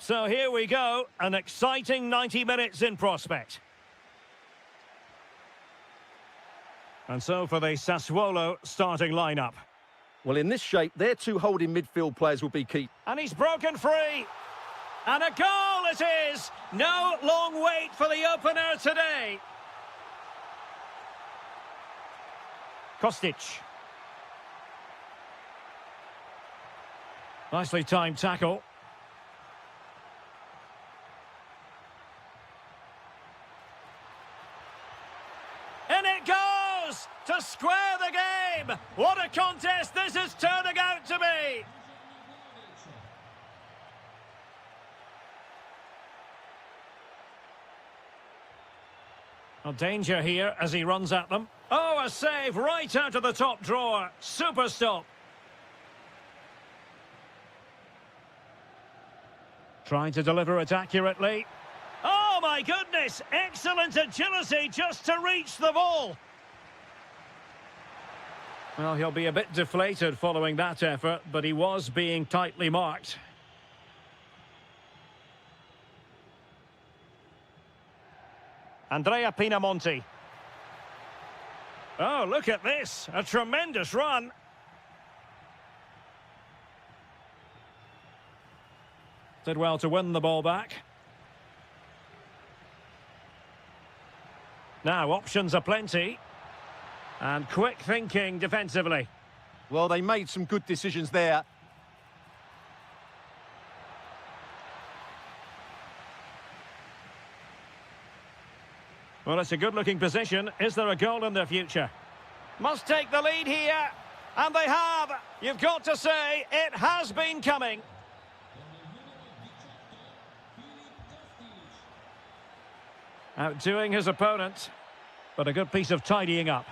S1: So here we go, an exciting 90 minutes in prospect. And so for the Sassuolo starting lineup.
S2: Well, in this shape, their two holding midfield players will be key.
S1: And he's broken free. And a goal it is! No long wait for the opener today. Kostic. Nicely timed tackle. And it goes to square the game. What a contest this is turning out to be. Well, danger here as he runs at them. Oh, a save right out of the top drawer. Super stop. Trying to deliver it accurately. Oh, my goodness! Excellent agility just to reach the ball. Well, he'll be a bit deflated following that effort, but he was being tightly marked. Andrea Pinamonti. Oh, look at this. A tremendous run. Did well to win the ball back. Now, options are plenty. And quick thinking defensively.
S2: Well, they made some good decisions there.
S1: Well, it's a good-looking position. Is there a goal in the future? Must take the lead here. And they have. You've got to say, it has been coming. Outdoing his opponent. But a good piece of tidying up.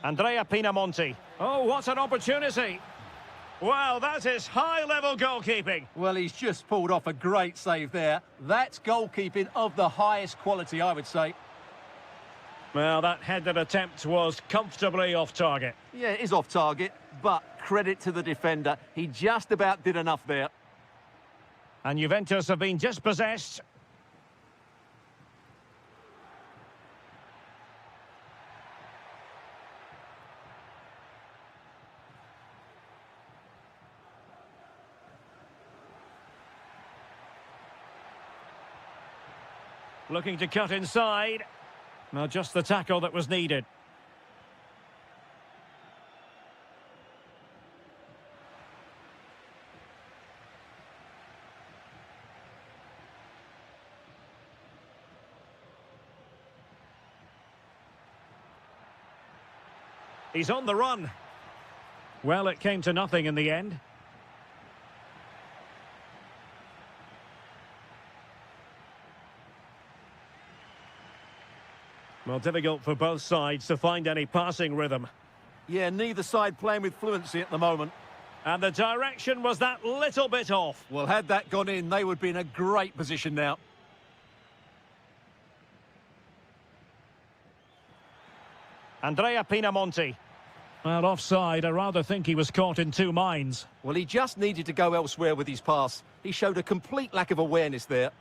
S1: Andrea Pinamonti. Oh, what an opportunity. Well, that is high-level goalkeeping.
S2: Well, he's just pulled off a great save there. That's goalkeeping of the highest quality, I would say.
S1: Well, that headed attempt was comfortably off target.
S2: Yeah, it is off target, but credit to the defender. He just about did enough there.
S1: And Juventus have been dispossessed. Looking to cut inside. Well, just the tackle that was needed. He's on the run. Well, it came to nothing in the end. Well, difficult for both sides to find any passing rhythm.
S2: Yeah, neither side playing with fluency at the moment.
S1: And the direction was that little bit off.
S2: Well, had that gone in, they would be in a great position now.
S1: Andrea Pinamonti. Well, offside. I rather think he was caught in two minds.
S2: Well, he just needed to go elsewhere with his pass. He showed a complete lack of awareness there.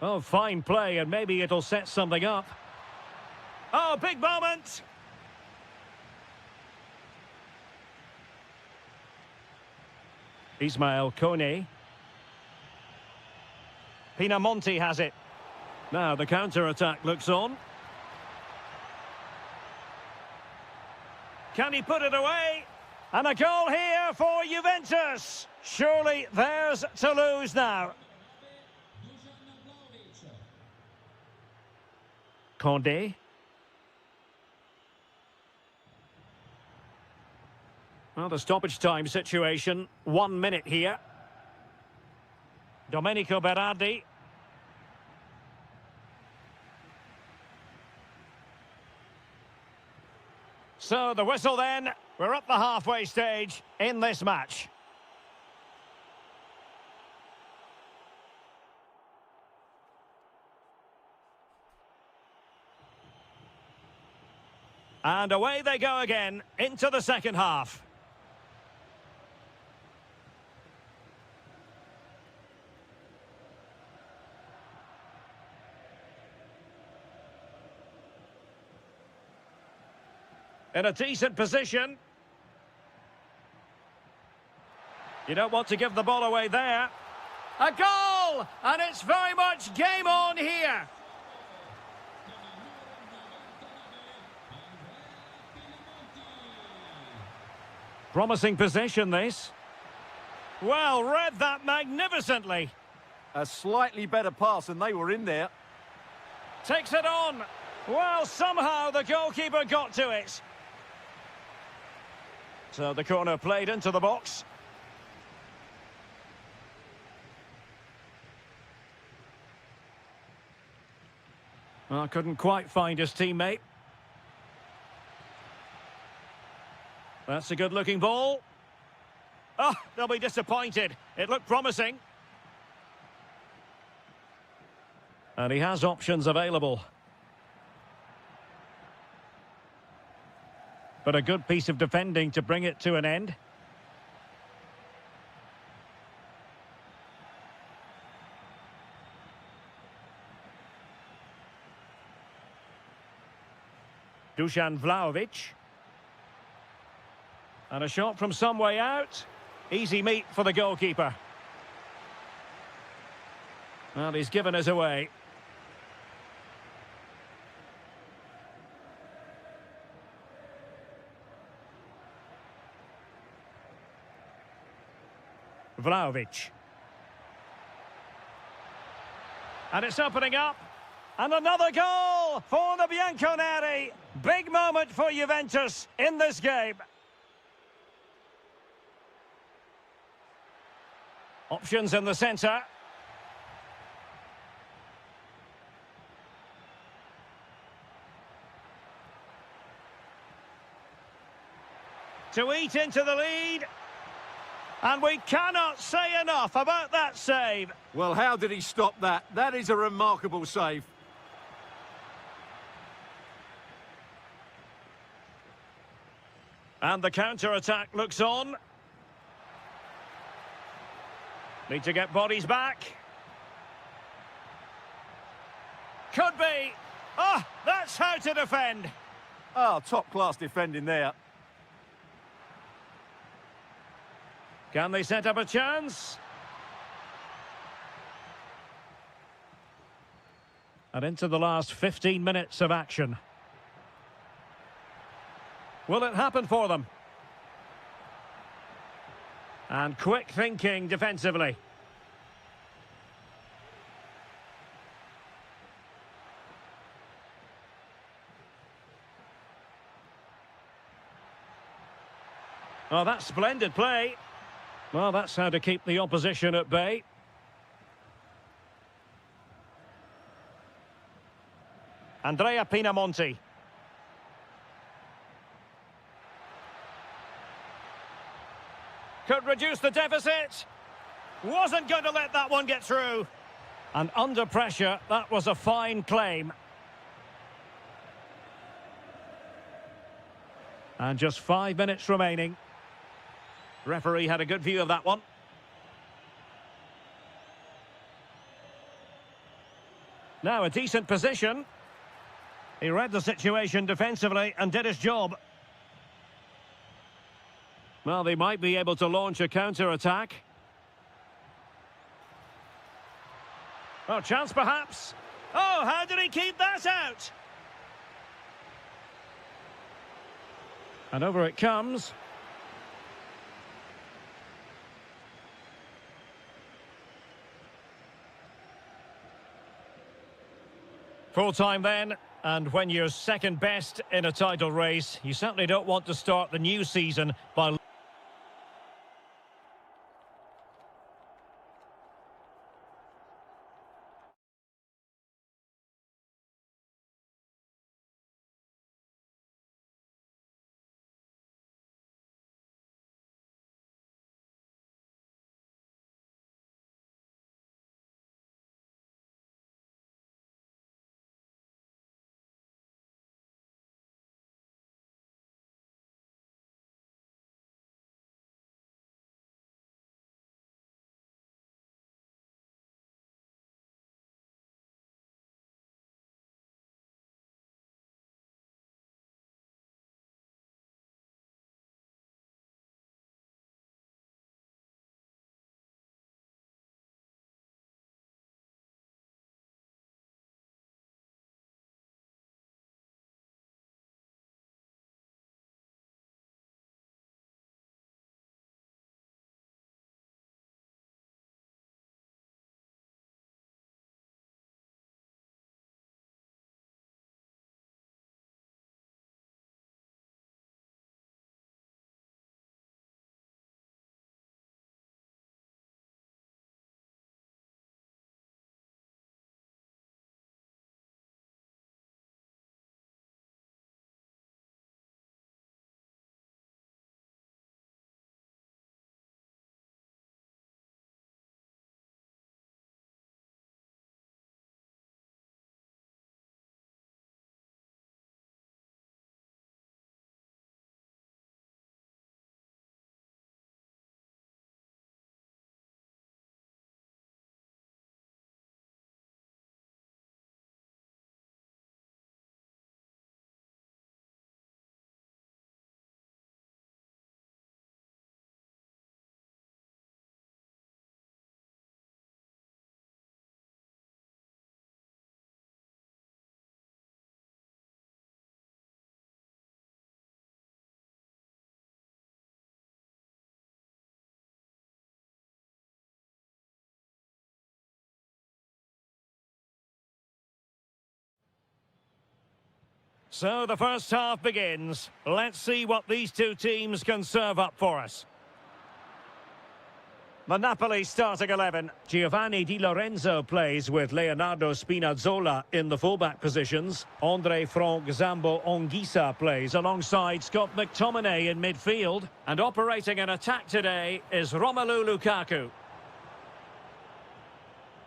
S1: Oh, fine play, and maybe it'll set something up. Oh, big moment! Ismail Kone. Pinamonti has it. Now the counter-attack looks on. Can he put it away? And a goal here for Juventus. Surely theirs to lose now. Condé. Well, the stoppage time situation, 1 minute here. Domenico Berardi. So the whistle then, we're at the halfway stage in this match. And away they go again into the second half. In a decent position. You don't want to give the ball away there. A goal! And it's very much game on here. Promising possession, this. Well, read that magnificently.
S2: A slightly better pass and they were in there.
S1: Takes it on. Well, somehow the goalkeeper got to it. So the corner played into the box. Well, couldn't quite find his teammate. That's a good-looking ball. Oh, they'll be disappointed. It looked promising. And he has options available. But a good piece of defending to bring it to an end. Dusan Vlahovic. And a shot from some way out. Easy meet for the goalkeeper. Well, he's given us away. Vlahovic. And it's opening up. And another goal for the Bianconeri. Big moment for Juventus in this game. Options in the centre. To eat into the lead. And we cannot say enough about that save.
S2: Well, how did he stop that? That is a remarkable save.
S1: And the counter-attack looks on. Need to get bodies back. Could be. Oh, that's how to defend.
S2: Oh, top-class defending there.
S1: Can they set up a chance? And into the last 15 minutes of action. Will it happen for them? And quick thinking defensively. Oh, that's splendid play. Well, that's how to keep the opposition at bay. Andrea Pinamonti. Could reduce the deficit. Wasn't going to let that one get through. And under pressure, that was a fine claim. And just 5 minutes remaining. Referee had a good view of that one. Now a decent position. He read the situation defensively and did his job. Well, they might be able to launch a counter-attack. Oh, chance perhaps. Oh, how did he keep that out? And over it comes. Full time then, and when you're second best in a title race, you certainly don't want to start the new season by So the first half begins. Let's see what these two teams can serve up for us. The Napoli starting 11. Giovanni Di Lorenzo plays with Leonardo Spinazzola in the fullback positions. Andre Frank Zambo Anguissa plays alongside Scott McTominay in midfield. And operating an attack today is Romelu Lukaku.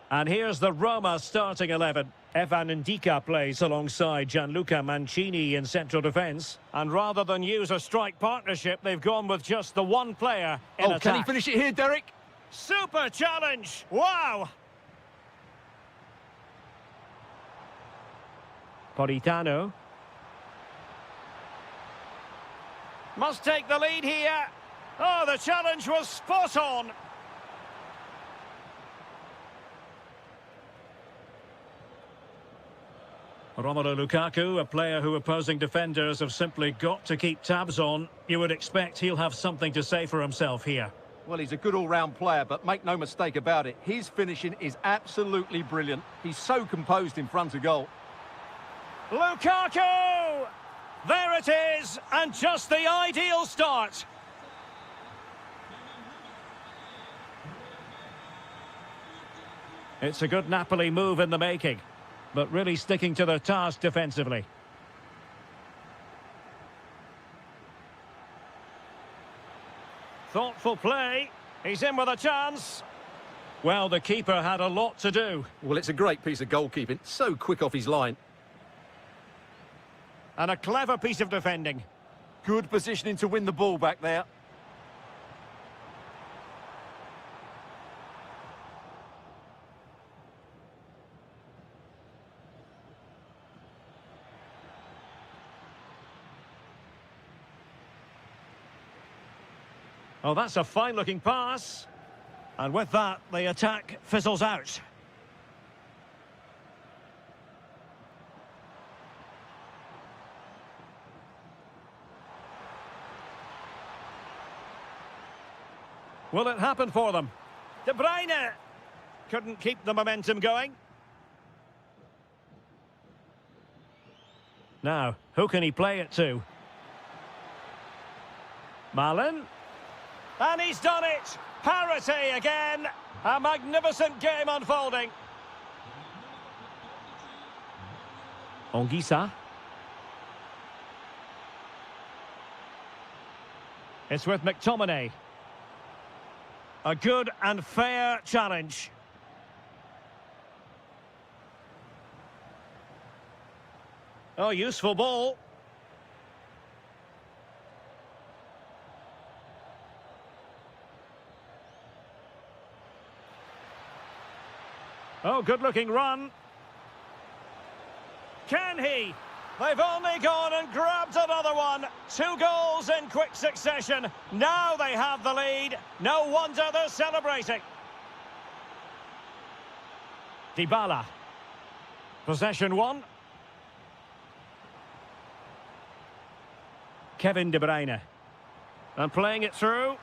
S1: And here's the Roma starting 11. Evan Ndika plays alongside Gianluca Mancini in central defence. And rather than use a strike partnership, they've gone with just the one player in attack.
S2: Can he finish it here, Derek?
S1: Super challenge! Wow! Politano. Must take the lead here. Oh, the challenge was spot on. Romelu Lukaku, a player who opposing defenders have simply got to keep tabs on. You would expect he'll have something to say for himself here.
S2: Well, he's a good all-round player, but make no mistake about it, his finishing is absolutely brilliant. He's so composed in front of goal.
S1: Lukaku! There it is, and just the ideal start. It's a good Napoli move in the making, but really sticking to the task defensively. Thoughtful play. He's in with a chance. Well, the keeper had a lot to do.
S2: Well, it's a great piece of goalkeeping. So quick off his line.
S1: And a clever piece of defending.
S2: Good positioning to win the ball back there.
S1: Oh, that's a fine-looking pass. And with that, the attack fizzles out. Will it happen for them? De Bruyne couldn't keep the momentum going. Now, who can he play it to? Malin. And he's done it! Parity again! A magnificent game unfolding. Anguissa. It's with McTominay. A good and fair challenge. Oh, useful ball. Oh, good-looking run. Can he? They've only gone and grabbed another one. 2 goals in quick succession. Now they have the lead. No wonder they're celebrating. Dybala. Possession 1. Kevin De Bruyne. And playing it through.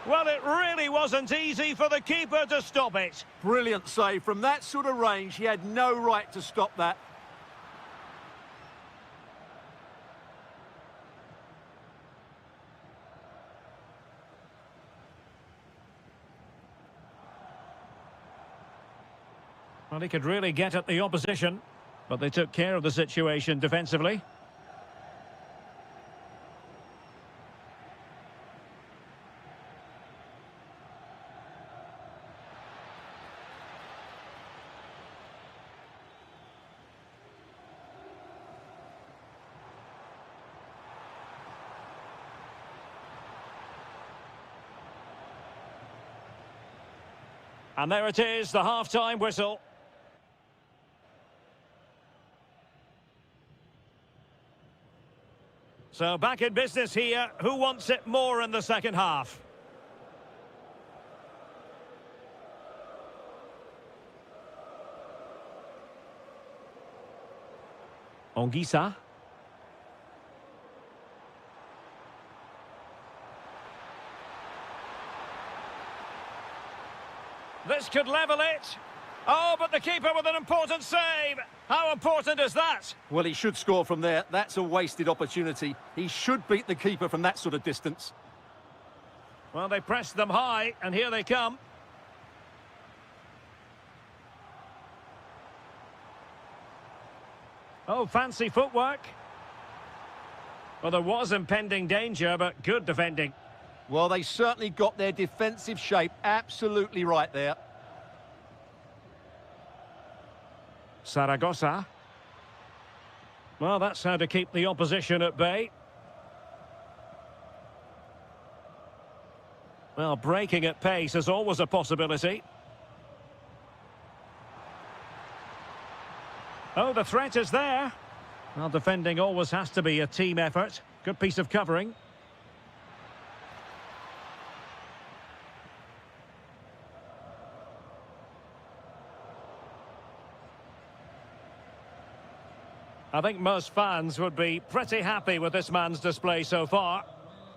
S1: Well, it really wasn't easy for the keeper to stop it.
S2: Brilliant save. From that sort of range, he had no right to stop that.
S1: Well, he could really get at the opposition, but they took care of the situation defensively. And there it is, the half-time whistle. So back in business here. Who wants it more in the second half? Anguissa. This could level it. Oh, but the keeper with an important save. How important is that?
S2: Well, he should score from there. That's a wasted opportunity. He should beat the keeper from that sort of distance.
S1: Well, they pressed them high, and here they come. Oh, fancy footwork. Well, there was impending danger, but good defending.
S2: Well, they certainly got their defensive shape absolutely right there.
S1: Zaragoza. Well, that's how to keep the opposition at bay. Well, breaking at pace is always a possibility. Oh, the threat is there. Well, defending always has to be a team effort. Good piece of covering. I think most fans would be pretty happy with this man's display so far.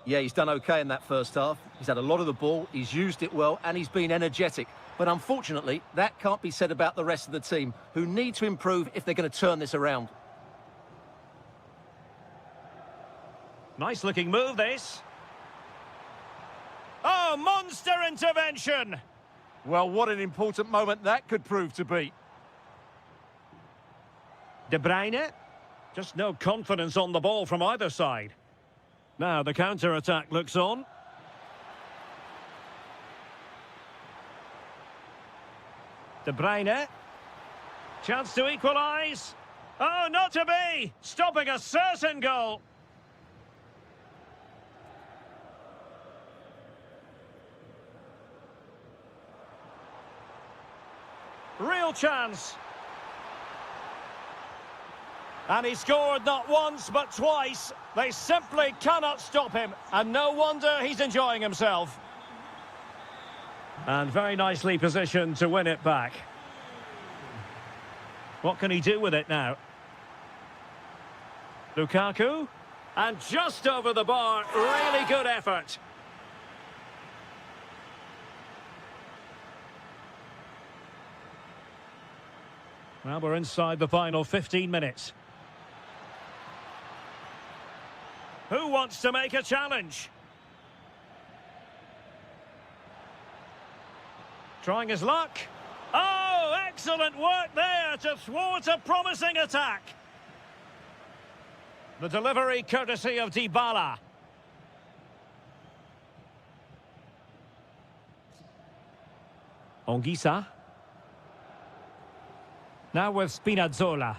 S2: Yeah, he's done okay in that first half. He's had a lot of the ball, he's used it well, and he's been energetic. But unfortunately, that can't be said about the rest of the team, who need to improve if they're going to turn this around.
S1: Nice looking move, this. Oh, monster intervention!
S2: Well, what an important moment that could prove to be.
S1: De Bruyne. Just no confidence on the ball from either side. Now the counter-attack looks on. De Bruyne. Chance to equalise. Oh, not to be! Stopping a certain goal. Real chance. And he scored not once, but twice. They simply cannot stop him. And no wonder he's enjoying himself. And very nicely positioned to win it back. What can he do with it now? Lukaku. And just over the bar. Really good effort. Well, we're inside the final 15 minutes. Who wants to make a challenge? Trying his luck. Oh, excellent work there to thwart a promising attack. The delivery courtesy of Dybala. Ongisa. Now with Spinazzola.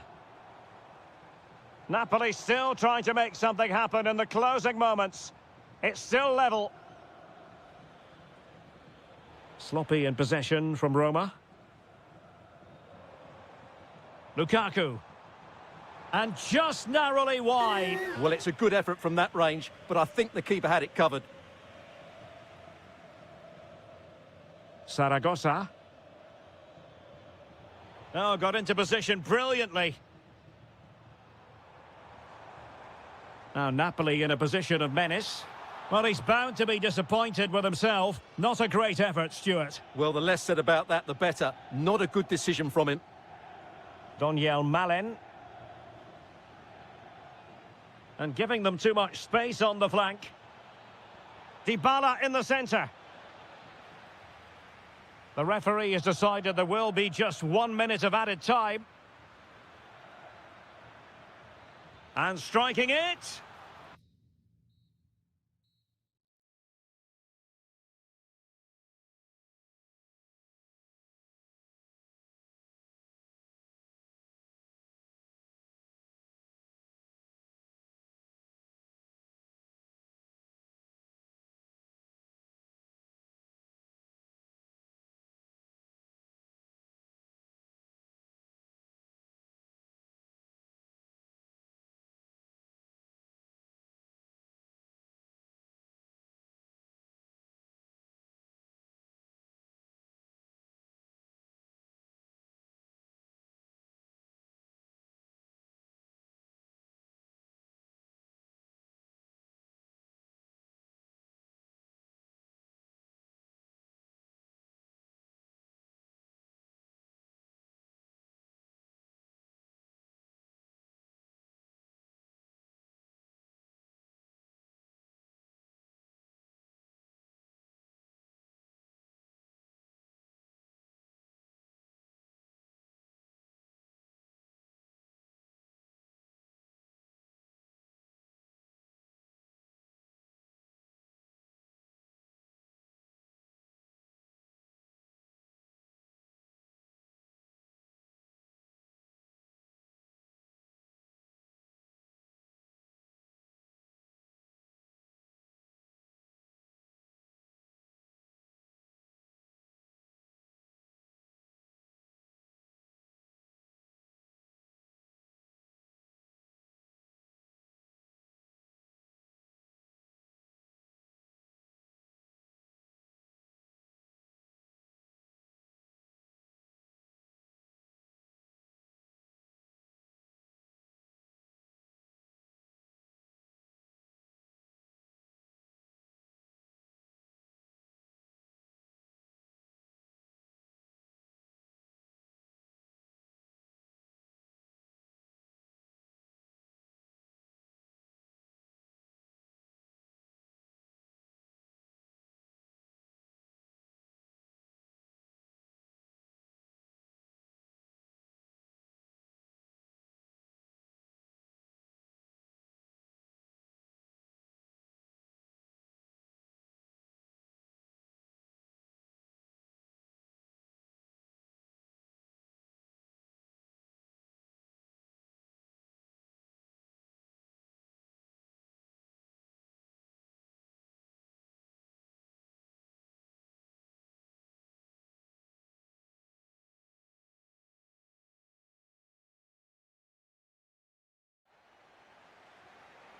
S1: Napoli still trying to make something happen in the closing moments. It's still level. Sloppy in possession from Roma. Lukaku. And just narrowly wide.
S2: Well, it's a good effort from that range, but I think the keeper had it covered.
S1: Zaragoza. Oh, got into position brilliantly. Now Napoli in a position of menace. Well, he's bound to be disappointed with himself. Not a great effort, Stuart.
S2: Well, the less said about that, the better. Not a good decision from him.
S1: Doniel Malen. And giving them too much space on the flank. Dybala in the centre. The referee has decided there will be just 1 minute of added time. And striking it.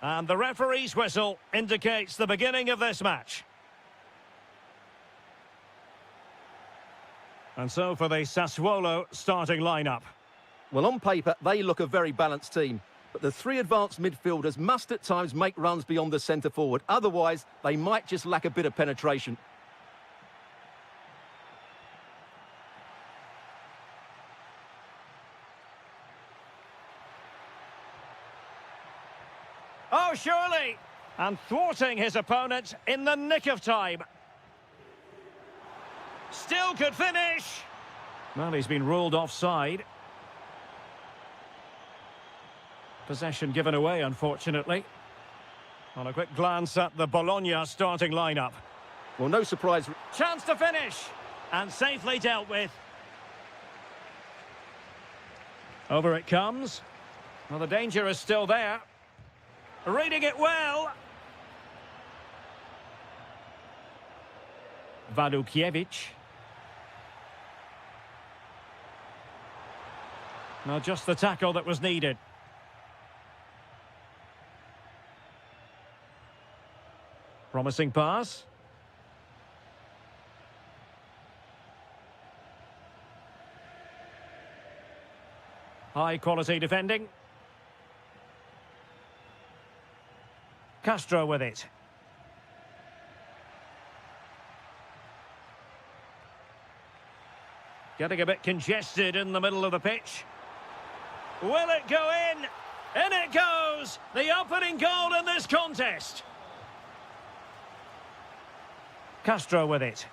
S1: And the referee's whistle indicates the beginning of this match. And so for the Sassuolo starting lineup.
S2: Well, on paper, they look a very balanced team. But the three advanced midfielders must at times make runs beyond the centre forward. Otherwise, they might just lack a bit of penetration.
S1: Oh, surely! And thwarting his opponent in the nick of time. Still could finish. Well, he's been ruled offside. Possession given away, unfortunately. On a quick glance at the Bologna starting lineup.
S2: Well, no surprise.
S1: Chance to finish. And safely dealt with. Over it comes. Well, the danger is still there. Reading it well. Walukiewicz. Now just the tackle that was needed. Promising pass. High quality defending. Castro with it. Getting a bit congested in the middle of the pitch. Will it go in? In it goes! The opening goal in this contest. Castro with it.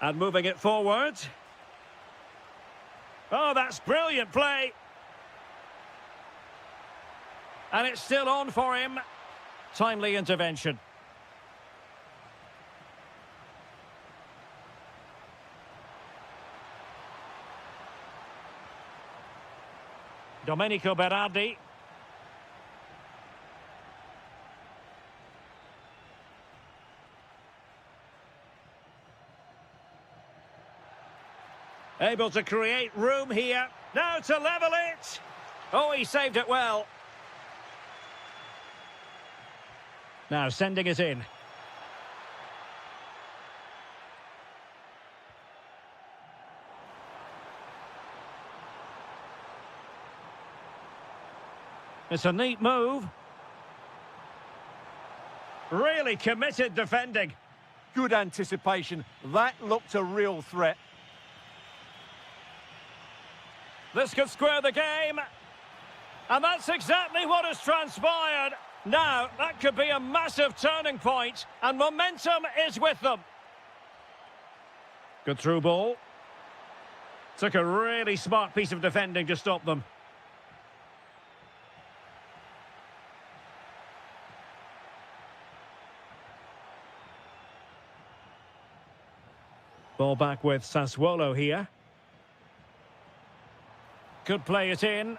S1: And moving it forward. Oh, that's brilliant play. And it's still on for him. Timely intervention. Domenico Berardi. Able to create room here. Now to level it. Oh, he saved it well. Now sending it in. It's a neat move. Really committed defending.
S2: Good anticipation. That looked a real threat.
S1: This could square the game. And that's exactly what has transpired. Now, that could be a massive turning point, and momentum is with them. Good through ball. Took a really smart piece of defending to stop them. Ball back with Sassuolo here. Could play it in.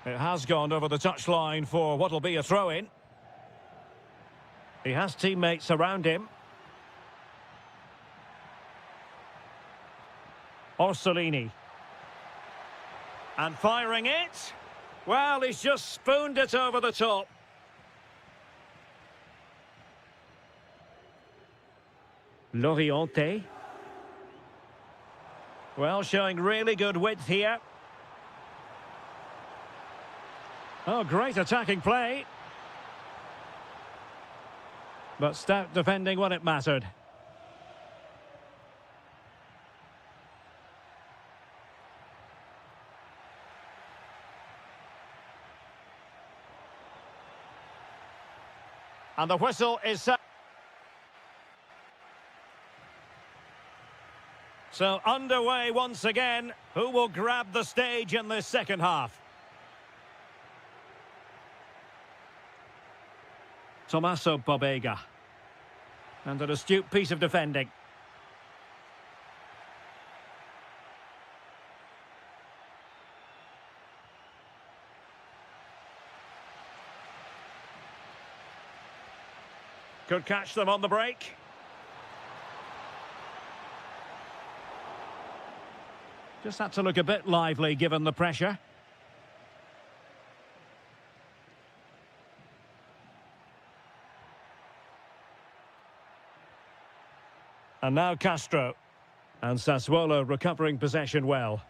S1: It has gone over the touchline for what will be a throw-in. He has teammates around him. Orsolini. And firing it. Well, he's just spooned it over the top. Loriente. Well, showing really good width here. Oh, great attacking play. But stout defending when it mattered. And the whistle is set. So underway once again. Who will grab the stage in this second half? Tommaso Pobega. And an astute piece of defending. Could catch them on the break. Just had to look a bit lively given the pressure. And now Castro. And Sassuolo recovering possession well.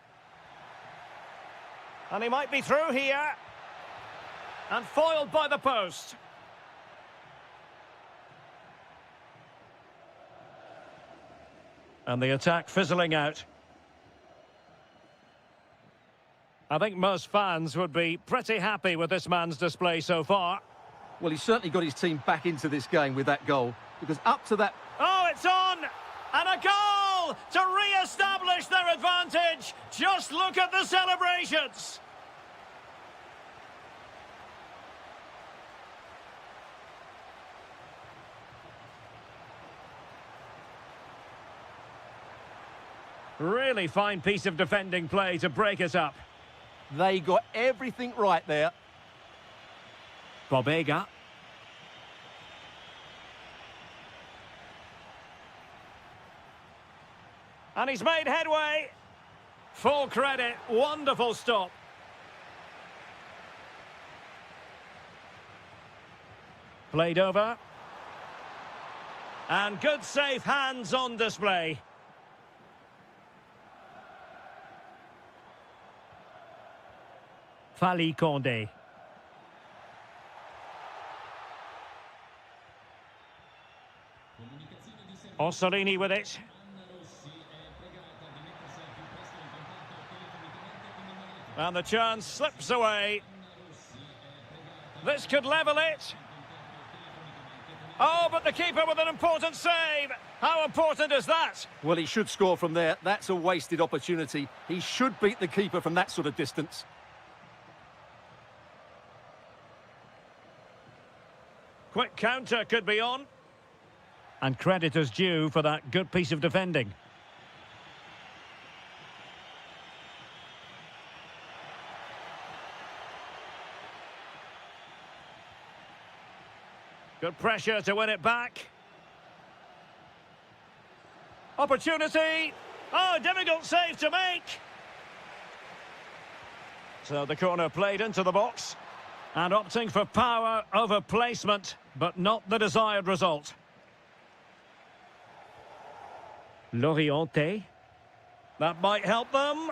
S1: And he might be through here. And foiled by the post. And the attack fizzling out. I think most fans would be pretty happy with this man's display so far.
S2: Well, he's certainly got his team back into this game with that goal, because up to that...
S1: Oh, it's on! And a goal to re-establish their advantage. Just look at the celebrations. Really fine piece of defending play to break us up.
S2: They got everything right there.
S1: Bobega. And he's made headway. Full credit. Wonderful stop. Played over. And good safe hands on display. Fali Condé. Orsolini with it. And the chance slips away. This could level it. Oh, but the keeper with an important save. How important is that?
S2: Well, he should score from there. That's a wasted opportunity. He should beat the keeper from that sort of distance.
S1: Quick counter could be on. And credit is due for that good piece of defending. Good pressure to win it back. Opportunity. Oh, difficult save to make. So the corner played into the box. And opting for power over placement, but not the desired result. Loriente. That might help them.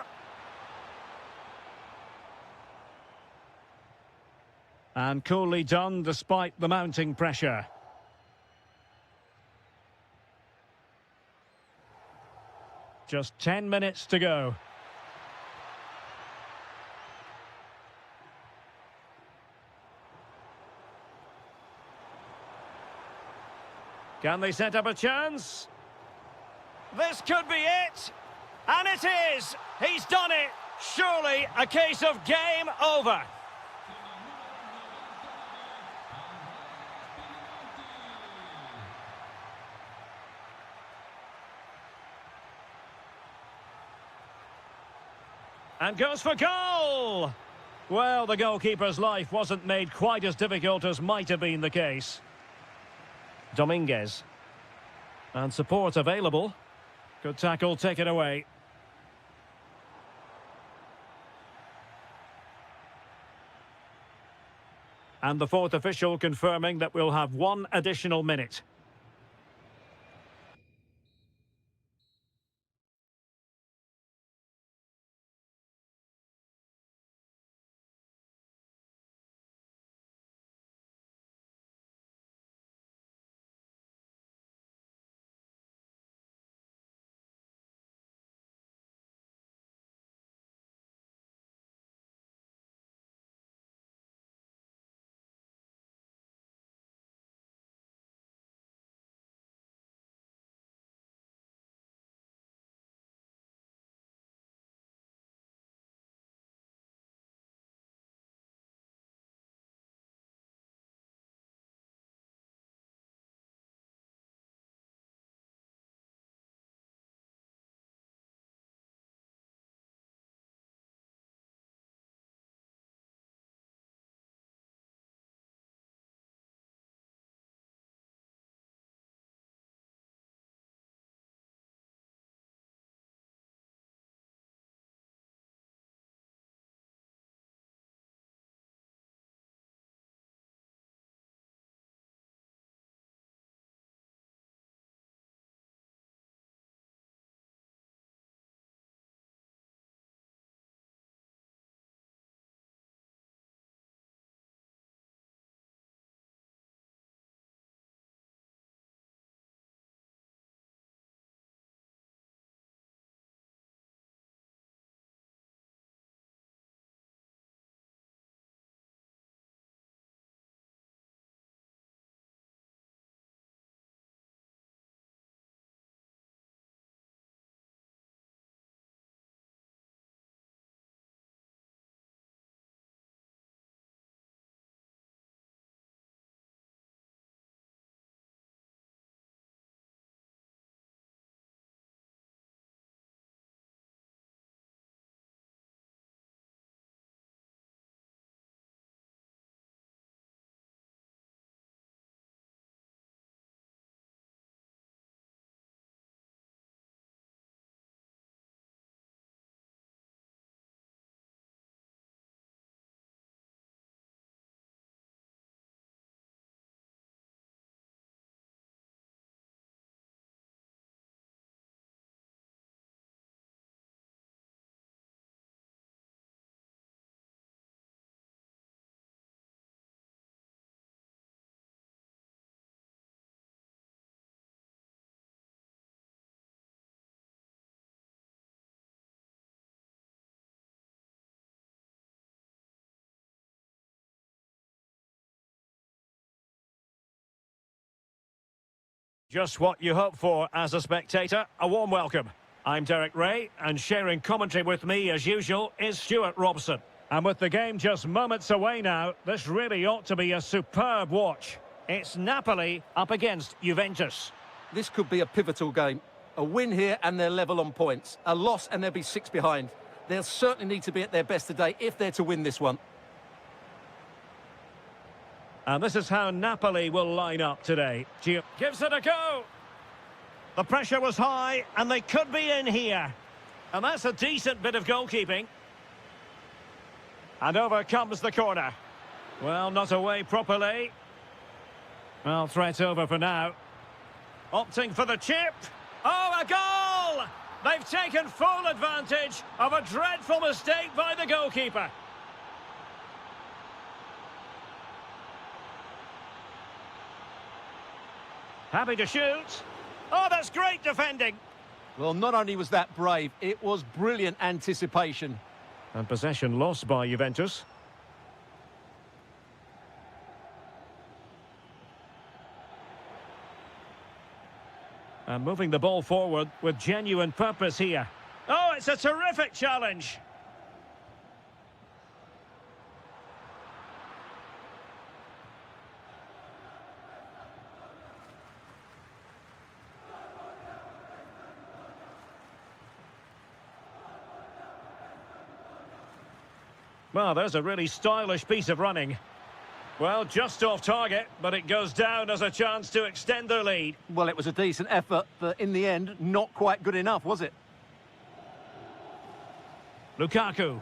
S1: And coolly done despite the mounting pressure. Just 10 minutes to go. Can they set up a chance? This could be it. And it is. He's done it. Surely a case of game over. And goes for goal! Well, the goalkeeper's life wasn't made quite as difficult as might have been the case. Dominguez. And support available. Good tackle, take it away. And the fourth official confirming that we'll have one additional minute. Just what you hope for as a spectator. A warm welcome. I'm Derek Ray, and sharing commentary with me, as usual, is Stuart Robson. And with the game just moments away now, this really ought to be a superb watch. It's Napoli up against Juventus.
S2: This could be a pivotal game. A win here and they're level on points. A loss and they'll be 6 behind. They'll certainly need to be at their best today if they're to win this one.
S1: And this is how Napoli will line up today. Gives it a go. The pressure was high, and they could be in here. And that's a decent bit of goalkeeping. And over comes the corner. Well, not away properly. Well, threat over for now. Opting for the chip. Oh, a goal! They've taken full advantage of a dreadful mistake by the goalkeeper. Happy to shoot. Oh, that's great defending.
S2: Well, not only was that brave, it was brilliant anticipation.
S1: And possession lost by Juventus. And moving the ball forward with genuine purpose here. Oh, it's a terrific challenge. Well, there's a really stylish piece of running. Well, just off target, but it goes down as a chance to extend their lead.
S2: Well, it was a decent effort, but in the end, not quite good enough, was it?
S1: Lukaku.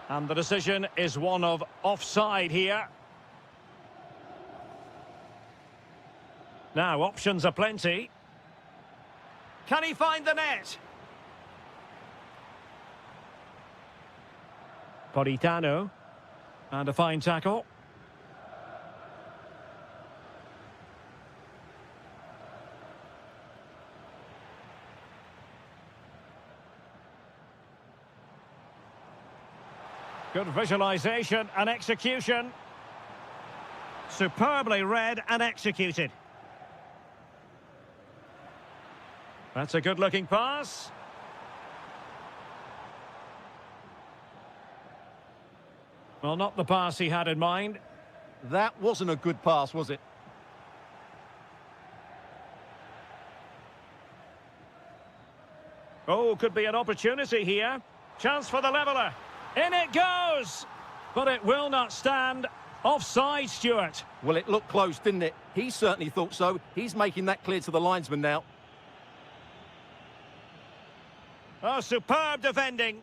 S1: And the decision is one of offside here. Now, options are plenty. Can he find the net? Politano. And a fine tackle. Good visualization and execution. Superbly read and executed. That's a good-looking pass. Well, not the pass he had in mind.
S2: That wasn't a good pass, was it?
S1: Oh, could be an opportunity here. Chance for the leveller. In it goes! But it will not stand. Offside, Stuart.
S2: Well, it looked close, didn't it? He certainly thought so. He's making that clear to the linesman now.
S1: Oh, superb defending.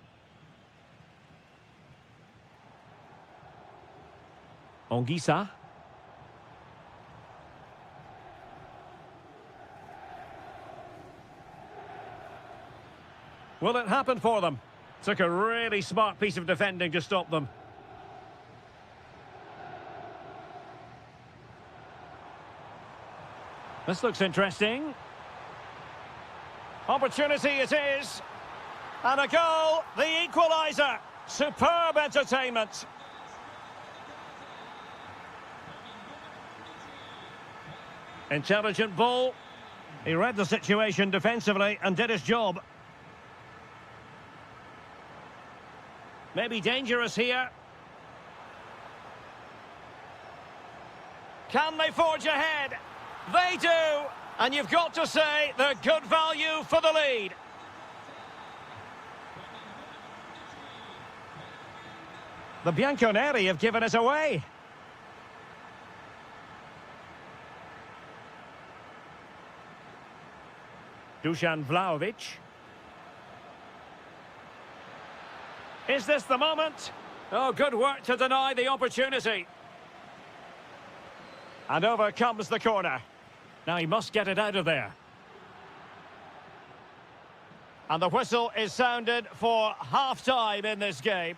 S1: Onguisa. Will it happen for them? Took a really smart piece of defending to stop them. This looks interesting. Opportunity it is. And a goal, the equaliser. Superb entertainment. Intelligent ball. He read the situation defensively and did his job. Maybe dangerous here. Can they forge ahead? They do. And you've got to say they're good value for the lead. The Bianconeri have given it away. Dusan Vlahovic. Is this the moment? Oh, good work to deny the opportunity. And over comes the corner. Now he must get it out of there. And the whistle is sounded for half-time in this game.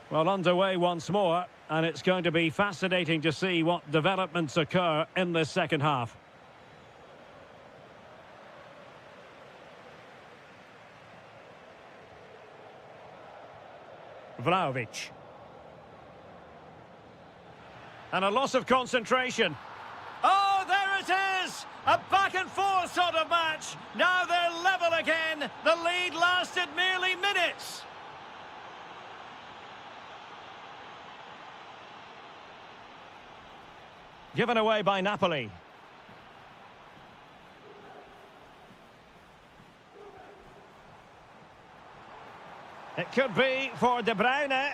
S1: Well, underway once more, and it's going to be fascinating to see what developments occur in this second half. Vlahovic. And a loss of concentration. Oh, there it is! A back-and-forth sort of match. Now they're level again. The lead lasted merely minutes. Given away by Napoli. It could be for De Bruyne.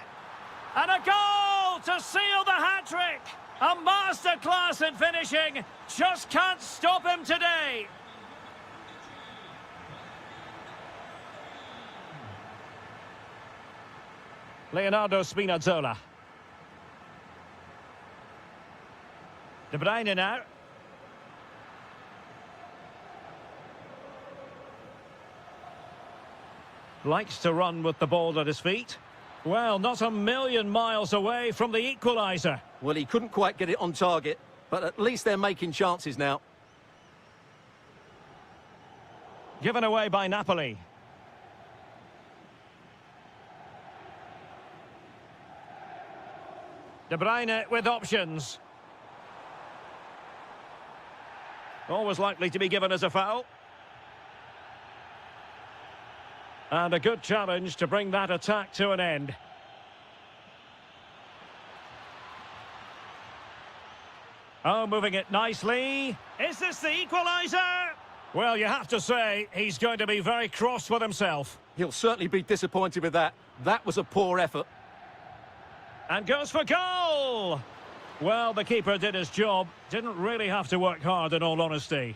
S1: And a goal to seal the hat-trick. A masterclass in finishing. Just can't stop him today. Leonardo Spinazzola. De Bruyne now. Likes to run with the ball at his feet. Well, not a million miles away from the equaliser.
S2: Well, he couldn't quite get it on target, but at least they're making chances now.
S1: Given away by Napoli. De Bruyne with options. Always likely to be given as a foul. And a good challenge to bring that attack to an end. Oh, moving it nicely. Is this the equaliser? Well, you have to say, he's going to be very cross with himself.
S2: He'll certainly be disappointed with that. That was a poor effort.
S1: And goes for goal! Well, the keeper did his job. Didn't really have to work hard, in all honesty.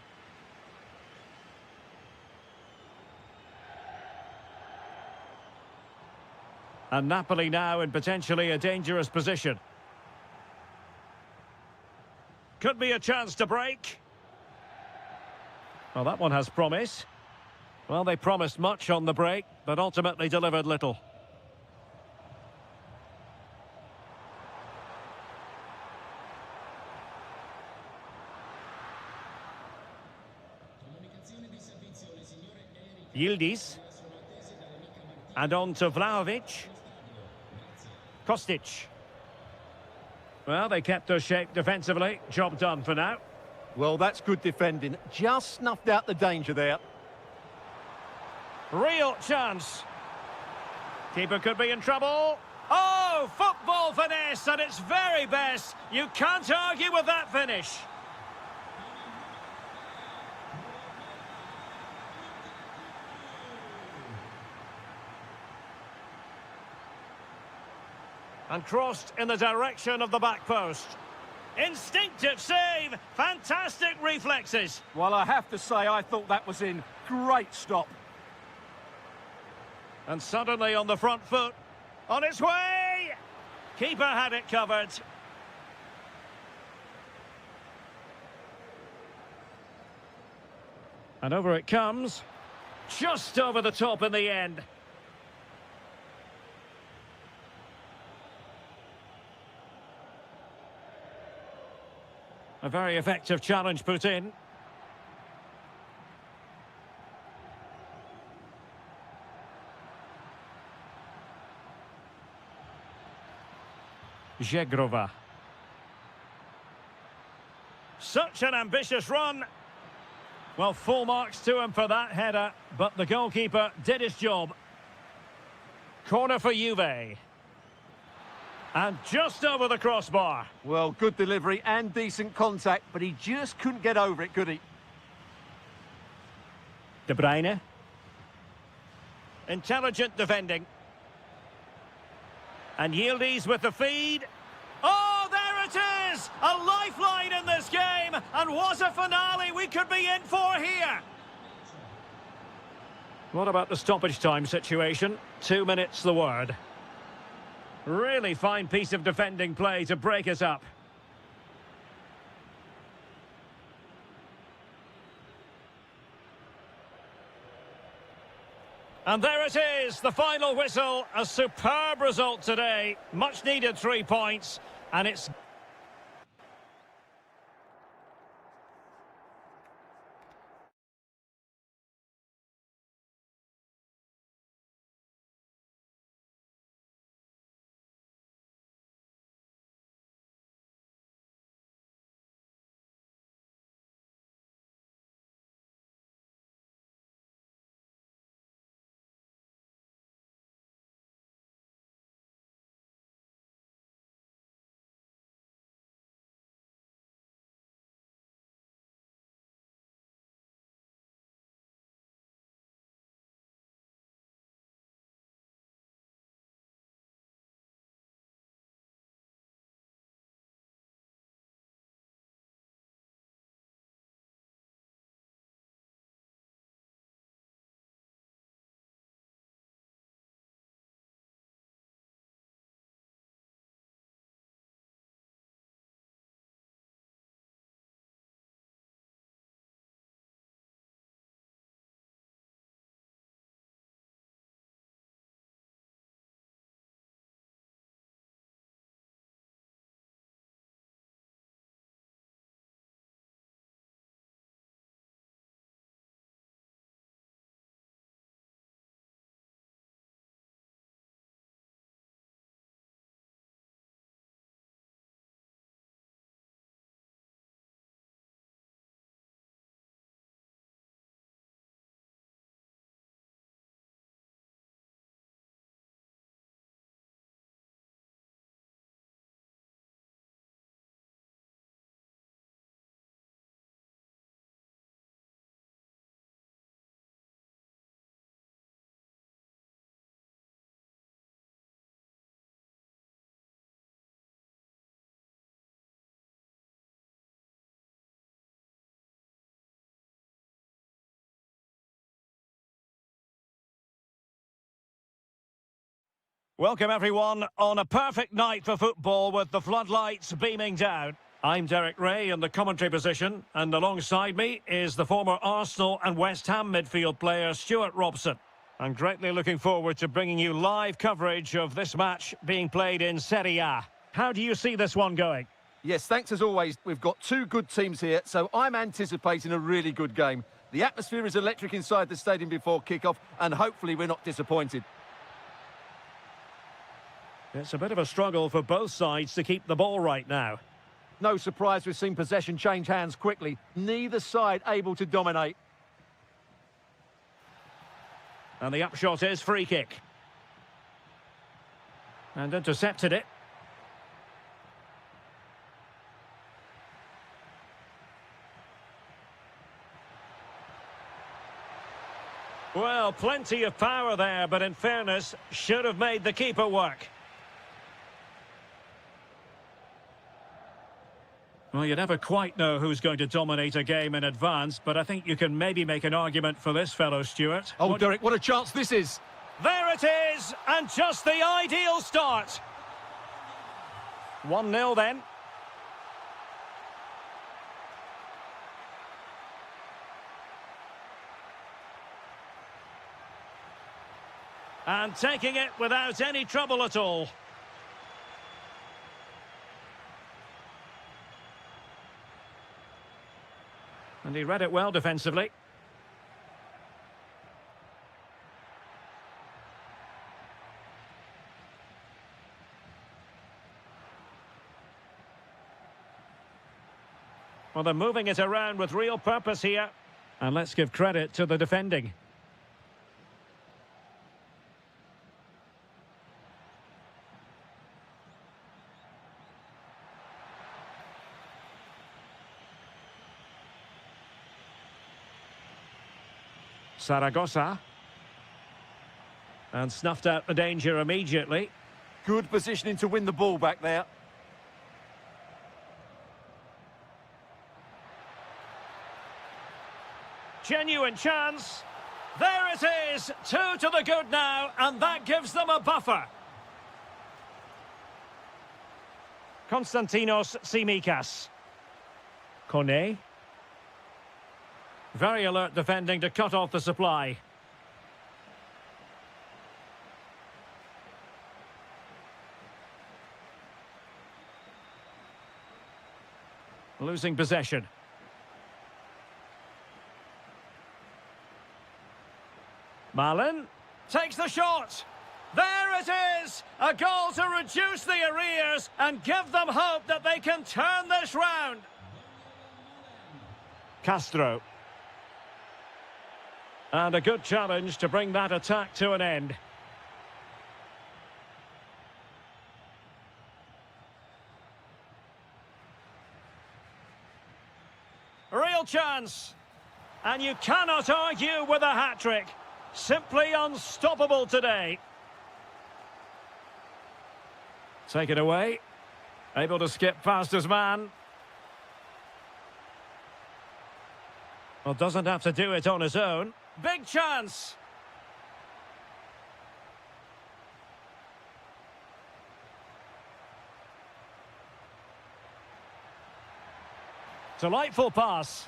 S1: And Napoli now in potentially a dangerous position. Could be a chance to break. Well, that one has promise. Well, they promised much on the break, but ultimately delivered little. Yildiz. And on to Vlahovic. Kostic. Well, they kept their shape defensively. Job done for now.
S2: Well, that's good defending. Just snuffed out the danger there.
S1: Real chance. Keeper could be in trouble. Oh, football finesse at its very best. You can't argue with that finish. And crossed in the direction of the back post. Instinctive save. Fantastic reflexes.
S2: Well, I have to say, I thought that was in. Great stop.
S1: And suddenly on the front foot. On its way. Keeper had it covered. And over it comes. Just over the top in the end. A very effective challenge put in. Zegrova. Such an ambitious run. Well, full marks to him for that header, but the goalkeeper did his job. Corner for Juve. And just over the crossbar.
S2: Well, good delivery and decent contact, but he just couldn't get over it, could he?
S1: De Bruyne. Intelligent defending. And Yildiz with the feed. Oh, there it is! A lifeline in this game. And what a finale we could be in for here. What about the stoppage time situation? 2 minutes the word. Really fine piece of defending play to break us up. And there it is, the final whistle. A superb result today. Much needed 3 points. And it's Welcome everyone on a perfect night for football with the floodlights beaming down. I'm Derek Ray in the commentary position, and alongside me is the former Arsenal and West Ham midfield player Stuart Robson. I'm greatly looking forward to bringing you live coverage of this match being played in Serie A. How do you see this one going?
S2: Yes, thanks as always. We've got two good teams here, so I'm anticipating a really good game. The atmosphere is electric inside the stadium before kick-off, and hopefully we're not disappointed.
S1: It's a bit of a struggle for both sides to keep the ball right now.
S2: No surprise we've seen possession change hands quickly. Neither side able to dominate.
S1: And the upshot is free kick. And intercepted it. Well, plenty of power there, but in fairness, should have made the keeper work. Well, you never quite know who's going to dominate a game in advance, but I think you can maybe make an argument for this fellow, Stuart.
S2: Oh, Derek, what a chance this is.
S1: There it is, and just the ideal start. 1-0 then. And taking it without any trouble at all. And he read it well defensively. Well, they're moving it around with real purpose here. And let's give credit to the defending. Zaragoza. And snuffed out the danger immediately.
S2: Good positioning to win the ball back there.
S1: Genuine chance. There it is. 2 to the good now, and that gives them a buffer. Konstantinos Tsimikas. Kone. Very alert defending to cut off the supply. Losing possession. Malin takes the shot. There it is! A goal to reduce the arrears and give them hope that they can turn this round. Castro. And a good challenge to bring that attack to an end. Real chance. And you cannot argue with a hat-trick. Simply unstoppable today. Take it away. Able to skip past his man. Well, doesn't have to do it on his own. Big chance. Delightful pass.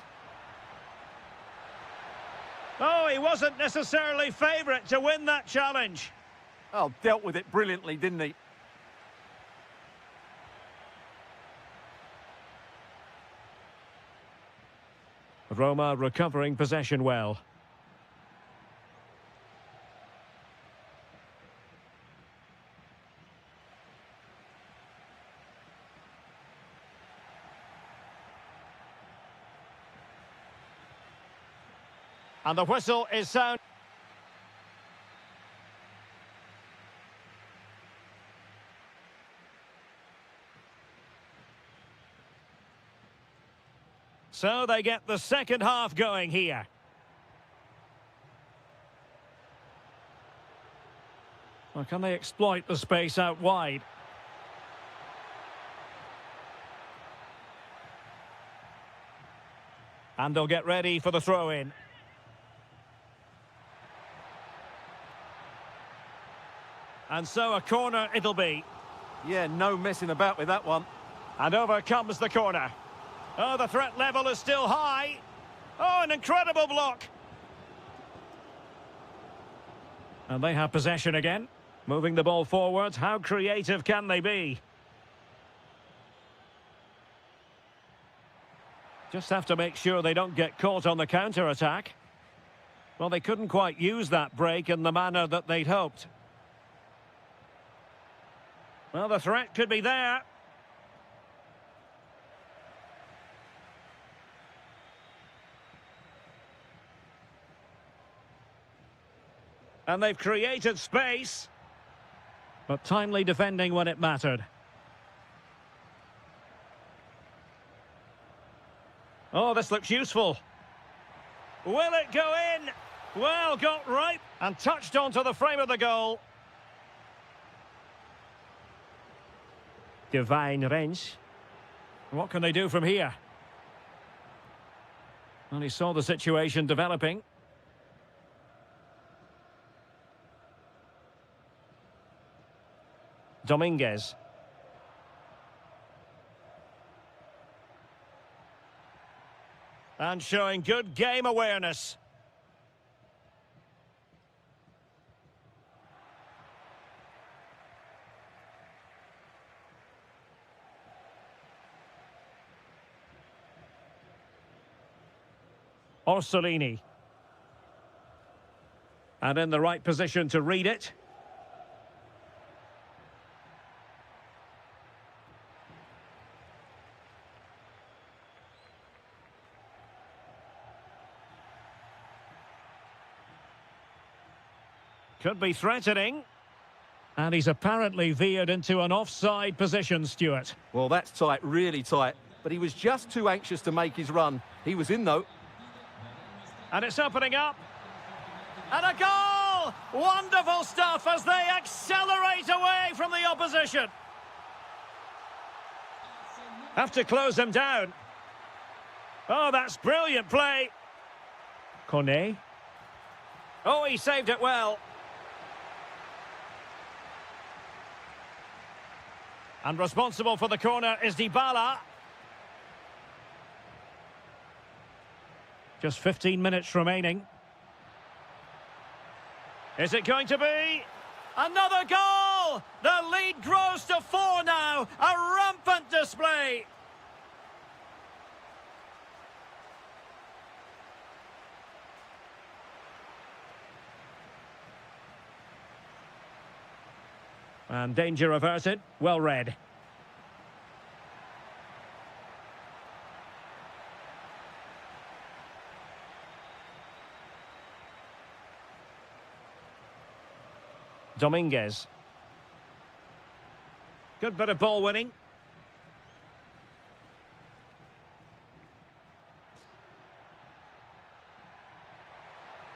S1: Oh, he wasn't necessarily favourite to win that challenge.
S2: Oh, dealt with it brilliantly, didn't he?
S1: Roma recovering possession well. And the whistle is sound. So they get the second half going here. Well, can they exploit the space out wide? And they'll get ready for the throw-in. And so a corner it'll be.
S2: Yeah, no messing about with that one.
S1: And over comes the corner. Oh, the threat level is still high. Oh, an incredible block. And they have possession again. Moving the ball forwards. How creative can they be? Just have to make sure they don't get caught on the counter-attack. Well, they couldn't quite use that break in the manner that they'd hoped. Well, the threat could be there. And they've created space. But timely defending when it mattered. Oh, this looks useful. Will it go in? Well, got right and touched onto the frame of the goal. Divine Rens. What can they do from here? Well, he saw the situation developing. Dominguez. And showing good game awareness. Orsolini. And in the right position to read it. Could be threatening. And he's apparently veered into an offside position, Stuart.
S2: Well, that's tight, really tight. But he was just too anxious to make his run. He was in, though.
S1: And it's opening up. And a goal! Wonderful stuff as they accelerate away from the opposition. Have to close them down. Oh, that's brilliant play. Kone. Oh, he saved it well. And responsible for the corner is Dybala. Just 15 minutes remaining. Is it going to be? Another goal! The lead grows to 4 now. A rampant display. And danger averted. Well read. Dominguez. Good bit of ball winning.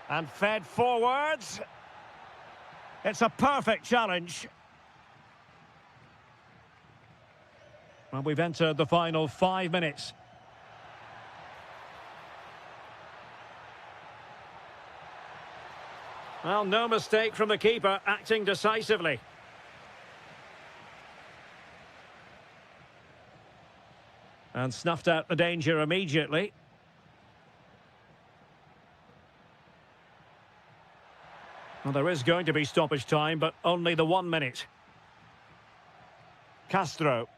S1: And fed forwards. It's a perfect challenge. Well, we've entered the final 5 minutes. Well, no mistake from the keeper, acting decisively. And snuffed out the danger immediately. Well, there is going to be stoppage time, but only the 1 minute. Castro.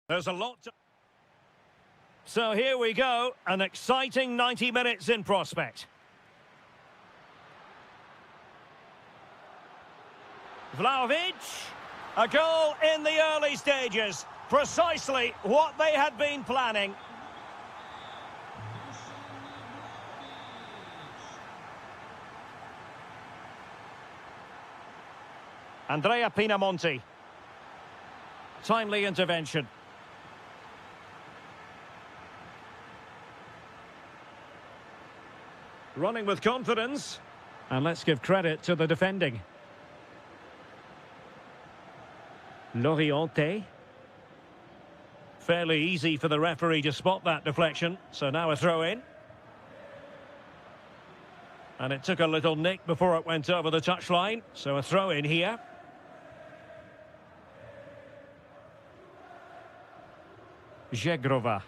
S1: There's a lot to... So here we go, an exciting 90 minutes in prospect. Vlahovic, a goal in the early stages, precisely what they had been planning. Andrea Pinamonti. Timely intervention. Running with confidence. And let's give credit to the defending. Loriente. Fairly easy for the referee to spot that deflection. So now a throw in. And it took a little nick before it went over the touchline. So a throw in here. Zegrova.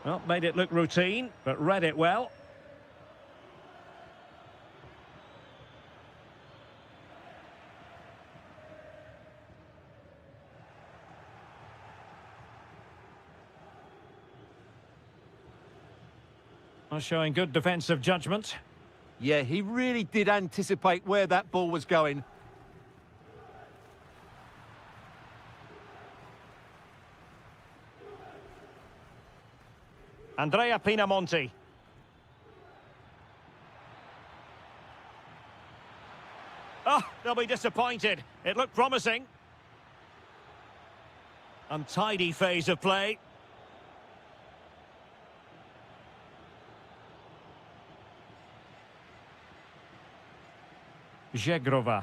S1: Well, made it look routine, but read it well. Showing good defensive judgment.
S2: Yeah, he really did anticipate where that ball was going.
S1: Andrea Pinamonti. Oh, they'll be disappointed. It looked promising. Untidy phase of play. Zegrova.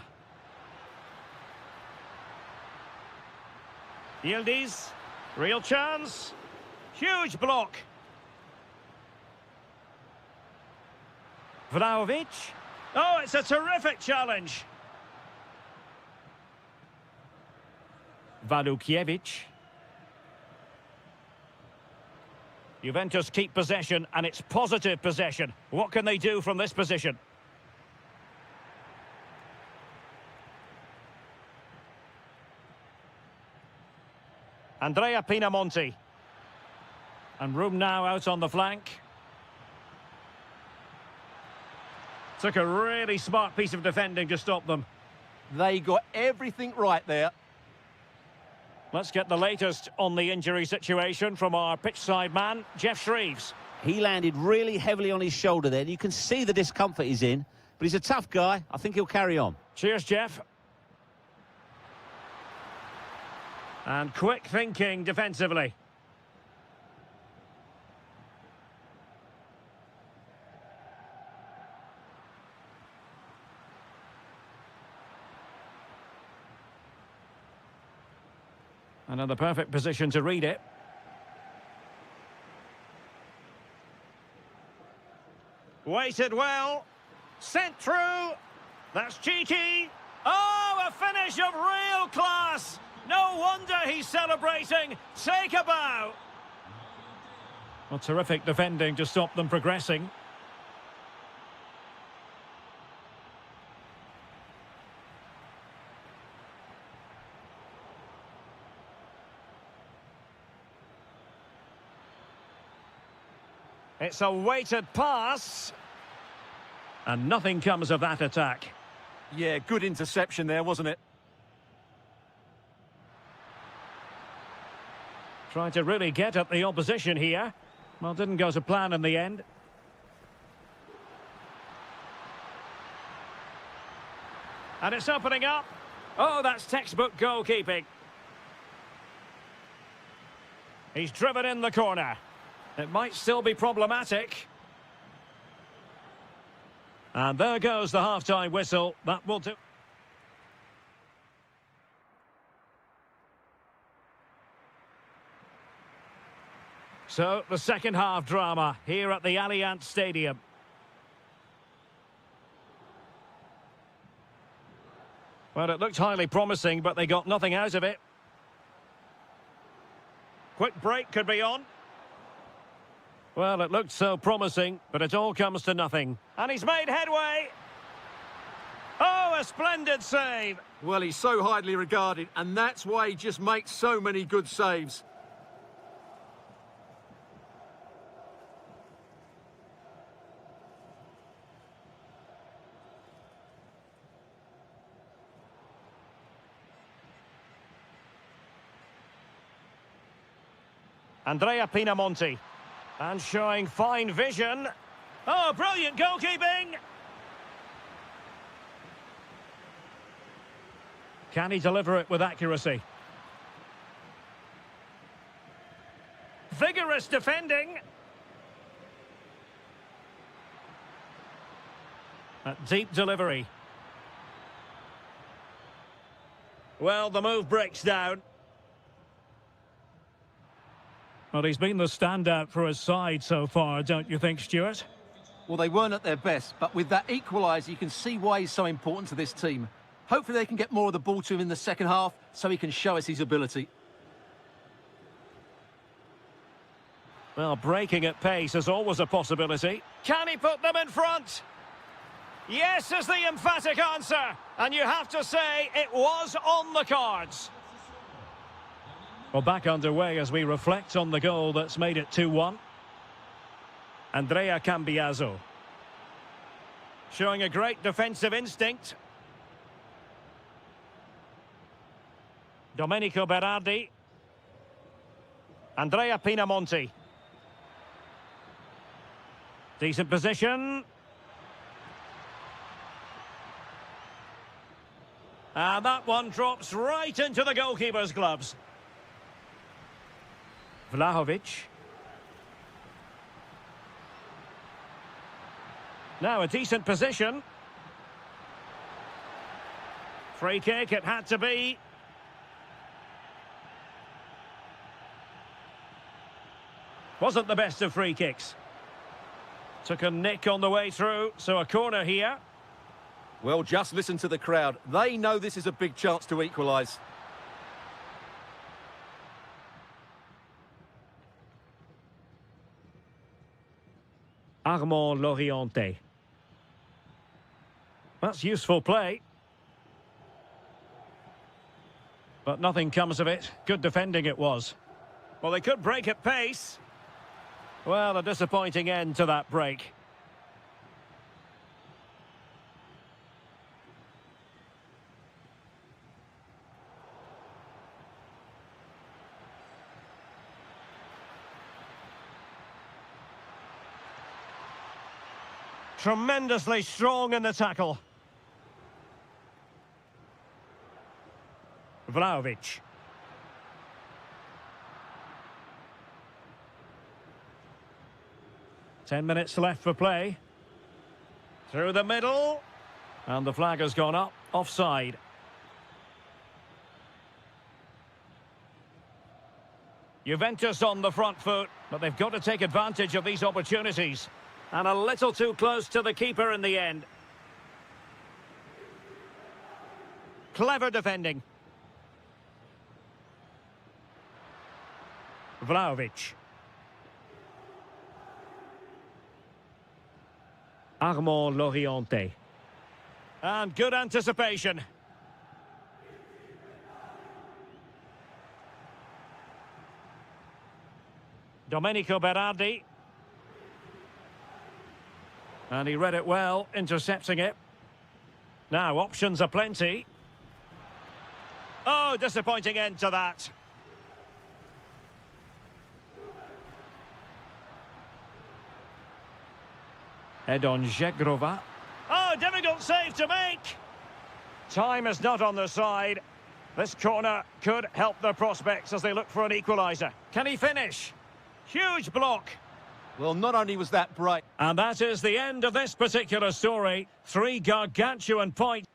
S1: Yildiz. Real chance. Huge block. Vlahovic. Oh, it's a terrific challenge. Walukiewicz. Juventus keep possession, and it's positive possession. What can they do from this position? Andrea Pinamonti. And room now out on the flank. Took a really smart piece of defending to stop them.
S2: They got everything right there.
S1: Let's get the latest on the injury situation from our pitchside man, Jeff Shreves.
S3: He landed really heavily on his shoulder there. You can see the discomfort he's in, but he's a tough guy. I think he'll carry on.
S1: Cheers, Jeff. And quick thinking defensively. Another perfect position to read it. Waited well. Sent through. That's cheeky. Oh, a finish of real class. No wonder he's celebrating. Take a bow. Well, terrific defending to stop them progressing. It's a weighted pass. And nothing comes of that attack.
S2: Yeah, good interception there, wasn't it?
S1: Trying to really get at the opposition here. Well, didn't go to plan in the end. And it's opening up. Oh, that's textbook goalkeeping. He's driven in the corner. It might still be problematic. And there goes the half-time whistle. That will do. So, the second half drama here at the Allianz Stadium. Well, it looked highly promising, but they got nothing out of it. Quick break could be on. Well, it looked so promising, but it all comes to nothing. And he's made headway. Oh, Oh, a splendid save.
S2: Well, he's so highly regarded, and that's why he just makes so many good saves.
S1: Andrea Pinamonti. And showing fine vision. Oh, brilliant goalkeeping! Can he deliver it with accuracy? Vigorous defending. A deep delivery. Well, the move breaks down.
S4: Well, he's been the standout for his side so far, don't you think, Stuart?
S2: Well, they weren't at their best, but with that equaliser, you can see why he's so important to this team. Hopefully they can get more of the ball to him in the second half so he can show us his ability.
S1: Well, breaking at pace is always a possibility. Can he put them in front? Yes is the emphatic answer. And you have to say it was on the cards.
S4: Well, back underway as we reflect on the goal that's made it 2-1.
S1: Andrea Cambiaso. Showing a great defensive instinct. Domenico Berardi. Andrea Pinamonti. Decent position. And that one drops right into the goalkeeper's gloves. Vlahovic. Now a decent position. Free kick it had to be. Wasn't the best of free kicks. Took a nick on the way through, so a corner here.
S2: Well, just listen to the crowd. They know this is a big chance to equalise.
S1: Armand Loriente. That's useful play. But nothing comes of it. Good defending it was. Well, they could break at pace. Well, a disappointing end to that break. Tremendously strong in the tackle. Vlahovic. Ten minutes left for play. Through the middle. And the flag has gone up. Offside. Juventus on the front foot, but they've got to take advantage of these opportunities. And a little too close to the keeper in the end. Clever defending. Vlahovic. Armand Loriente. And good anticipation. Domenico Berardi. And he read it well, intercepting it. Now, options are plenty. Oh, disappointing end to that. Edon Zegrova. Oh, difficult save to make. Time is not on their side. This corner could help their prospects as they look for an equaliser. Can he finish? Huge block.
S2: Well, not only was that bright.
S1: And that is the end of this particular story. 3 gargantuan points.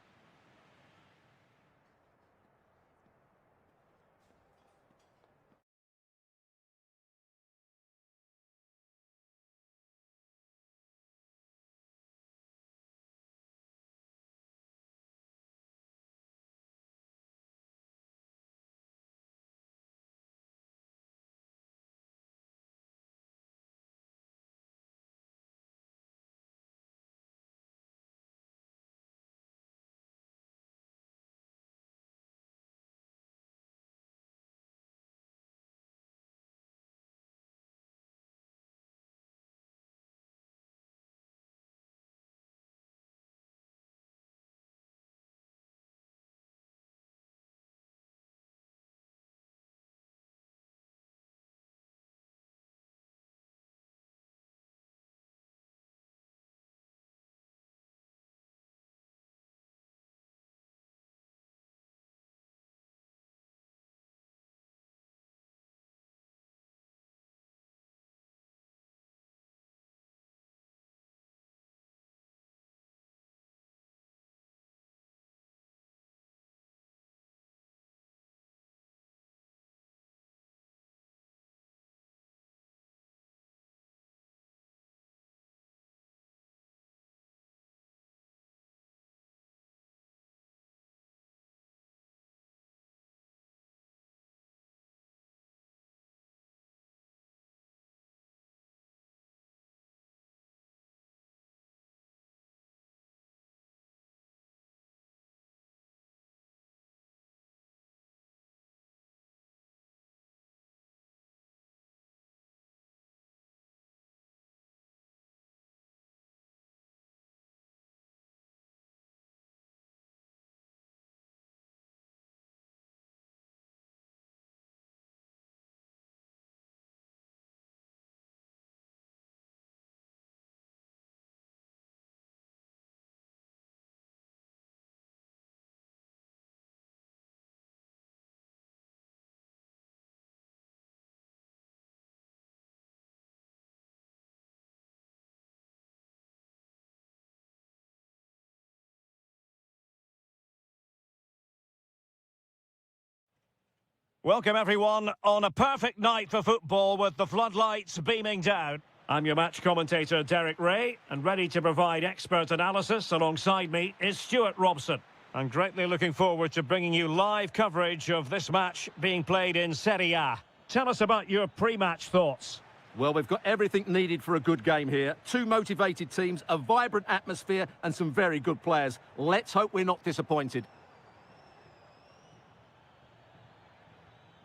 S1: Welcome everyone on a perfect night for football with the floodlights beaming down. I'm your match commentator Derek Ray, and ready to provide expert analysis alongside me is Stuart Robson. I'm greatly looking forward to bringing you live coverage of this match being played in Serie A. Tell us about your pre-match thoughts.
S2: Well, we've got everything needed for a good game here. Two motivated teams, a vibrant atmosphere and some very good players. Let's hope we're not disappointed.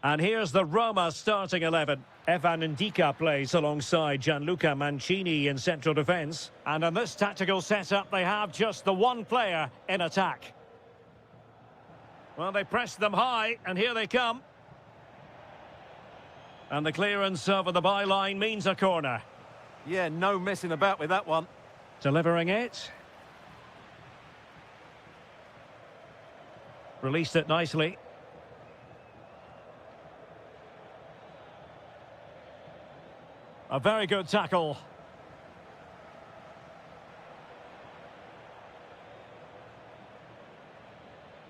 S1: And here's the Roma starting 11. Evan Ndika plays alongside Gianluca Mancini in central defence. And in this tactical setup, they have just the one player in attack. Well, they pressed them high, and here they come. And the clearance over the byline means a corner.
S2: Yeah, no messing about with that one.
S1: Delivering it. Released it nicely. A very good tackle.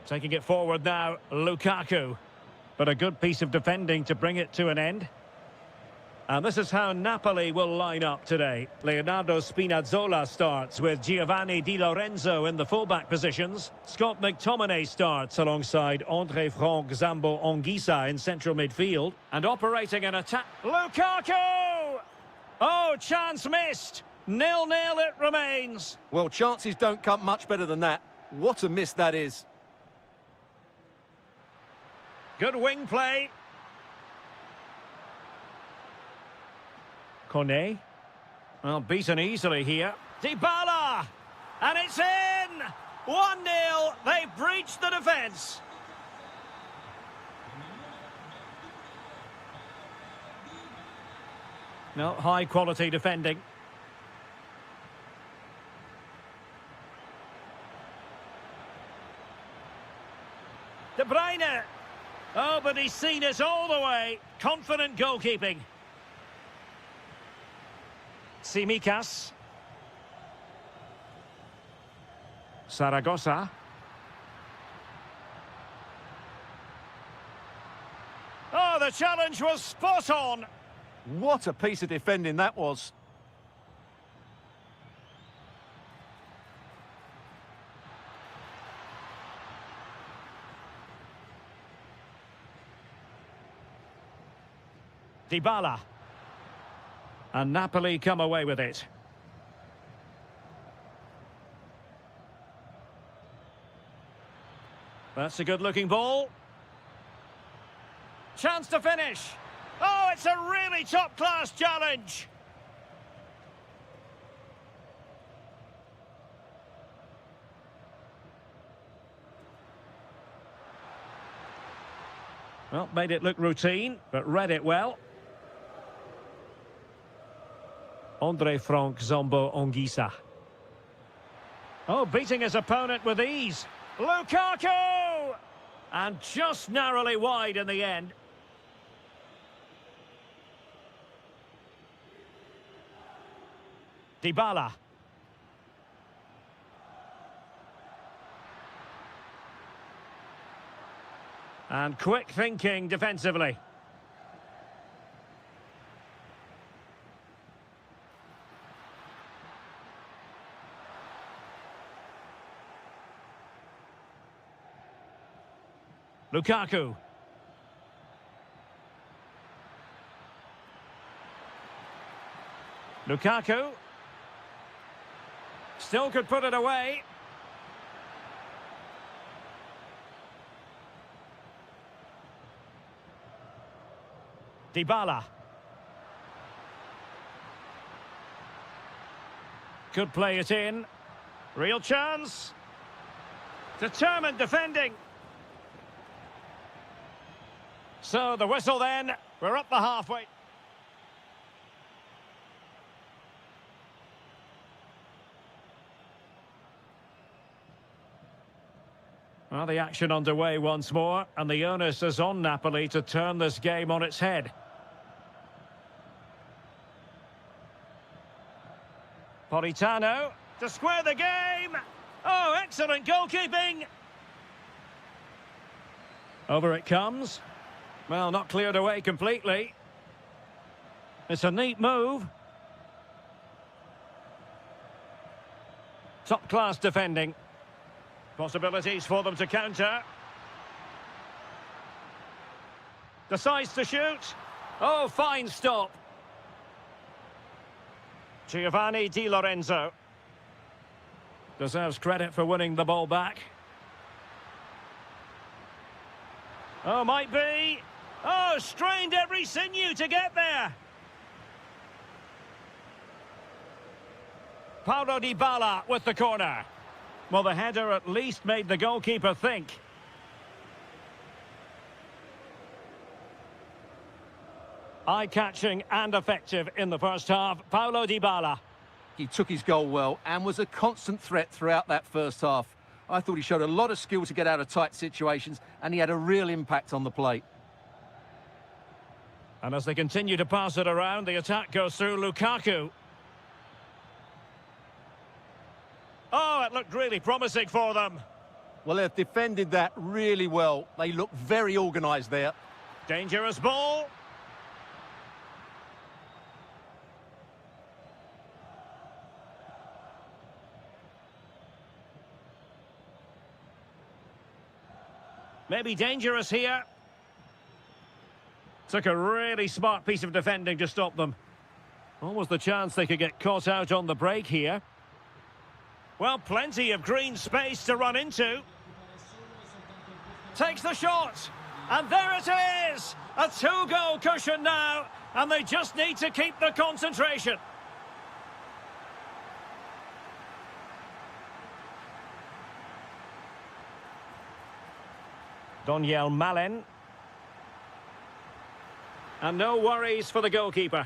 S1: Taking it forward now, Lukaku. But a good piece of defending to bring it to an end. And this is how Napoli will line up today. Leonardo Spinazzola starts with Giovanni Di Lorenzo in the fullback positions. Scott McTominay starts alongside Andre Frank Zambo Anguissa in central midfield. And operating an attack... Lukaku! Oh, chance missed. 0-0 it remains.
S2: Well, chances don't come much better than that. What a miss that is.
S1: Good wing play. Kone. Well, beaten easily here. Dybala! And it's in! 1-0. They breached the defence. No, high-quality defending. De Bruyne! Oh, but he's seen it all the way. Confident goalkeeping. Tsimikas. Saragossa. Oh, the challenge was spot on.
S2: What a piece of defending that was.
S1: Dybala. And Napoli come away with it. That's a good-looking ball. Chance to finish. Oh, it's a really top-class challenge. Well, made it look routine, but read it well. Andre Frank Zambo Anguissa. Oh, beating his opponent with ease. Lukaku! And just narrowly wide in the end. Dybala. And quick thinking defensively. Lukaku. Lukaku. Still could put it away. Dybala. Could play it in. Real chance. Determined defending. So the whistle then. We're up the halfway. Well, the action underway once more, and the onus is on Napoli to turn this game on its head. Politano to square the game. Oh, excellent goalkeeping. Over it comes.
S4: Well, not cleared away completely. It's a neat move. Top-class defending. Possibilities for them to counter. Decides to shoot. Oh, fine stop. Giovanni Di Lorenzo. Deserves credit for winning the ball back. Oh, might be. Oh, strained every sinew to get there. Paulo Dybala with the corner. Well, the header at least made the goalkeeper think. Eye-catching and effective in the first half. Paulo Dybala.
S2: He took his goal well and was a constant threat throughout that first half. I thought he showed a lot of skill to get out of tight situations, and he had a real impact on the plate.
S4: And as they continue to pass it around, the attack goes through Lukaku. Oh, it looked really promising for them.
S2: Well, they've defended that really well. They look very organised there.
S4: Dangerous ball. Maybe dangerous here. Took a really smart piece of defending to stop them. Almost the chance they could get caught out on the break here. Well, plenty of green space to run into. Takes the shot. And there it is! A two-goal cushion now. And they just need to keep the concentration. Doniel Malen. And no worries for the goalkeeper.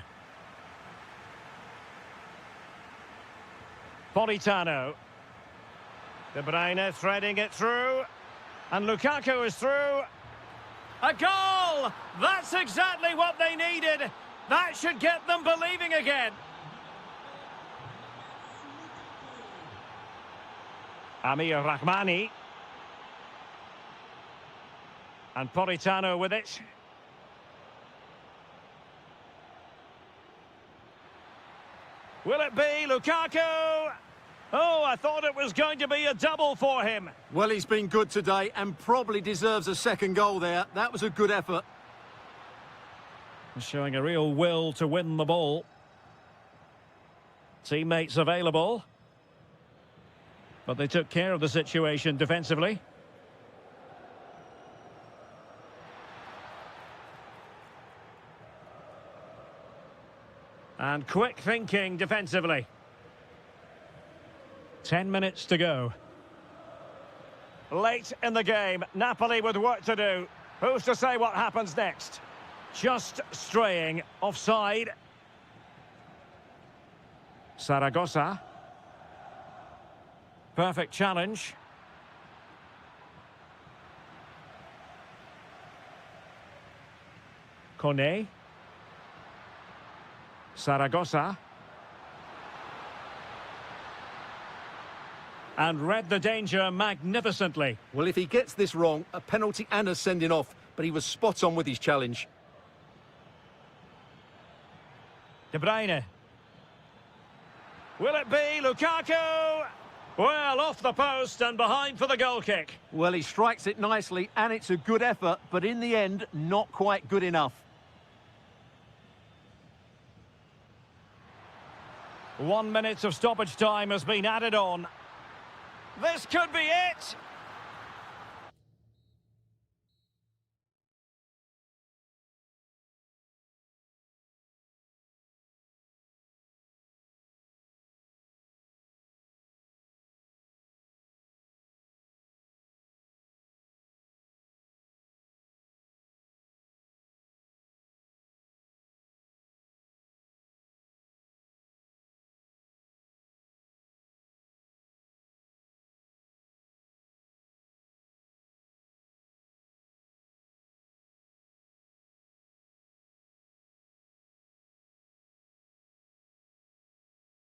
S4: Politano. De Bruyne threading it through. And Lukaku is through. A goal! That's exactly what they needed. That should get them believing again. Amir Rahmani. And Politano with it. Will it be Lukaku? Oh, I thought it was going to be a double for him.
S2: Well, he's been good today and probably deserves a second goal there. That was a good effort.
S4: Showing a real will to win the ball. Teammates available. But they took care of the situation defensively. And quick thinking defensively. 10 minutes to go. Late in the game, Napoli with work to do. Who's to say what happens next? Just straying offside. Saragossa. Perfect challenge. Kone. Saragossa. And read the danger magnificently.
S2: Well, if he gets this wrong, a penalty and a sending off, but he was spot on with his challenge.
S4: De Bruyne. Will it be Lukaku? Well, off the post and behind for the goal kick.
S2: Well, he strikes it nicely and it's a good effort, but in the end, not quite good enough.
S4: 1 minute of stoppage time has been added on. This could be it.